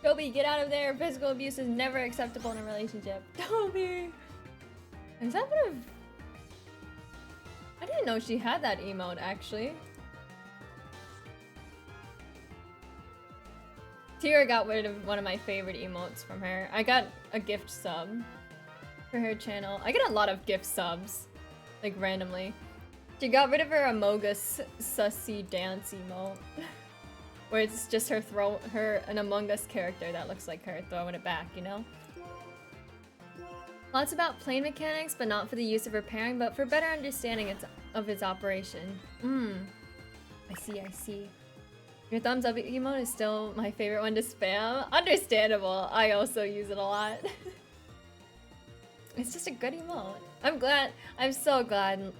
Toby, get out of there. Physical abuse is never acceptable in a relationship. Toby! Is that one of... I didn't know she had that emote, actually. Tira got rid of one of my favorite emotes from her. I got a gift sub for her channel. I get a lot of gift subs, like randomly. She got rid of her Among Us sussy dance emote, where it's just an Among Us character that looks like her throwing it back, you know? Lots about plane mechanics, but not for the use of repairing, but for better understanding of its operation. I see. Your thumbs up emote is still my favorite one to spam. Understandable. I also use it a lot. It's just a good emote. I'm so glad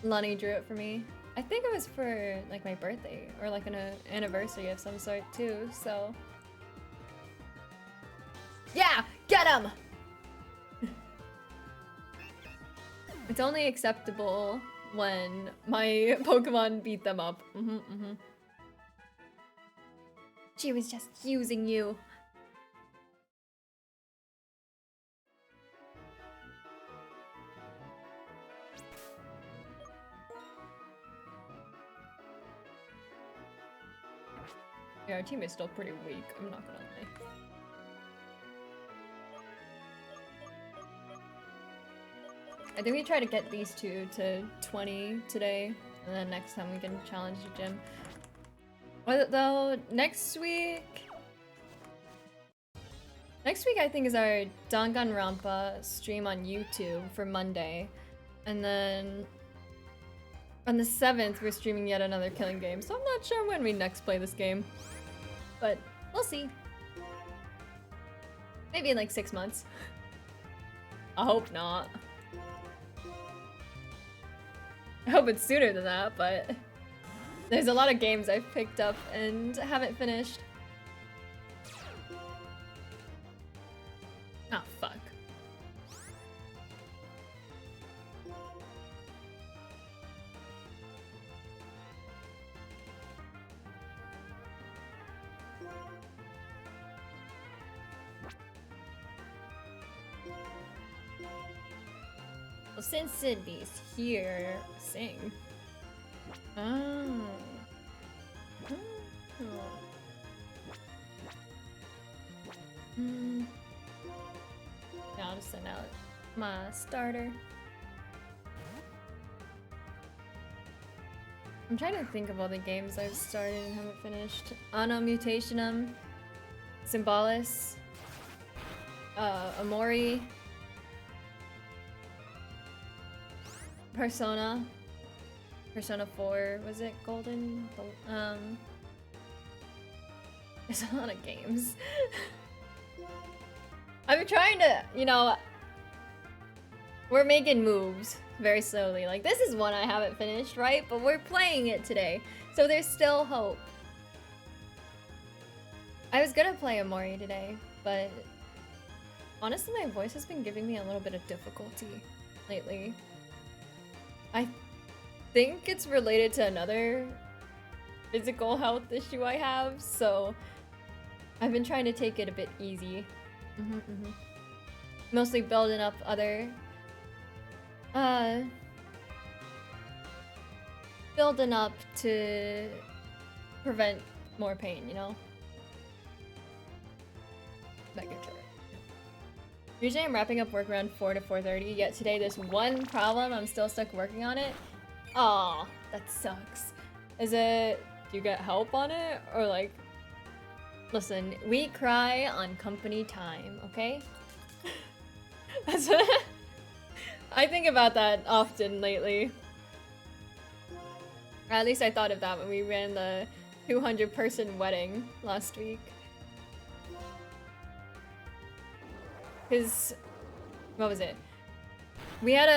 Lonnie drew it for me. I think it was for like my birthday or like an anniversary of some sort too, so. Yeah, get him! It's only acceptable when my Pokemon beat them up. She was just using you. Yeah, our team is still pretty weak, I'm not gonna lie. I think we try to get these two to 20 today, and then next time we can challenge the gym. Though, next week I think is our Danganronpa stream on YouTube for Monday. And then on the 7th we're streaming yet another killing game. So I'm not sure when we next play this game. But we'll see. Maybe in like 6 months. I hope not. I hope it's sooner than that, but there's a lot of games I've picked up and haven't finished. Oh, fuck. Well, since Sydney's here, sing. Oh. Yeah, I'll just send out my starter. I'm trying to think of all the games I've started and haven't finished. Anno Mutationum, Symbolis, Amori, Persona 4, was it Golden? There's a lot of games. I'm trying to, you know, we're making moves very slowly. Like, this is one I haven't finished, right? But we're playing it today, so there's still hope. I was gonna play Amori today, but honestly, my voice has been giving me a little bit of difficulty lately. I think it's related to another physical health issue I have, so I've been trying to take it a bit easy. Mostly building up other building up to prevent more pain, you know? Making sure. Usually I'm wrapping up work around 4 to 4:30, yet today there's one problem, I'm still stuck working on it. Aw, that sucks. Is it, do you get help on it? Or like, listen, we cry on company time, okay? That's what I think about that often lately. Or at least I thought of that when we ran the 200-person wedding last week. Cause, what was it? We had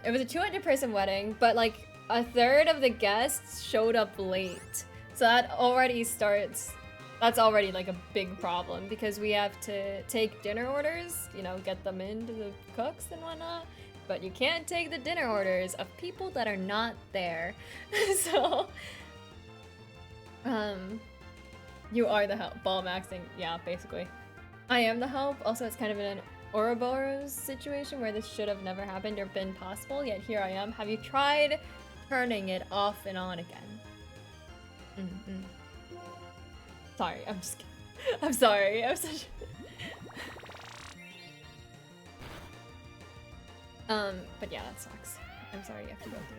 it was a 200-person wedding, but like a third of the guests showed up late. So that already starts, that's already like a big problem because we have to take dinner orders, you know, get them into the cooks and whatnot. But you can't take the dinner orders of people that are not there. So, you are the help. Ball maxing, yeah, basically. I am the help. Also, it's kind of an Ouroboros situation where this should have never happened or been possible, yet here I am. Have you tried turning it off and on again? Sorry, I'm just kidding. I'm sorry, I'm such but yeah, that sucks. I'm sorry you have to go through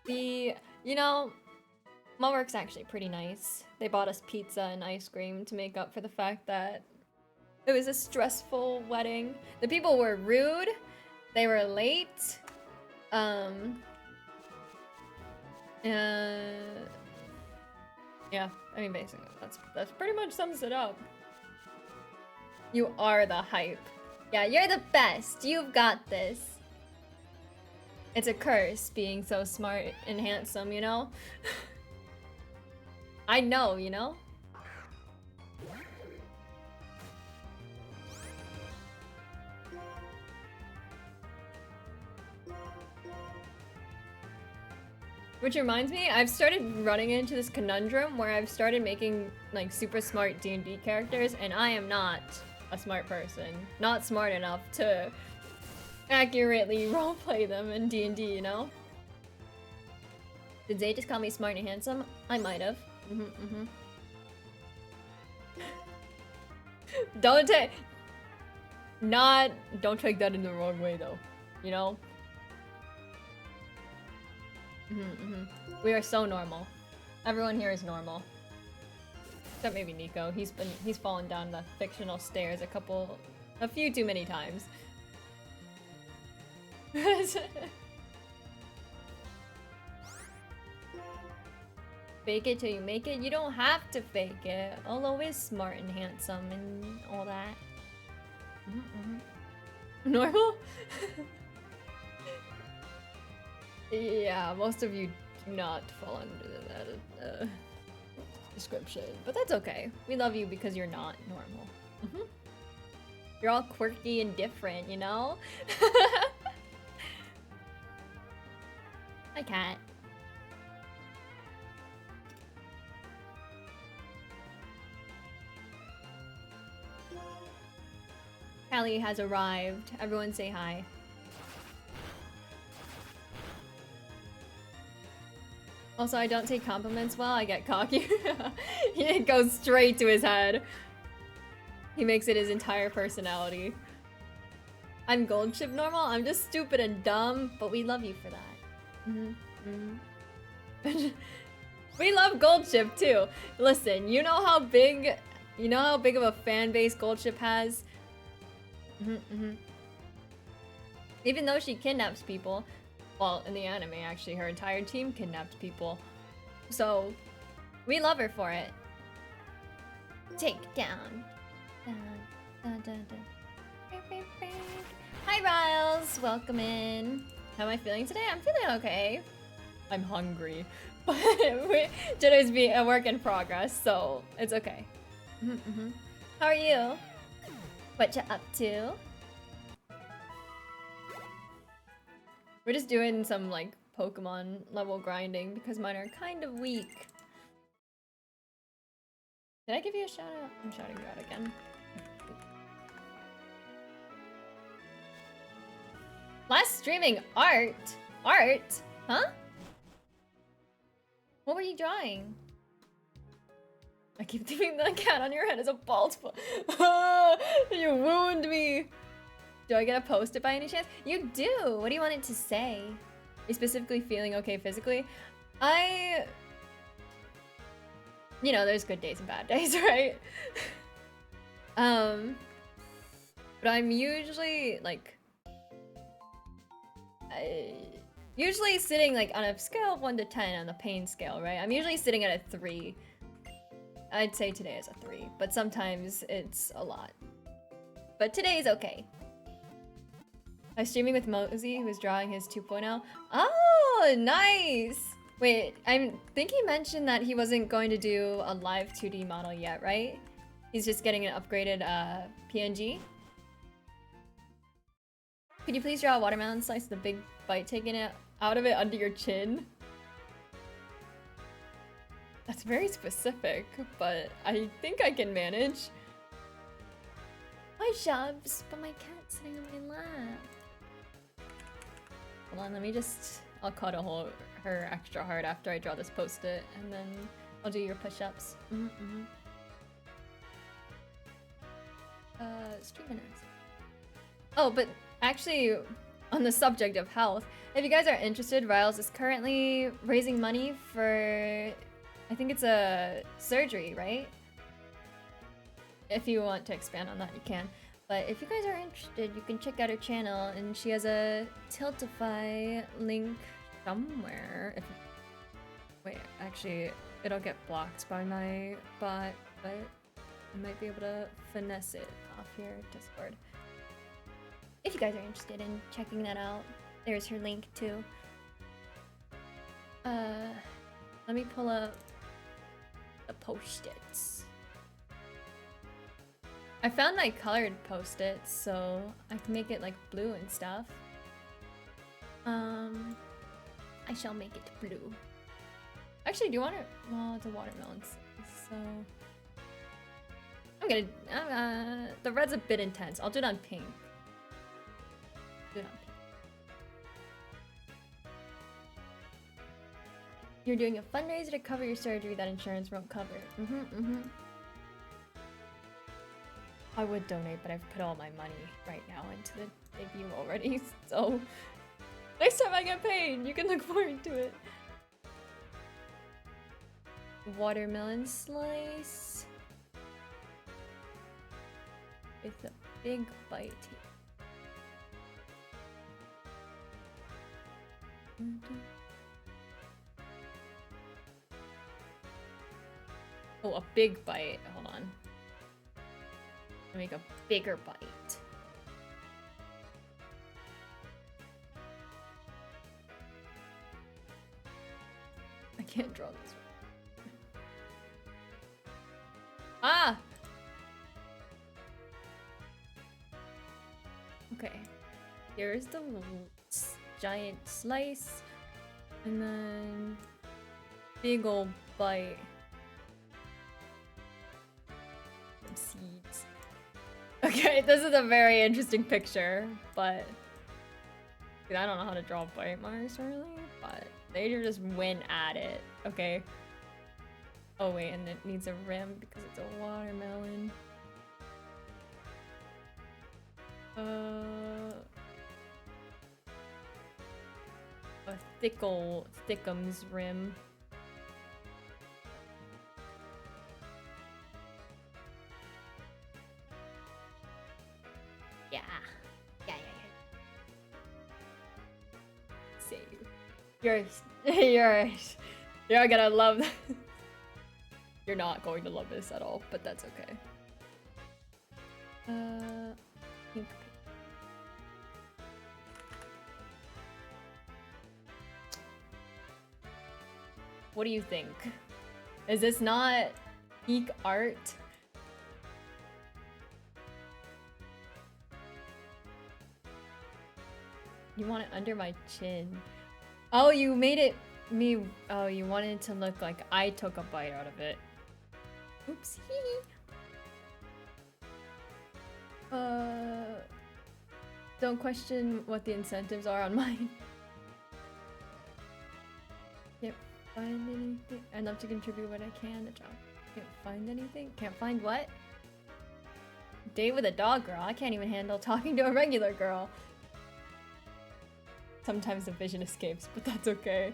that. You know, my work's actually pretty nice. They bought us pizza and ice cream to make up for the fact that it was a stressful wedding. The people were rude. They were late. Yeah, I mean, basically, that's pretty much sums it up. You are the hype. Yeah, you're the best. You've got this. It's a curse being so smart and handsome, you know? I know, you know? Which reminds me, I've started running into this conundrum where I've started making like super smart D&D characters, and I am not a smart person. Not smart enough to accurately roleplay them in D&D, you know? Did Zay just call me smart and handsome? I might have. Don't take that in the wrong way though, you know? We are so normal. Everyone here is normal. Except maybe Nico. He's fallen down the fictional stairs a few too many times. Fake it till you make it. You don't have to fake it. Olo is smart and handsome and all that. Normal? Yeah, most of you do not fall under that description, but that's okay. We love you because you're not normal. You're all quirky and different, you know? Hi, cat. Callie has arrived. Everyone say hi. Also, I don't take compliments well, I get cocky. It goes straight to his head. He makes it his entire personality. I'm gold chip normal? I'm just stupid and dumb, but we love you for that. We love gold chip too. Listen, you know how big of a fan base gold chip has? Even though she kidnaps people, well, in the anime, actually, her entire team kidnapped people. So, We love her for it. Take down. Dun, dun, dun, dun. Hi, Riles. Welcome in. How am I feeling today? I'm feeling okay. I'm hungry, but today's be a work in progress, so it's okay. How are you? What you up to? We're just doing some like Pokemon level grinding because mine are kind of weak. Did I give you a shout out? I'm shouting you out again. Last streaming art? Art? Huh? What were you drawing? I keep thinking the cat on your head is a bald spot. You wound me. Do I get a post-it by any chance? You do. What do you want it to say? Are you specifically feeling okay physically? You know, there's good days and bad days, right? But I'm usually like, usually sitting like on a scale of 1 to 10 on the pain scale, right? I'm usually sitting at a 3. I'd say today is a 3, but sometimes it's a lot. But today's okay. I was streaming with Mosey, who was drawing his 2.0. Oh, nice! Wait, I think he mentioned that he wasn't going to do a live 2D model yet, right? He's just getting an upgraded PNG. Could you please draw a watermelon slice with a big bite taken out of it under your chin? That's very specific, but I think I can manage. Hi, Shubs, but my cat's sitting on my lap. Hold on, let me just... I'll cuddle her extra hard after I draw this post-it, and then I'll do your push-ups. Stream minutes. Oh, but actually, on the subject of health, if you guys are interested, Riles is currently raising money for... I think it's a surgery, right? If you want to expand on that, you can. But if you guys are interested, you can check out her channel, and she has a Tiltify link somewhere. Wait, actually, it'll get blocked by my bot, but I might be able to finesse it off your Discord. If you guys are interested in checking that out, there's her link too. Let me pull up the post-its. I found my colored post-its, so I can make it like blue and stuff. I shall make it blue. Actually, do you want it? Well, it's a watermelon, so I'm gonna. The red's a bit intense. I'll do it on pink. Do it on pink. You're doing a fundraiser to cover your surgery that insurance won't cover. I would donate, but I've put all my money right now into the debut already, so next time I get paid, you can look forward to it. Watermelon slice with a big bite. Oh, a big bite. Hold on. Make a bigger bite. I can't draw this one. Ah! Okay. Here's the giant slice. And then big ol' bite. Some seeds. Okay, this is a very interesting picture, but I don't know how to draw bite marks really, but they just went at it, okay? Oh wait, and it needs a rim because it's a watermelon. A thickums rim. Yeah. Save. You're gonna love that. You're not going to love this at all, but that's okay. Pink. What do you think? Is this not peak art? You want it under my chin. Oh, you made it me. Oh, you wanted it to look like I took a bite out of it. Oops. Don't question what the incentives are on mine. Can't find anything. I'd love to contribute what I can. The job. Can't find anything. Can't find what? Date with a dog girl. I can't even handle talking to a regular girl. Sometimes the vision escapes, but that's okay.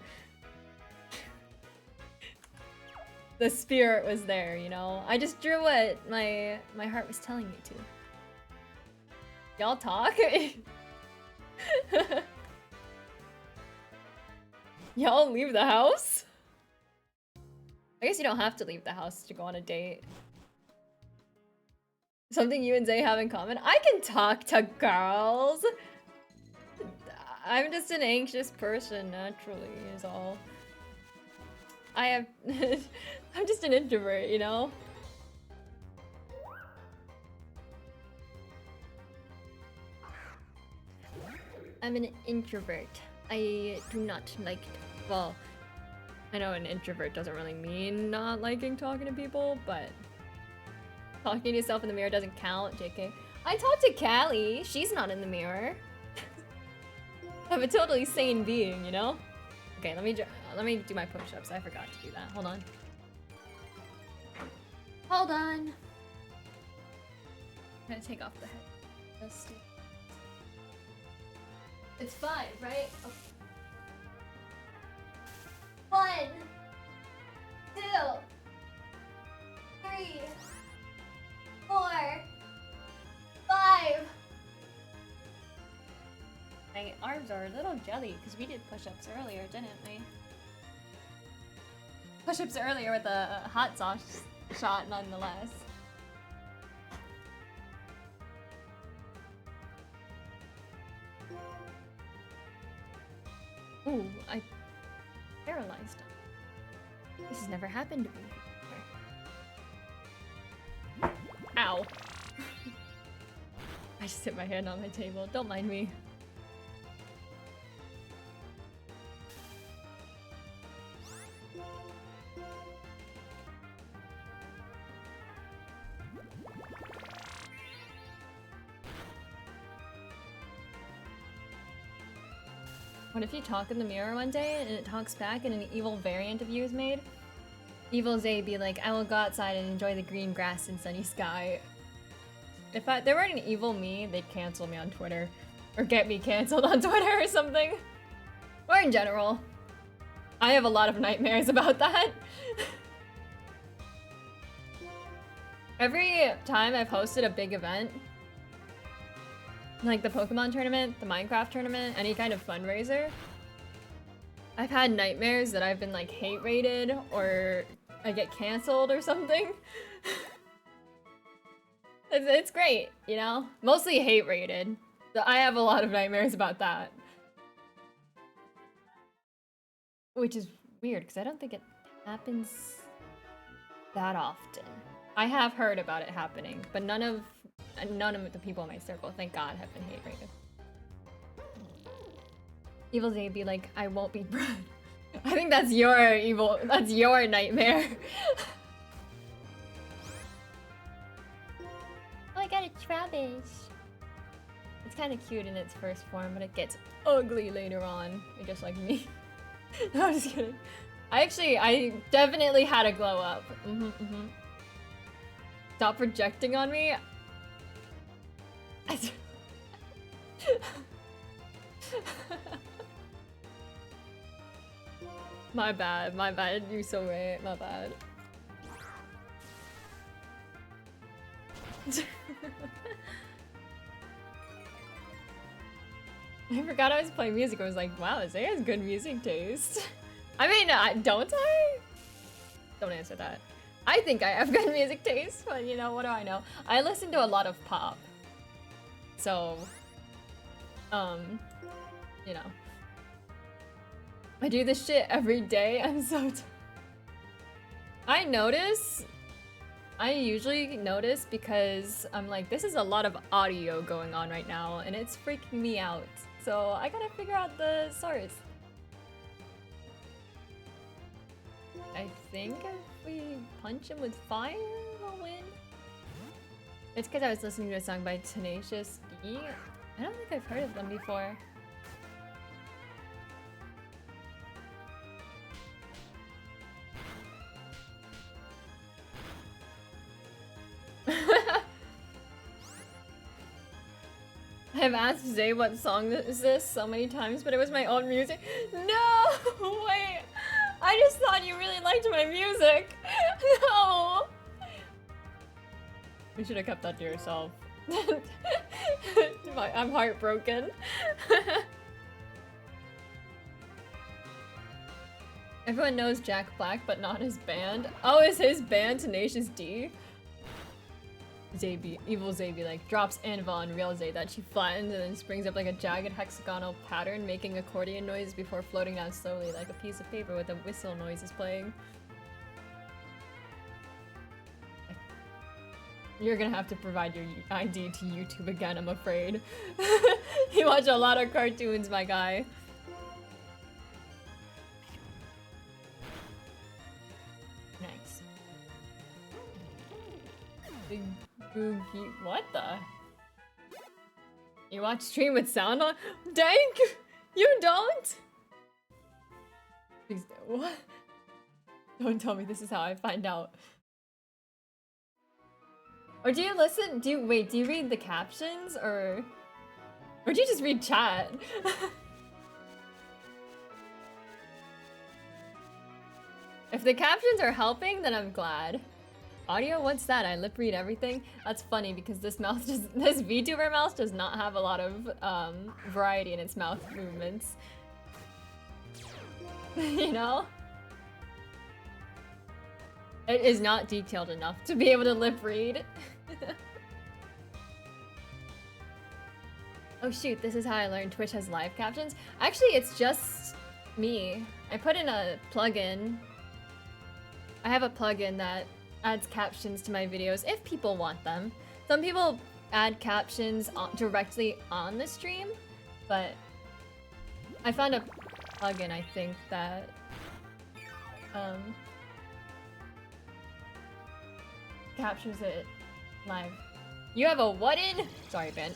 The spirit was there, you know? I just drew what my heart was telling me to. Y'all talk? Y'all leave the house? I guess you don't have to leave the house to go on a date. Something you and Zay have in common? I can talk to girls! I'm just an anxious person, naturally, is all. I have... I'm just an introvert, you know? I'm an introvert. I do not like... Well, I know an introvert doesn't really mean not liking talking to people, but... Talking to yourself in the mirror doesn't count, JK. I talked to Callie. She's not in the mirror. I'm a totally sane being, you know? Okay, let me do my push-ups. I forgot to do that. Hold on. Hold on. I'm gonna take off the head. It's 5, right? Okay. 1, 2, 3, 4, 5. My arms are a little jelly because we did push-ups earlier, didn't we? Push-ups earlier with a hot sauce shot, nonetheless. Ooh, I paralyzed him. This has never happened to me. Ow. I just hit my hand on my table. Don't mind me. What if you talk in the mirror one day and it talks back and an evil variant of you is made? Evil Zay be like, I will go outside and enjoy the green grass and sunny sky. If there weren't an evil me, they'd cancel me on Twitter. Or get me canceled on Twitter or something. Or in general. I have a lot of nightmares about that. Every time I've hosted a big event, like the Pokemon tournament, the Minecraft tournament, any kind of fundraiser, I've had nightmares that I've been like hate rated or I get canceled or something. It's great, you know? Mostly hate rated. I have a lot of nightmares about that. Which is weird because I don't think it happens that often. I have heard about it happening, but none of the people in my circle, thank God, have been hate rated. Evil Zay be like, I won't be bread. I think that's your nightmare. Oh, I got a Trubbish. It's kind of cute in its first form, but it gets ugly later on. You're just like me. No, I'm just kidding. I definitely had a glow up. Stop projecting on me. My bad, you're so right, my bad. I forgot I was playing music. I was like, wow, Zay has good music taste. I mean, don't I? Don't answer that. I think I have good music taste, but you know, what do I know? I listen to a lot of pop. So, you know. I do this shit every day. I'm so I usually notice because I'm like, this is a lot of audio going on right now and it's freaking me out. So I gotta figure out the source. I think if we punch him with fire, we'll win. It's because I was listening to a song by Tenacious D. I don't think I've heard of them before. I've asked Zay what song is this so many times, but it was my own music. No! Wait! I just thought you really liked my music! No! You should have kept that to yourself. I'm heartbroken. Everyone knows Jack Black, but not his band. Oh, is his band Tenacious D? Zaby, evil Zaby, like, drops Anvil on real Zay that she flattens and then springs up like a jagged hexagonal pattern, making accordion noise before floating down slowly like a piece of paper with a whistle noise is playing. You're gonna have to provide your ID to YouTube again, I'm afraid. You watch a lot of cartoons, my guy. Nice. Big Googie. What the? You watch stream with sound on? Dank! You don't? Please, what? Don't tell me this is how I find out. Or do you listen? Do you read the captions or do you just read chat? If the captions are helping, then I'm glad. Audio, what's that? I lip read everything? That's funny because this VTuber mouse does not have a lot of variety in its mouth movements. You know? It is not detailed enough to be able to lip read. Oh shoot, this is how I learned Twitch has live captions. Actually, it's just me. I put in a plugin. I have a plugin that adds captions to my videos if people want them. Some people add captions directly on the stream, but I found a plugin, I think, that captures it live. You have a what in? Sorry, Ben.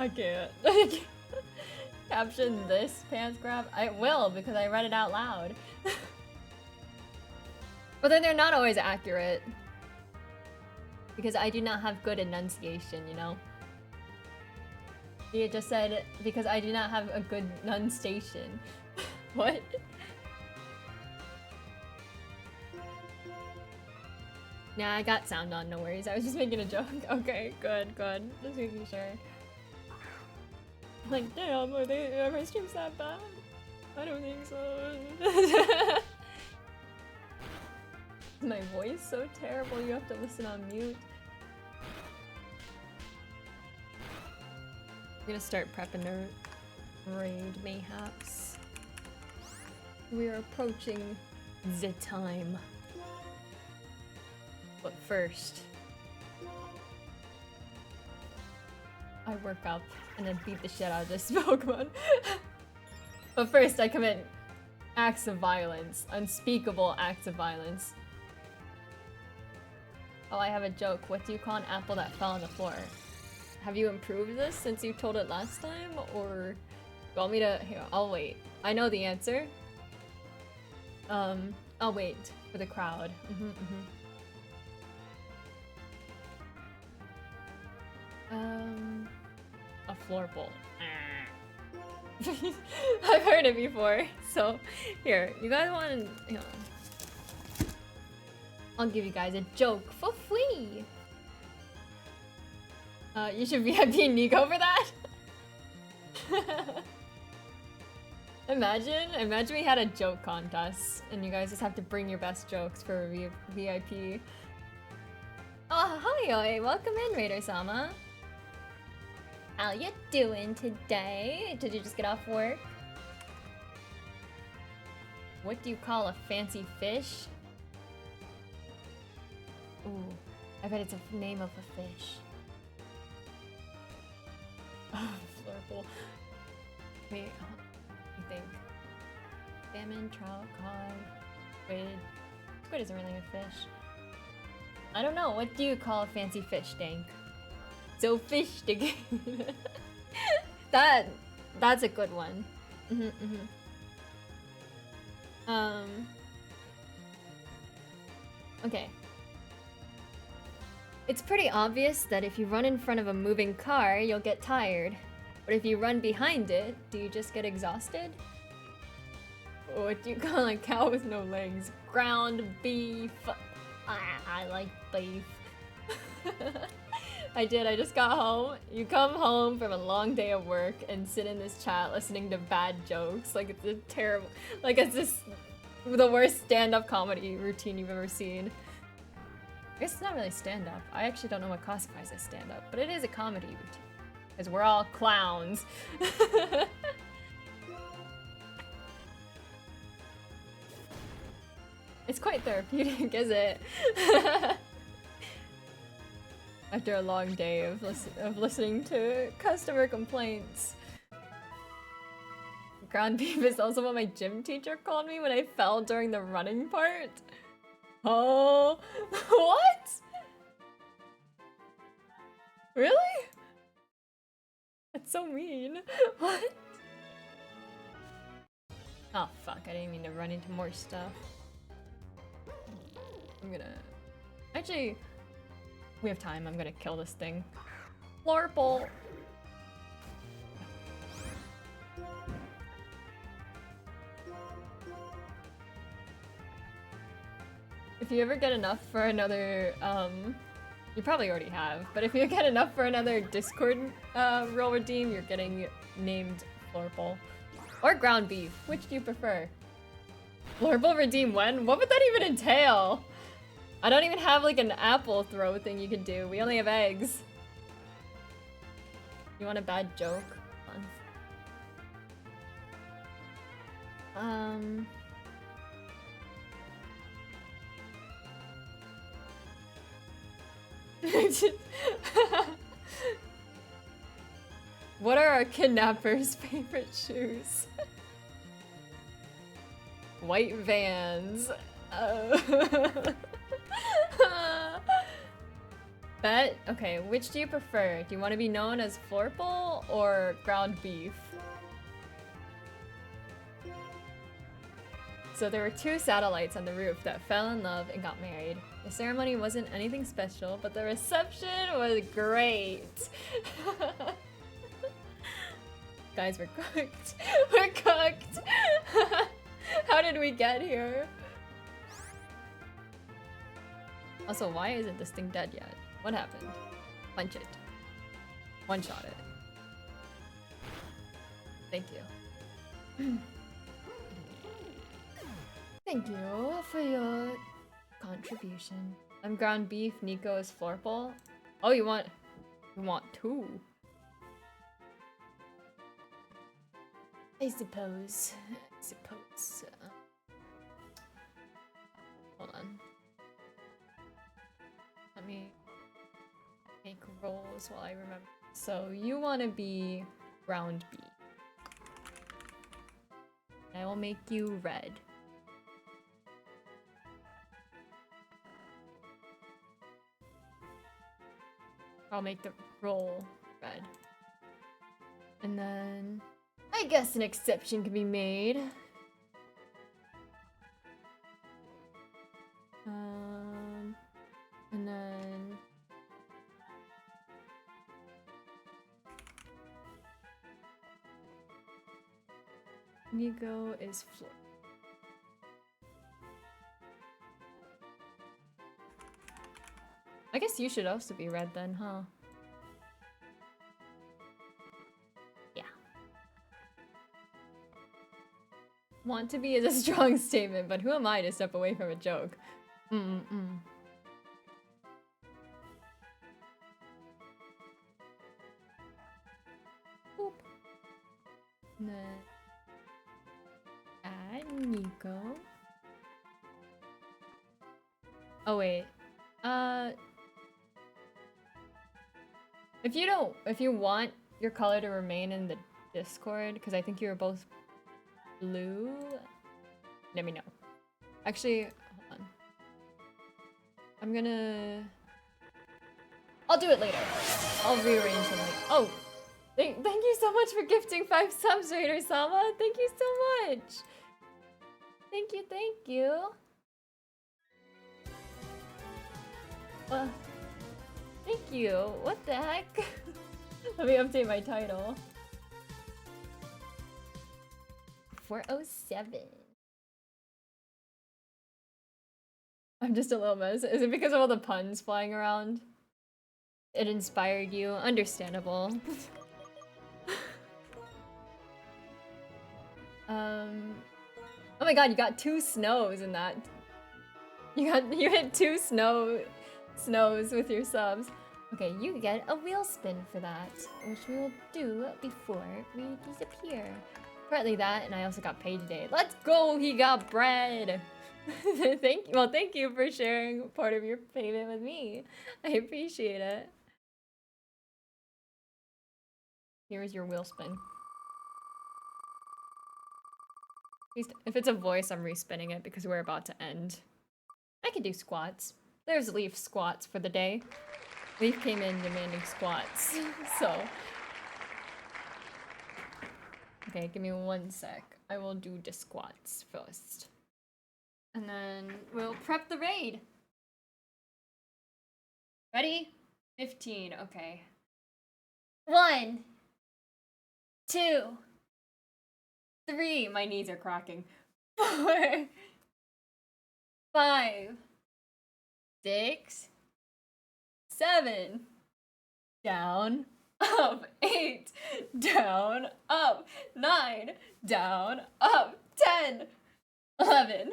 I can't. Caption this pants grab? I will, because I read it out loud. But then they're not always accurate. Because I do not have good enunciation, you know? You just said, because I do not have a good enunciation. What? Nah, I got sound on, no worries. I was just making a joke. Okay, good. Just making sure. Like, damn, are my streams that bad? I don't think so. Is my voice so terrible you have to listen on mute? I'm gonna start prepping a raid, mayhaps. We are approaching the time. But first, I work up and then beat the shit out of this Pokemon. But first, I commit acts of violence, unspeakable acts of violence. Oh, I have a joke. What do you call an apple that fell on the floor? Have you improved this since you told it last time, or you want me to? Here, I'll wait. I know the answer. I'll wait for the crowd. A floor bolt. I've heard it before. So, here, you guys want to, I'll give you guys a joke for free. You should VIP Nico for that. Imagine we had a joke contest and you guys just have to bring your best jokes for a VIP. Oh, hi, welcome in, Raider-sama. How you doing today? Did you just get off work? What do you call a fancy fish? Ooh, I bet it's a name of a fish. Oh, Flurple. Wait, let me think. Salmon, trout, cod, squid. Squid isn't really a fish. I don't know. What do you call a fancy fish, Dank? So fish again. That's a good one. Okay. It's pretty obvious that if you run in front of a moving car, you'll get tired. But if you run behind it, do you just get exhausted? What do you call a cow with no legs? Ground beef. I like beef. I just got home. You come home from a long day of work and sit in this chat listening to bad jokes. Like it's a terrible, like it's just the worst stand-up comedy routine you've ever seen. I guess it's not really stand-up. I actually don't know what classifies as stand-up, but it is a comedy routine. Because we're all clowns. It's quite therapeutic, is it? After a long day of listening to customer complaints. Ground beef is also what my gym teacher called me when I fell during the running part. Oh, what? Really? That's so mean. What? Oh fuck, I didn't mean to run into more stuff. I'm gonna... Actually, we have time. I'm gonna kill this thing. Florple! If you ever get enough for another, you probably already have, but if you get enough for another Discord role redeem, you're getting named Florple. Or ground beef. Which do you prefer? Florple redeem when? What would that even entail? I don't even have like an apple throw thing you could do. We only have eggs. You want a bad joke? What are our kidnappers' favorite shoes? White Vans. Bet? Okay, which do you prefer? Do you want to be known as Florple or ground beef? So there were two satellites on the roof that fell in love and got married. The ceremony wasn't anything special, but the reception was great. Guys, we're cooked. We're cooked. How did we get here? Also, why isn't this thing dead yet? What happened? Punch it. One-shot it. Thank you. Thank you for your contribution. I'm ground beef, Nico is Florple. Oh, you want two? I suppose. Hold on. Let me make rolls while I remember. So you want to be ground beef. I will make you red. I'll make the roll red. And then I guess an exception can be made. And then Nico is Flor. I guess you should also be red then, huh? Yeah. Want to be is a strong statement, but who am I to step away from a joke? Boop. And then add Nico. Oh wait. If you want your color to remain in the Discord, because I think you were both blue, let me know. Actually, hold on. I'll do it later. I'll rearrange them later. Oh, thank you so much for gifting 5 subs, Raider Sama. Thank you so much. Thank you. Thank you. What the heck? Let me update my title. 407. I'm just a little mess. Is it because of all the puns flying around? It inspired you? Understandable. Oh my god, you got 2 snows in that. You hit 2 snows with your subs. Okay, you get a wheel spin for that, which we will do before we disappear. Partly that, and I also got paid today. Let's go! He got bread! Thank you for sharing part of your payment with me. I appreciate it. Here is your wheel spin. If it's a voice, I'm respinning it because we're about to end. I can do squats. There's Leaf squats for the day. Leaf came in demanding squats, so. Okay, give me 1 sec. I will do the squats first. And then we'll prep the raid. Ready? 15, okay. 1, 2, 3, my knees are cracking. 4, 5, 6, 7, down, up, 8, down, up, 9, down, up, 10, 11,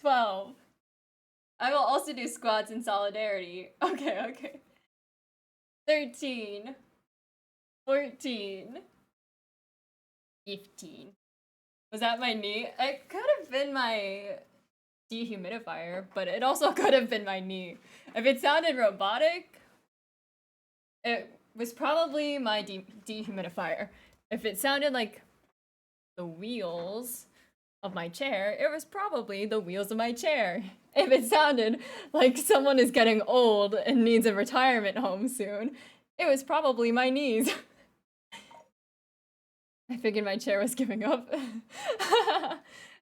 12. I will also do squats in solidarity. Okay. 13, 14, 15. Was that my knee? It could have been my dehumidifier, but it also could have been my knee. If it sounded robotic, it was probably my dehumidifier. If it sounded like the wheels of my chair, it was probably the wheels of my chair. If it sounded like someone is getting old and needs a retirement home soon, it was probably my knees. I figured my chair was giving up.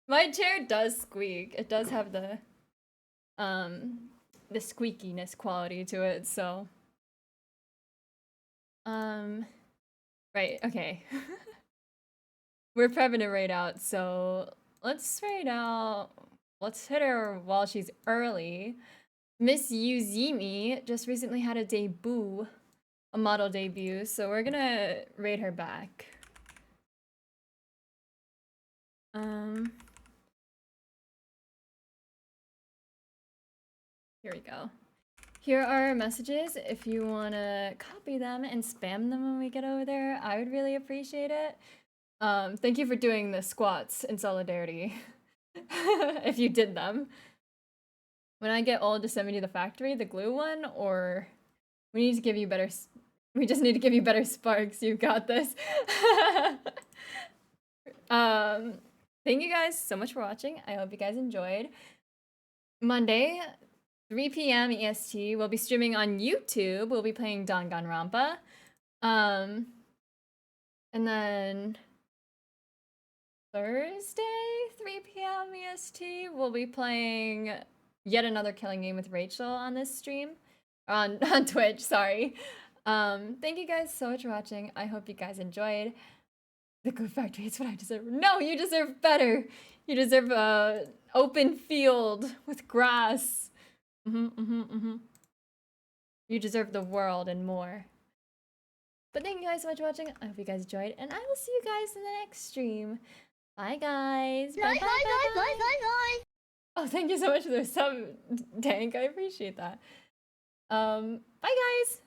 My chair does squeak. It does have the squeakiness quality to it, so. Right, okay. We're prepping to raid out, so let's raid out. Let's hit her while she's early. Miss Yuzimi just recently had a debut, a model debut, so we're gonna raid her back. Here we go. Here are our messages. If you want to copy them and spam them when we get over there, I would really appreciate it. Thank you for doing the squats in solidarity. If you did them. When I get old, just send me to the factory, the glue one, or we need to give you better. We just need to give you better sparks. You got this. Thank you guys so much for watching. I hope you guys enjoyed. Monday, 3 p.m. EST. We'll be streaming on YouTube. We'll be playing Danganronpa. And then Thursday, 3 p.m. EST, we'll be playing yet another killing game with Rachel on this stream. On Twitch, sorry. Thank you guys so much for watching. I hope you guys enjoyed. The Glue Factory is what I deserve. No, you deserve better. You deserve a open field with grass. You deserve the world and more. But thank you guys so much for watching. I hope you guys enjoyed, and I will see you guys in the next stream. Bye, guys. Bye, bye, bye, bye, bye, bye. Oh, thank you so much for the sub, Dank. I appreciate that. Bye, guys.